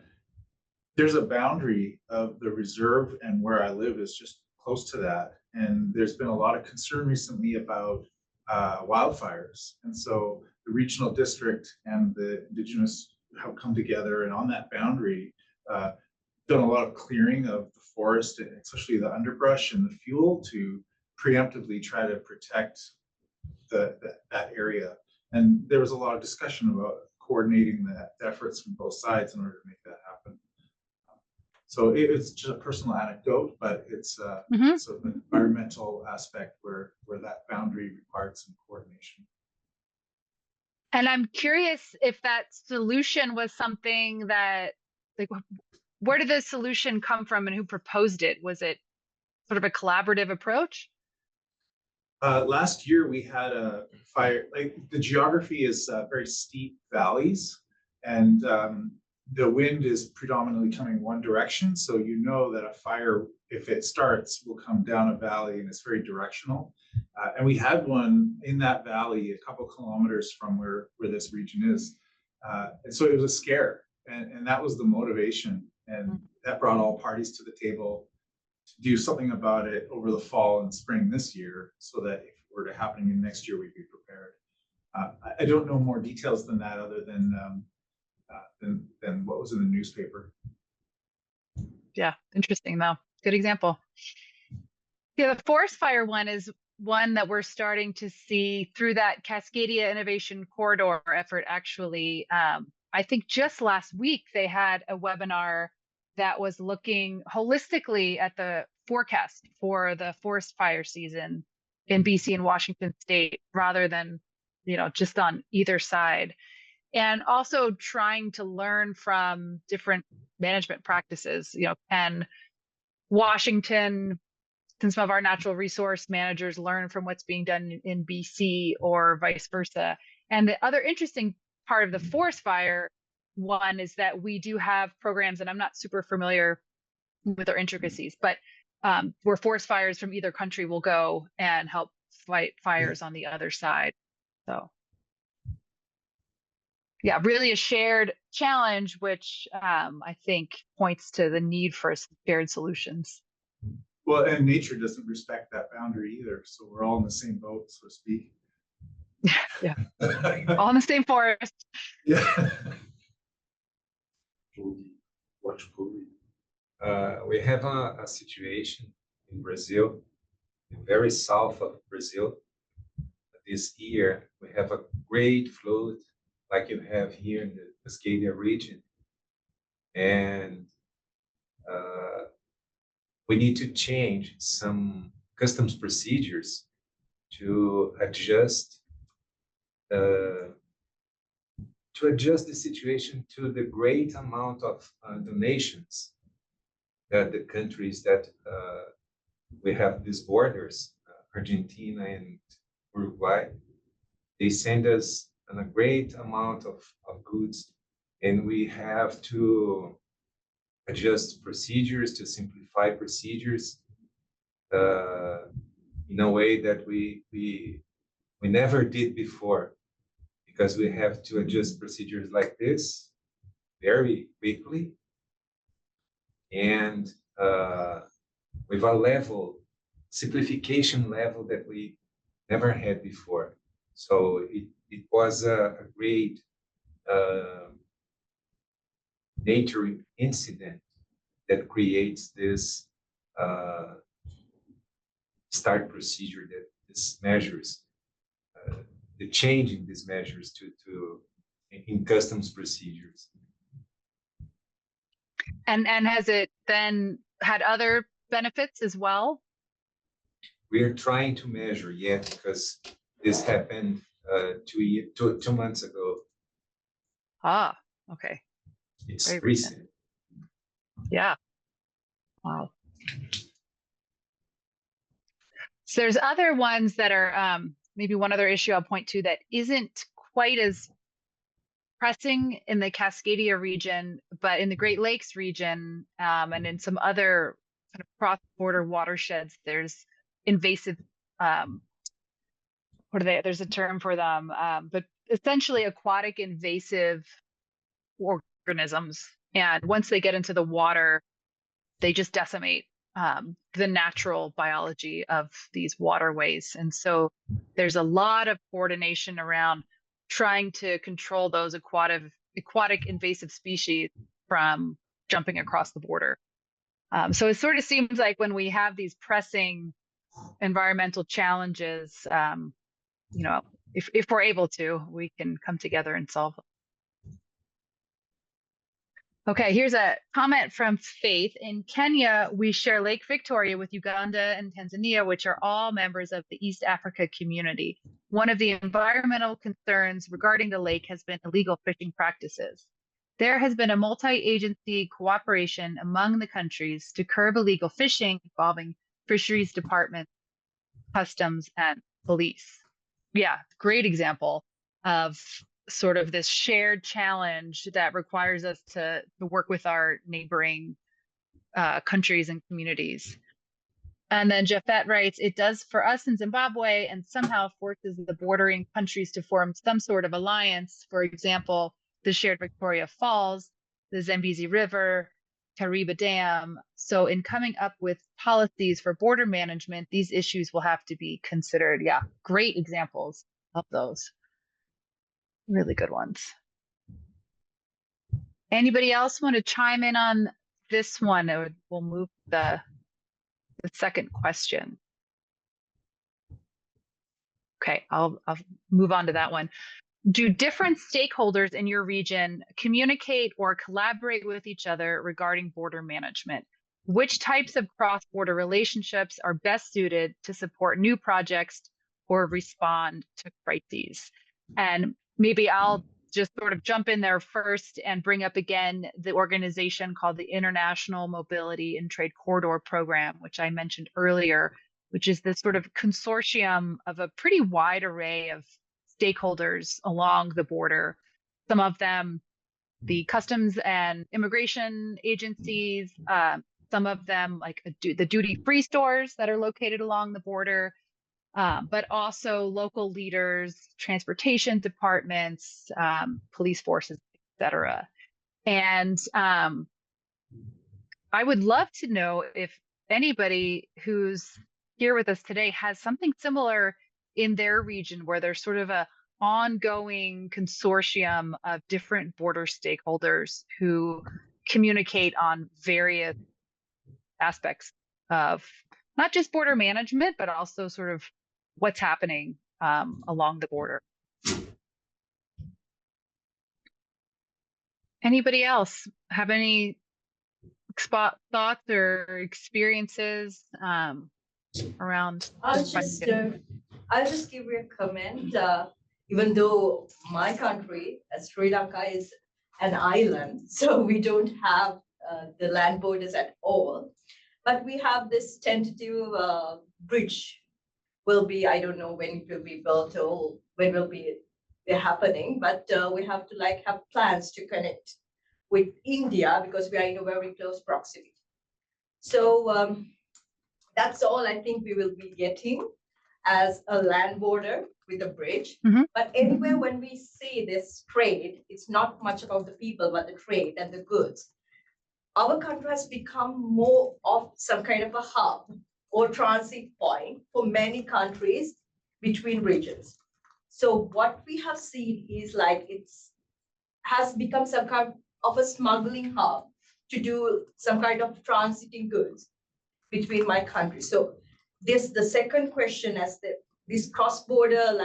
Speaker 5: there's a boundary of the reserve, and where I live is just close to that. And there's been a lot of concern recently about wildfires. And so the regional district and the Indigenous have come together, and on that boundary, done a lot of clearing of the forest, especially the underbrush and the fuel, to preemptively try to protect that area. And there was a lot of discussion about coordinating the efforts from both sides in order to make that happen. So it's just a personal anecdote, but it's sort of an environmental aspect where that boundary required some coordination.
Speaker 2: And I'm curious if that solution was something that, like, where did the solution come from and who proposed it? Was it sort of a collaborative approach?
Speaker 5: Last year we had a fire. Like, the geography is very steep valleys, and the wind is predominantly coming one direction. So you know that a fire, if it starts, will come down a valley, and it's very directional. And we had one in that valley a couple kilometers from where this region is. And so it was a scare, and that was the motivation. And that brought all parties to the table to do something about it over the fall and spring this year, so that if it were to happen in next year, we'd be prepared. I don't know more details than that, other than what was in the newspaper.
Speaker 2: Yeah, interesting though. Good example. Yeah, the forest fire one is one that we're starting to see through that Cascadia Innovation Corridor effort. Actually, I think just last week they had a webinar that was looking holistically at the forecast for the forest fire season in BC and Washington state, rather than, just on either side. And also trying to learn from different management practices. Can Washington, can some of our natural resource managers learn from what's being done in BC, or vice versa? And the other interesting part of the forest fire one is that we do have programs, and I'm not super familiar with their intricacies, but where forest fires from either country will go and help fight fires on the other side. So yeah, really a shared challenge, which I think points to the need for shared solutions.
Speaker 5: Well, and nature doesn't respect that boundary either. So we're all in the same boat, so to speak.
Speaker 2: Yeah. All in the same forest.
Speaker 5: Yeah.
Speaker 4: We have a situation in Brazil, very south of Brazil. This year, we have a great flood like you have here in the Cascadia region. And we need to change some customs procedures to adjust the situation to the great amount of donations that the countries that we have these borders, Argentina and Uruguay, they send us a great amount of goods, and we have to adjust procedures, to simplify procedures in a way that we never did before, because we have to adjust procedures like this very quickly and with a simplification level that we never had before. So it was a great nature incident that creates this start procedure, that these measures, the change in these measures in customs procedures.
Speaker 2: And has it then had other benefits as well?
Speaker 4: We are trying to measure yet, because this happened 2 months ago.
Speaker 2: Ah, okay.
Speaker 4: It's
Speaker 2: very
Speaker 4: recent.
Speaker 2: Yeah. Wow. So there's other ones that are maybe one other issue I'll point to that isn't quite as pressing in the Cascadia region, but in the Great Lakes region and in some other kind of cross-border watersheds, there's invasive, there's a term for them, but essentially aquatic invasive organisms. And once they get into the water, they just decimate the natural biology of these waterways. And so there's a lot of coordination around trying to control those aquatic invasive species from jumping across the border. So it sort of seems like when we have these pressing environmental challenges, if we're able to, we can come together and solve them. Okay, here's a comment from Faith. In Kenya, we share Lake Victoria with Uganda and Tanzania, which are all members of the East Africa community. One of the environmental concerns regarding the lake has been illegal fishing practices. There has been a multi-agency cooperation among the countries to curb illegal fishing involving fisheries departments, customs, and police. Yeah, great example of sort of this shared challenge that requires us to work with our neighboring countries and communities. And then Jafet writes, it does for us in Zimbabwe and somehow forces the bordering countries to form some sort of alliance. For example, the shared Victoria Falls, the Zambezi River, Kariba Dam. So in coming up with policies for border management, these issues will have to be considered. Yeah, great examples of those. Really good ones. Anybody else want to chime in on this one? We'll move the second question. Okay, I'll move on to that one. Do different stakeholders in your region communicate or collaborate with each other regarding border management? Which types of cross-border relationships are best suited to support new projects or respond to crises? And maybe I'll just sort of jump in there first and bring up again the organization called the International Mobility and Trade Corridor Program, which I mentioned earlier, which is this sort of consortium of a pretty wide array of stakeholders along the border. Some of them, the customs and immigration agencies, some of them like the duty-free stores that are located along the border, but also local leaders, transportation departments, police forces, etc. And I would love to know if anybody who's here with us today has something similar in their region where there's sort of a ongoing consortium of different border stakeholders who communicate on various aspects of not just border management, but also sort of what's happening along the border. Anybody else have any thoughts or experiences around
Speaker 7: I'll
Speaker 2: this
Speaker 7: just
Speaker 2: question?
Speaker 7: I'll just give you a comment. Even though my country, Sri Lanka, is an island, so we don't have the land borders at all, but we have this tentative bridge. Will be, I don't know when it will be built or when will be happening, but we have to like have plans to connect with India because we are in a very close proximity. So that's all I think we will be getting as a land border with a bridge.
Speaker 2: Mm-hmm.
Speaker 7: But anyway, when we see this trade, it's not much about the people, but the trade and the goods. Our country has become more of some kind of a hub or transit point for many countries between regions. So what we have seen is like it's has become some kind of a smuggling hub to do some kind of transiting goods between my countries. So the second question as this cross-border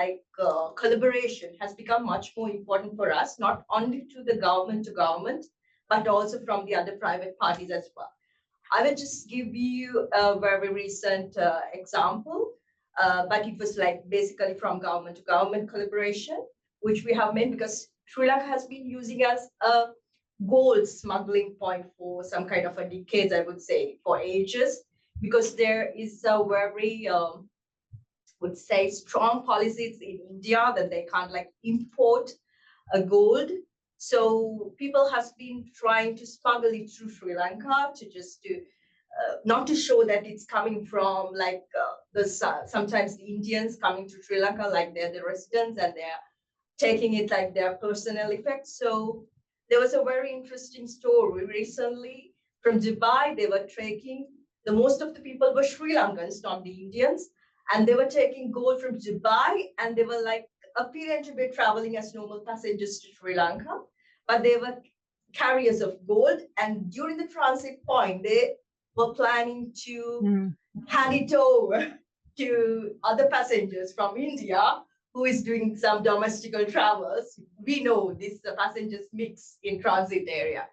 Speaker 7: collaboration has become much more important for us, not only to the government, but also from the other private parties as well. I will just give you a very recent example, but it was like basically from government to government collaboration, which we have made because Sri Lanka has been using as a gold smuggling point for some kind of a decades, I would say, for ages, because there is a very, would say, strong policies in India that they can't like import a gold. So people has been trying to smuggle it through Sri Lanka to just to not to show that it's coming from like sometimes the Indians coming to Sri Lanka like they're the residents and they're taking it like their personal effects. So there was a very interesting story recently from Dubai. They were taking the most of the people were Sri Lankans, not the Indians, and they were taking gold from Dubai and they were like appearing to be traveling as normal passengers to Sri Lanka, but they were carriers of gold. And during the transit point, they were planning to hand it over to other passengers from India who is doing some domestic travels. We know this passengers mix in transit area.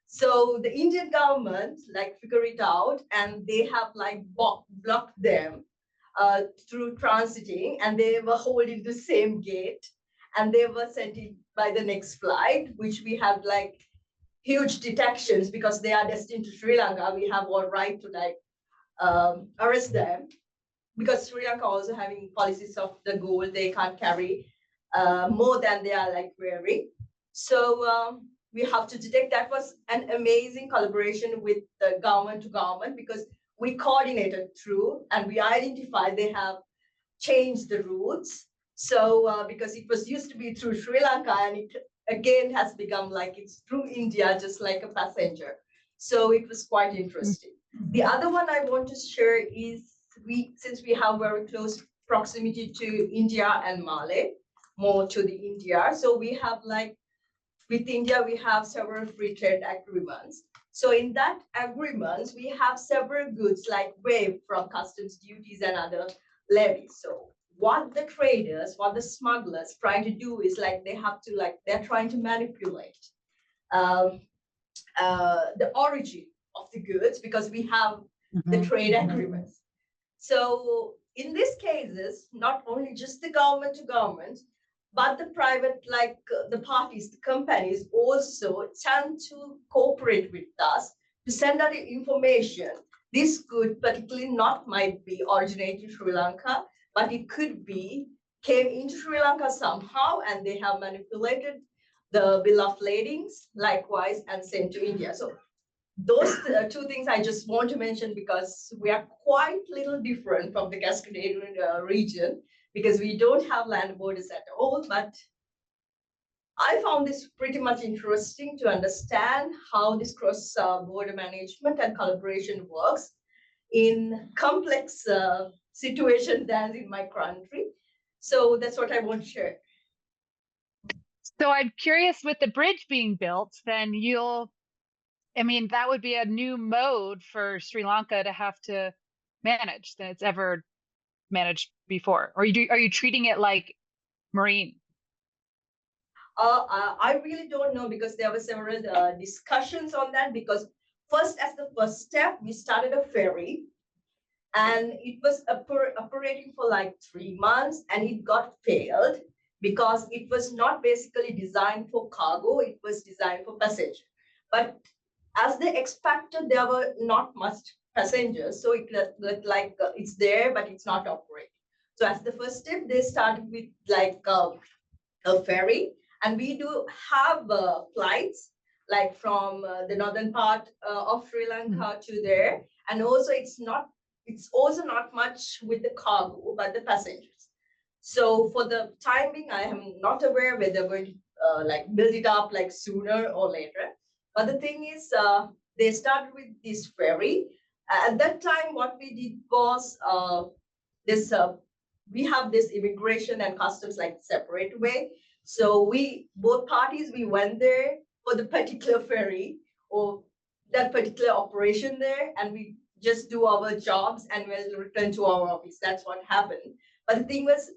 Speaker 7: So the Indian government like figure it out and they have like blocked them through transiting, and they were holding the same gate and they were sent in by the next flight, which we have like huge detections because they are destined to Sri Lanka. We have all right to like arrest them because Sri Lanka also having policies of the gold, they can't carry more than they are like wearing. So we have to detect. That was an amazing collaboration with the government to government because we coordinated through and we identified they have changed the routes. So because it was used to be through Sri Lanka and it again has become like it's through India, just like a passenger. So it was quite interesting. The other one I want to share is since we have very close proximity to India and Mali, more to the India. So we have like with India, we have several free trade agreements. So in that agreements, we have several goods like waived from customs duties and other levies. So what the traders, what the smugglers trying to do is like they're trying to manipulate the origin of the goods because we have the trade agreements. So in these cases, not only just the government to government, but the private, like the parties, the companies also tend to cooperate with us to send out information. This could particularly not might be originating in Sri Lanka, but it could be came into Sri Lanka somehow, and they have manipulated the bill of ladings likewise and sent to India. So those two things I just want to mention because we are quite little different from the Cascadia region because we don't have land borders at all. But I found this pretty much interesting to understand how this cross-border management and collaboration works in complex situations as in my country. So that's what I want to share.
Speaker 2: So I'm curious, with the bridge being built, then that would be a new mode for Sri Lanka to have to manage than it's ever managed before. Or are you treating it like marine?
Speaker 7: I really don't know because there were several discussions on that because as the first step, we started a ferry and it was operating for like 3 months and it got failed because it was not basically designed for cargo, it was designed for passenger. But as they expected, there were not much passengers. So it looked like it's there, but it's not operating. So as the first step, they started with like a ferry. And we do have flights like from the northern part of Sri Lanka to there. And also it's also not much with the cargo, but the passengers. So for the time being, I am not aware whether they're going to like build it up like sooner or later. But the thing is, they started with this ferry. At that time, what we did was we have this immigration and customs like separate way. So both parties, we went there for the particular ferry or that particular operation there, and we just do our jobs and we'll return to our office. That's what happened. But the thing was,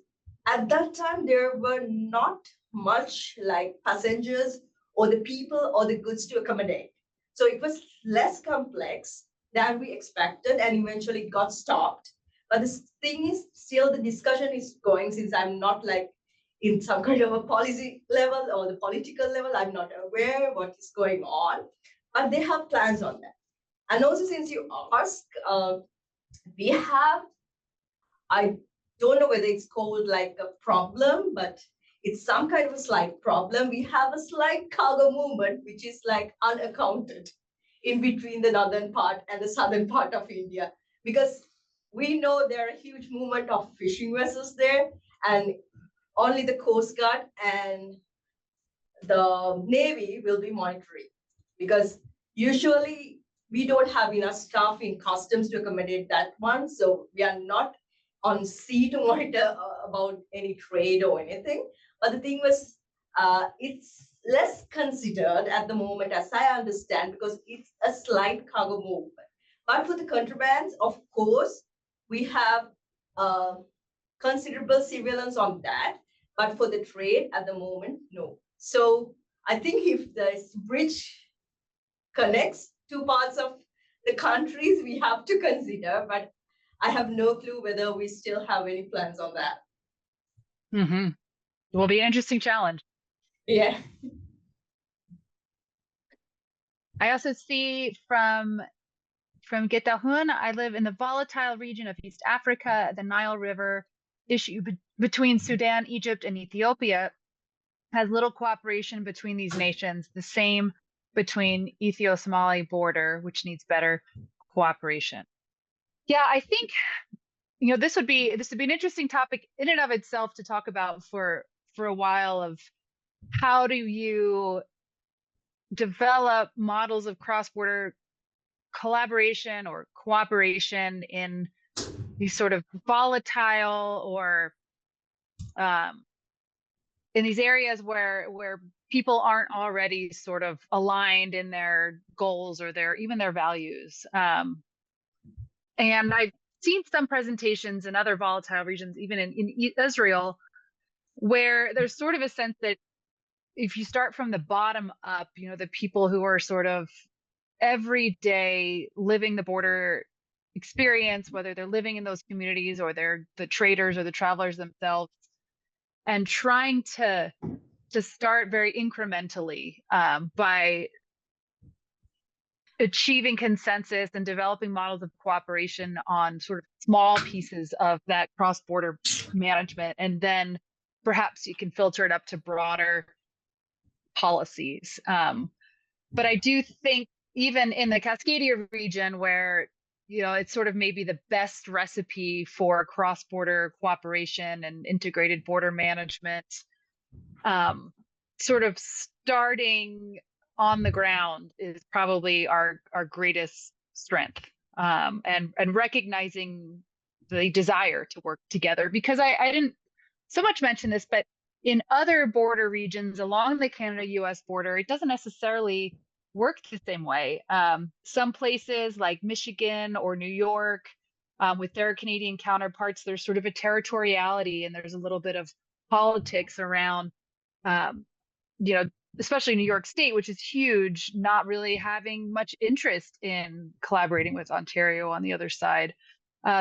Speaker 7: at that time, there were not much like passengers or the people or the goods to accommodate. So it was less complex than we expected and eventually it got stopped. But the thing is, still the discussion is going since I'm not like in some kind of a policy level or the political level, I'm not aware what is going on, but they have plans on that. And also since you ask, we have, I don't know whether it's called like a problem, but it's some kind of a slight problem. We have a slight cargo movement, which is like unaccounted in between the northern part and the southern part of India, because we know there are a huge movement of fishing vessels there, and only the Coast Guard and the Navy will be monitoring because usually we don't have enough staff in customs to accommodate that one. So we are not on sea to monitor about any trade or anything. But the thing was, it's less considered at the moment, as I understand, because it's a slight cargo movement. But for the contrabands, of course, we have considerable surveillance on that. But for the trade at the moment, no. So I think if this bridge connects two parts of the countries, we have to consider, but I have no clue whether we still have any plans on that.
Speaker 2: Mm-hmm. It will be an interesting challenge.
Speaker 7: Yeah.
Speaker 2: I also see from Getahun, I live in the volatile region of East Africa. The Nile River issue between Sudan, Egypt, and Ethiopia has little cooperation between these nations. The same between Ethio-Somali border, which needs better cooperation. Yeah, I think this would be an interesting topic in and of itself to talk about for a while, of how do you develop models of cross-border collaboration or cooperation in these sort of volatile or in these areas where people aren't already sort of aligned in their goals or even their values. And I've seen some presentations in other volatile regions, even in Israel, where there's sort of a sense that if you start from the bottom up, the people who are sort of every day living the border experience, whether they're living in those communities or they're the traders or the travelers themselves, and trying to start very incrementally by achieving consensus and developing models of cooperation on sort of small pieces of that cross-border management, and then perhaps you can filter it up to broader policies. But I do think even in the Cascadia region, where it's sort of maybe the best recipe for cross-border cooperation and integrated border management, sort of starting on the ground is probably our greatest strength, and recognizing the desire to work together. Because I didn't so much mention this, but in other border regions along the Canada-US border, it doesn't necessarily work the same way. Some places like Michigan or New York, with their Canadian counterparts, there's sort of a territoriality, and there's a little bit of politics around, especially New York State, which is huge, not really having much interest in collaborating with Ontario on the other side.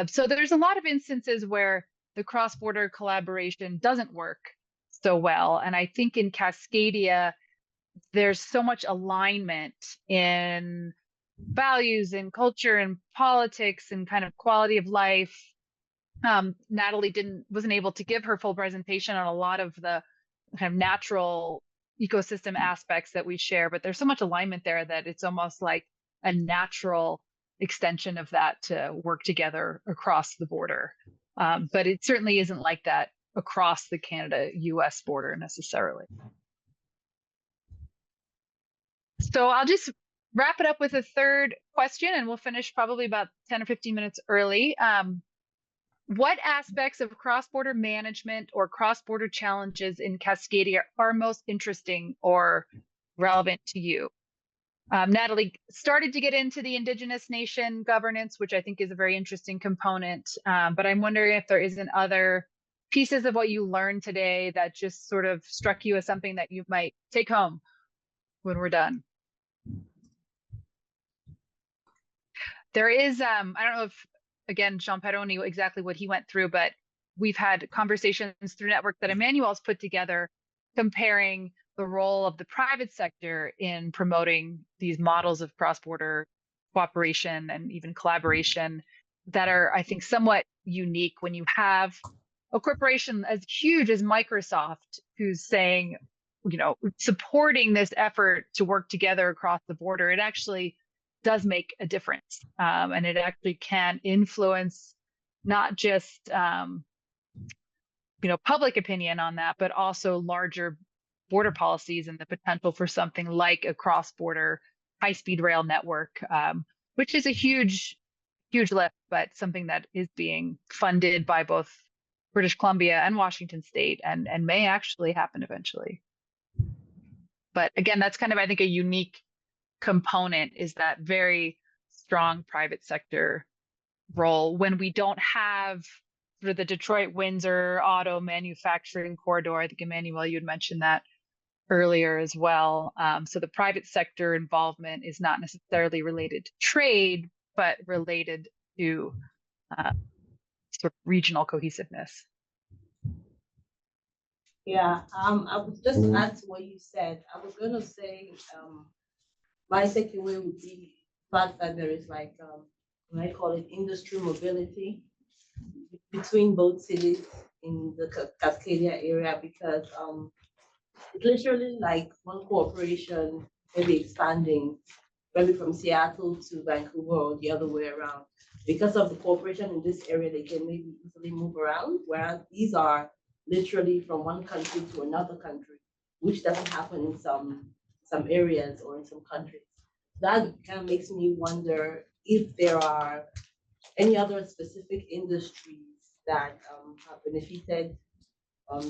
Speaker 2: So there's a lot of instances where the cross-border collaboration doesn't work so well. And I think in Cascadia, there's so much alignment in values and culture and politics and kind of quality of life. Natalie wasn't able to give her full presentation on a lot of the kind of natural ecosystem aspects that we share, but there's so much alignment there that it's almost like a natural extension of that to work together across the border. But it certainly isn't like that across the Canada-US border necessarily. So I'll just wrap it up with a third question, and we'll finish probably about 10 or 15 minutes early. What aspects of cross-border management or cross-border challenges in Cascadia are most interesting or relevant to you? Natalie started to get into the Indigenous nation governance, which I think is a very interesting component. But I'm wondering if there isn't other pieces of what you learned today that just sort of struck you as something that you might take home when we're done. There is, I don't know if, again, Jean Perron knew exactly what he went through, but we've had conversations through network that Emmanuel's put together comparing the role of the private sector in promoting these models of cross-border cooperation and even collaboration that are, I think, somewhat unique when you have a corporation as huge as Microsoft who's saying, supporting this effort to work together across the border. It actually does make a difference, and it actually can influence not just public opinion on that, but also larger border policies and the potential for something like a cross-border high-speed rail network, which is a huge lift, but something that is being funded by both British Columbia and Washington State, and may actually happen eventually. But again, that's kind of, I think, a unique component, is that very strong private sector role when we don't have sort of the Detroit-Windsor auto manufacturing corridor. I think, Emmanuel, you had mentioned that earlier as well. So the private sector involvement is not necessarily related to trade, but related to sort of regional cohesiveness.
Speaker 6: Yeah, I would just add to what you said. I was going to say, my takeaway would be the fact that there is like, what I call it, industry mobility between both cities in the Cascadia area, because it's literally like one corporation maybe expanding, maybe from Seattle to Vancouver or the other way around. Because of the corporation in this area, they can maybe easily move around, whereas these are literally from one country to another country, which doesn't happen in some areas or in some countries. That kind of makes me wonder if there are any other specific industries that have benefited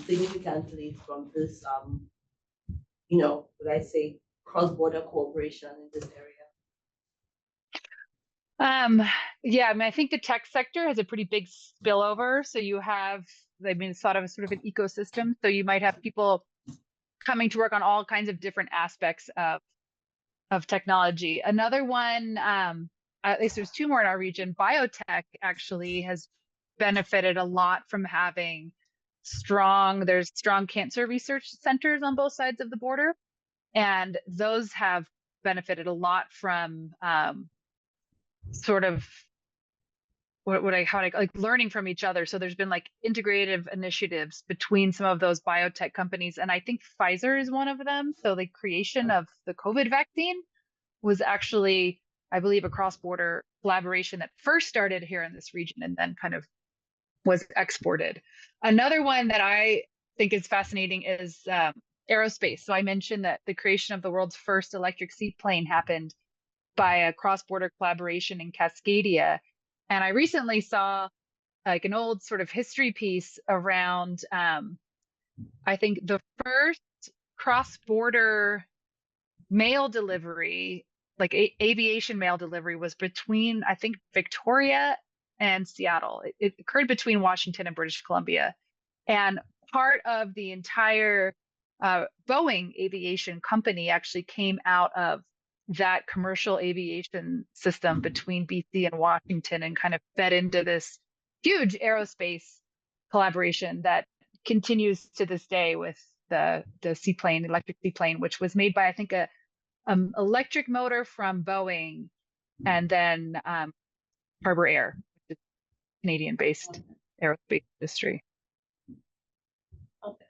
Speaker 6: significantly from this, would I say, cross-border cooperation in this area.
Speaker 2: Yeah, I mean, I think the tech sector has a pretty big spillover. So you have, it's thought of as sort of an ecosystem. So you might have people coming to work on all kinds of different aspects of technology. Another one, at least there's two more in our region. Biotech actually has benefited a lot from having there's strong cancer research centers on both sides of the border. And those have benefited a lot from sort of like learning from each other. So there's been like integrative initiatives between some of those biotech companies. And I think Pfizer is one of them. So the creation of the COVID vaccine was actually, I believe, a cross-border collaboration that first started here in this region and then kind of was exported. Another one that I think is fascinating is aerospace. So I mentioned that the creation of the world's first electric seaplane happened by a cross-border collaboration in Cascadia. And I recently saw like an old sort of history piece around, I think the first cross-border mail delivery, like aviation mail delivery, was between, I think, Victoria and Seattle. It occurred between Washington and British Columbia. And part of the entire Boeing aviation company actually came out of that commercial aviation system between BC and Washington and kind of fed into this huge aerospace collaboration that continues to this day with the seaplane, electric seaplane, which was made by, I think, a electric motor from Boeing and then Harbor Air, which is Canadian-based aerospace industry.
Speaker 6: Okay.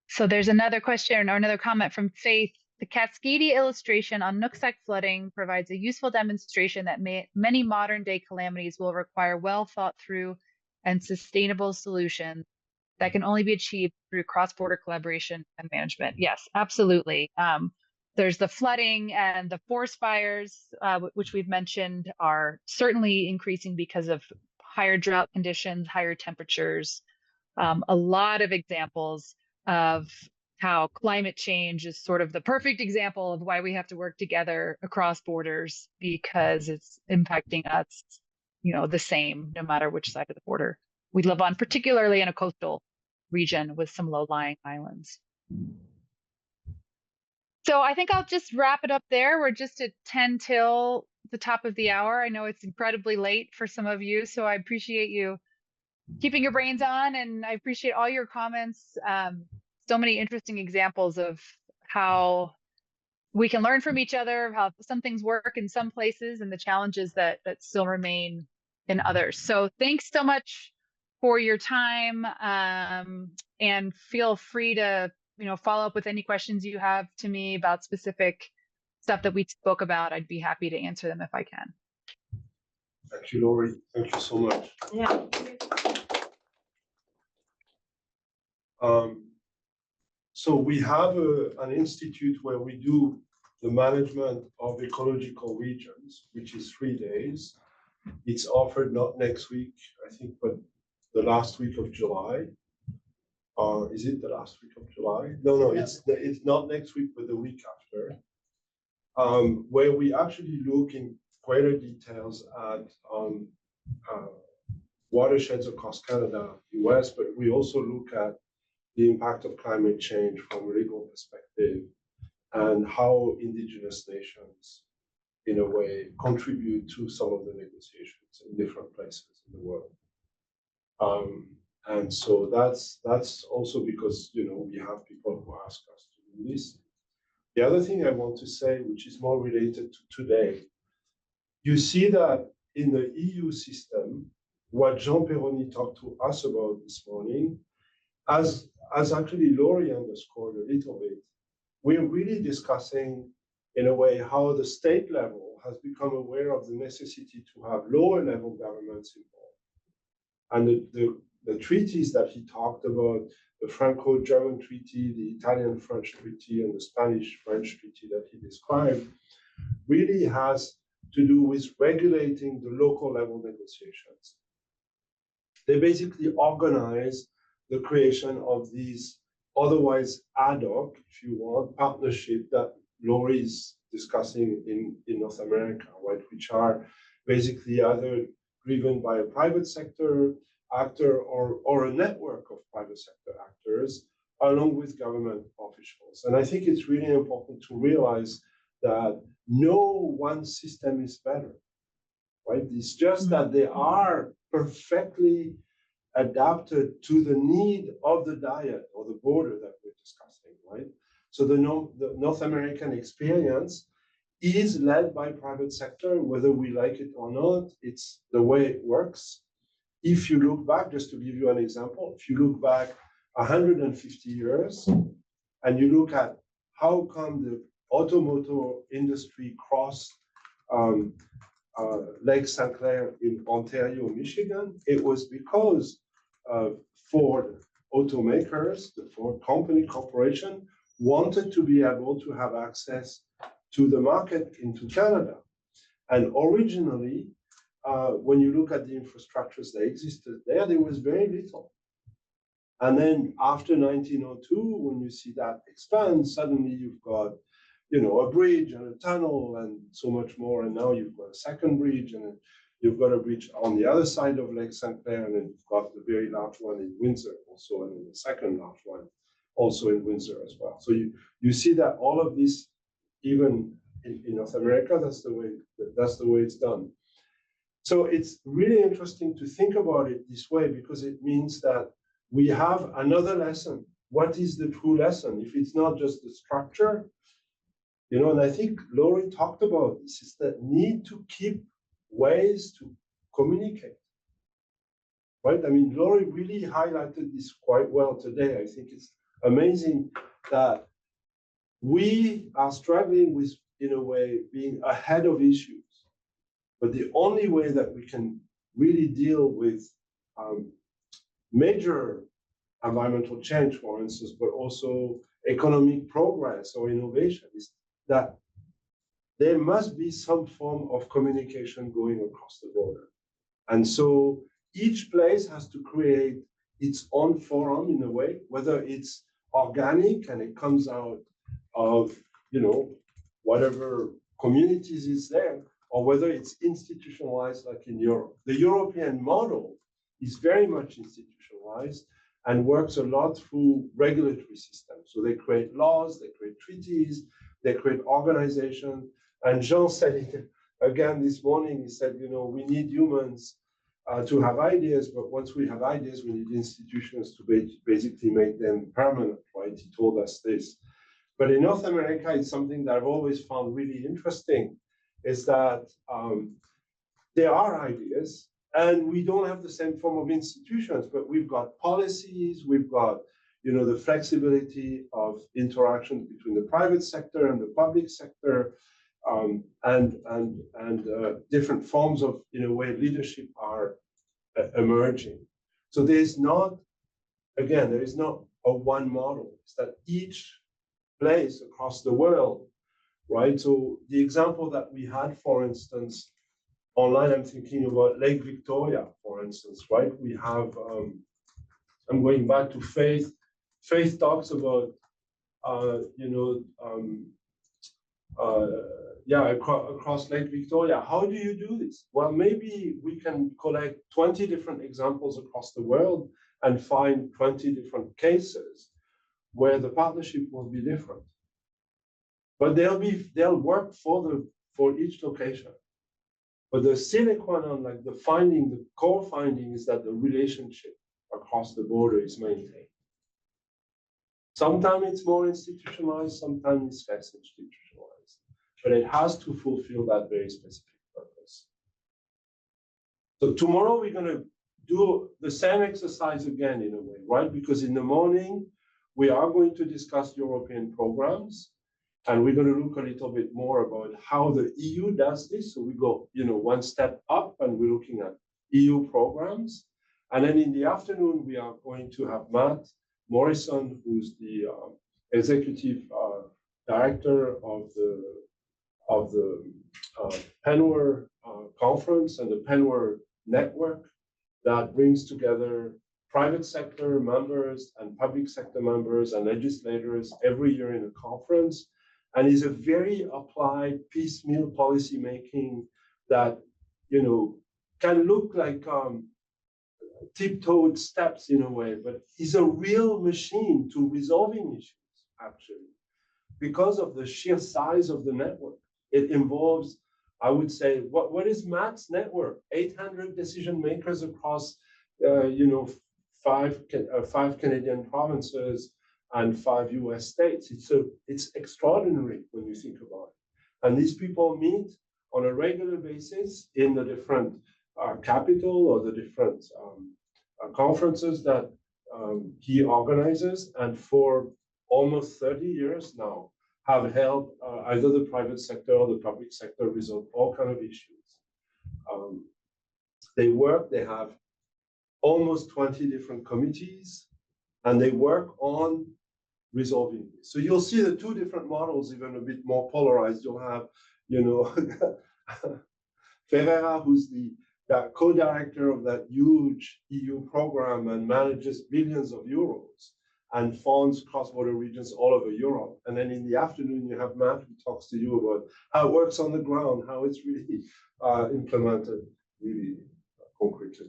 Speaker 2: So there's another question or another comment from Faith. The Cascadia illustration on Nooksack flooding provides a useful demonstration that many modern day calamities will require well thought through and sustainable solutions that can only be achieved through cross-border collaboration and management. Yes, absolutely. There's the flooding and the forest fires, which we've mentioned, are certainly increasing because of higher drought conditions, higher temperatures. A lot of examples of how climate change is sort of the perfect example of why we have to work together across borders, because it's impacting us, the same, no matter which side of the border we live on, particularly in a coastal region with some low-lying islands. So I think I'll just wrap it up there. We're just at 10 till the top of the hour. I know it's incredibly late for some of you, so I appreciate you keeping your brains on, and I appreciate all your comments. So many interesting examples of how we can learn from each other, how some things work in some places and the challenges that still remain in others. So thanks so much for your time, and feel free to follow up with any questions you have to me about specific stuff that we spoke about. I'd be happy to answer them if I can.
Speaker 1: Thank you, Laurie. Thank you so much.
Speaker 6: Yeah.
Speaker 1: So we have an institute where we do the management of ecological regions, which is 3 days. It's offered not next week, I think, but the last week of July. Or is it the last week of July? No, it's not next week, but the week after. Where we actually look in greater details at watersheds across Canada, US, but we also look at the impact of climate change from a legal perspective and how Indigenous nations, in a way, contribute to some of the negotiations in different places in the world. And so that's also because, we have people who ask us to do this. The other thing I want to say, which is more related to today, you see that in the EU system, what Jean Perroni talked to us about this morning, as actually Laurie underscored a little bit, we're really discussing, in a way, how the state level has become aware of the necessity to have lower level governments involved. And the treaties that he talked about, the Franco-German treaty, the Italian-French treaty, and the Spanish-French treaty that he described, really has to do with regulating the local level negotiations. They basically organize the creation of these otherwise ad hoc, if you want, partnership that Laurie is discussing in North America, right? Which are basically either driven by a private sector actor or a network of private sector actors, along with government officials. And I think it's really important to realize that no one system is better, right? It's just that they are perfectly adapted to the need of the diet or the border that we're discussing, right? So the North American experience is led by private sector, whether we like it or not. It's the way it works. If you look back, just to give you an example, if you look back 150 years and you look at how come the automotive industry crossed Lake St. Clair in Ontario, Michigan, it was because Ford automakers, the Ford company corporation, wanted to be able to have access to the market into Canada. And originally, when you look at the infrastructures that existed there was very little. And then after 1902, when you see that expand, suddenly you've got, a bridge and a tunnel and so much more. And now you've got a second bridge, and you've got a bridge on the other side of Lake St. Clair, and then you've got the very large one in Windsor also, and then the second large one also in Windsor as well. So you see that all of this, even in North America, that's the way it's done. So it's really interesting to think about it this way, because it means that we have another lesson. What is the true lesson? If it's not just the structure, and I think Laurie talked about this, is that need to keep ways to communicate, right? I mean, Laurie really highlighted this quite well today. I think it's amazing that we are struggling with, in a way, being ahead of issues. But the only way that we can really deal with major environmental change, for instance, but also economic progress or innovation, is that there must be some form of communication going across the border. And so each place has to create its own forum in a way, whether it's organic and it comes out of, whatever communities is there, or whether it's institutionalized like in Europe. The European model is very much institutionalized and works a lot through regulatory systems. So they create laws, they create treaties, they create organizations. And Jean said it again this morning. He said, we need humans to have ideas, but once we have ideas, we need institutions to basically make them permanent, right? He told us this. But in North America, it's something that I've always found really interesting, is that there are ideas, and we don't have the same form of institutions, but we've got policies, we've got, the flexibility of interactions between the private sector and the public sector, and different forms of, in a way, leadership are emerging. So there is not a one model. It's that each place across the world, right? So the example that we had, for instance, online, I'm thinking about Lake Victoria, for instance, right? We have, I'm going back to Faith. Faith talks about, across Lake Victoria. How do you do this? Well, maybe we can collect 20 different examples across the world and find 20 different cases where the partnership will be different. But they'll work for each location. But the sine qua non, like the core finding is that the relationship across the border is maintained. Sometimes it's more institutionalized, sometimes it's less institutionalized, but it has to fulfill that very specific purpose. So tomorrow we're going to do the same exercise again in a way, right? Because in the morning, we are going to discuss European programs, and we're going to look a little bit more about how the EU does this. So we go, one step up, and we're looking at EU programs. And then in the afternoon, we are going to have Matt Morrison, who's the executive director of the PENWAR conference and the PENWAR network that brings together private sector members and public sector members and legislators every year in a conference, and is a very applied piecemeal policy making that can look like tiptoed steps in a way, but is a real machine to resolving issues, actually, because of the sheer size of the network. It involves, I would say, what is Matt's network? 800 decision makers across, 5 Canadian provinces and 5 US states. It's extraordinary when you think about it. And these people meet on a regular basis in the different capital or the different conferences that he organizes, and for almost 30 years now have helped either the private sector or the public sector resolve all kinds of issues. They have almost 20 different committees, and they work on resolving this. So you'll see the two different models, even a bit more polarized. You'll have, Ferreira, who's the co-director of that huge EU program and manages billions of euros and funds cross-border regions all over Europe. And then in the afternoon, you have Matt, who talks to you about how it works on the ground, how it's really implemented really concretely.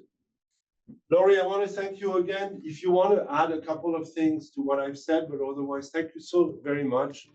Speaker 1: Laurie, I want to thank you again. If you want to add a couple of things to what I've said, but otherwise, thank you so very much.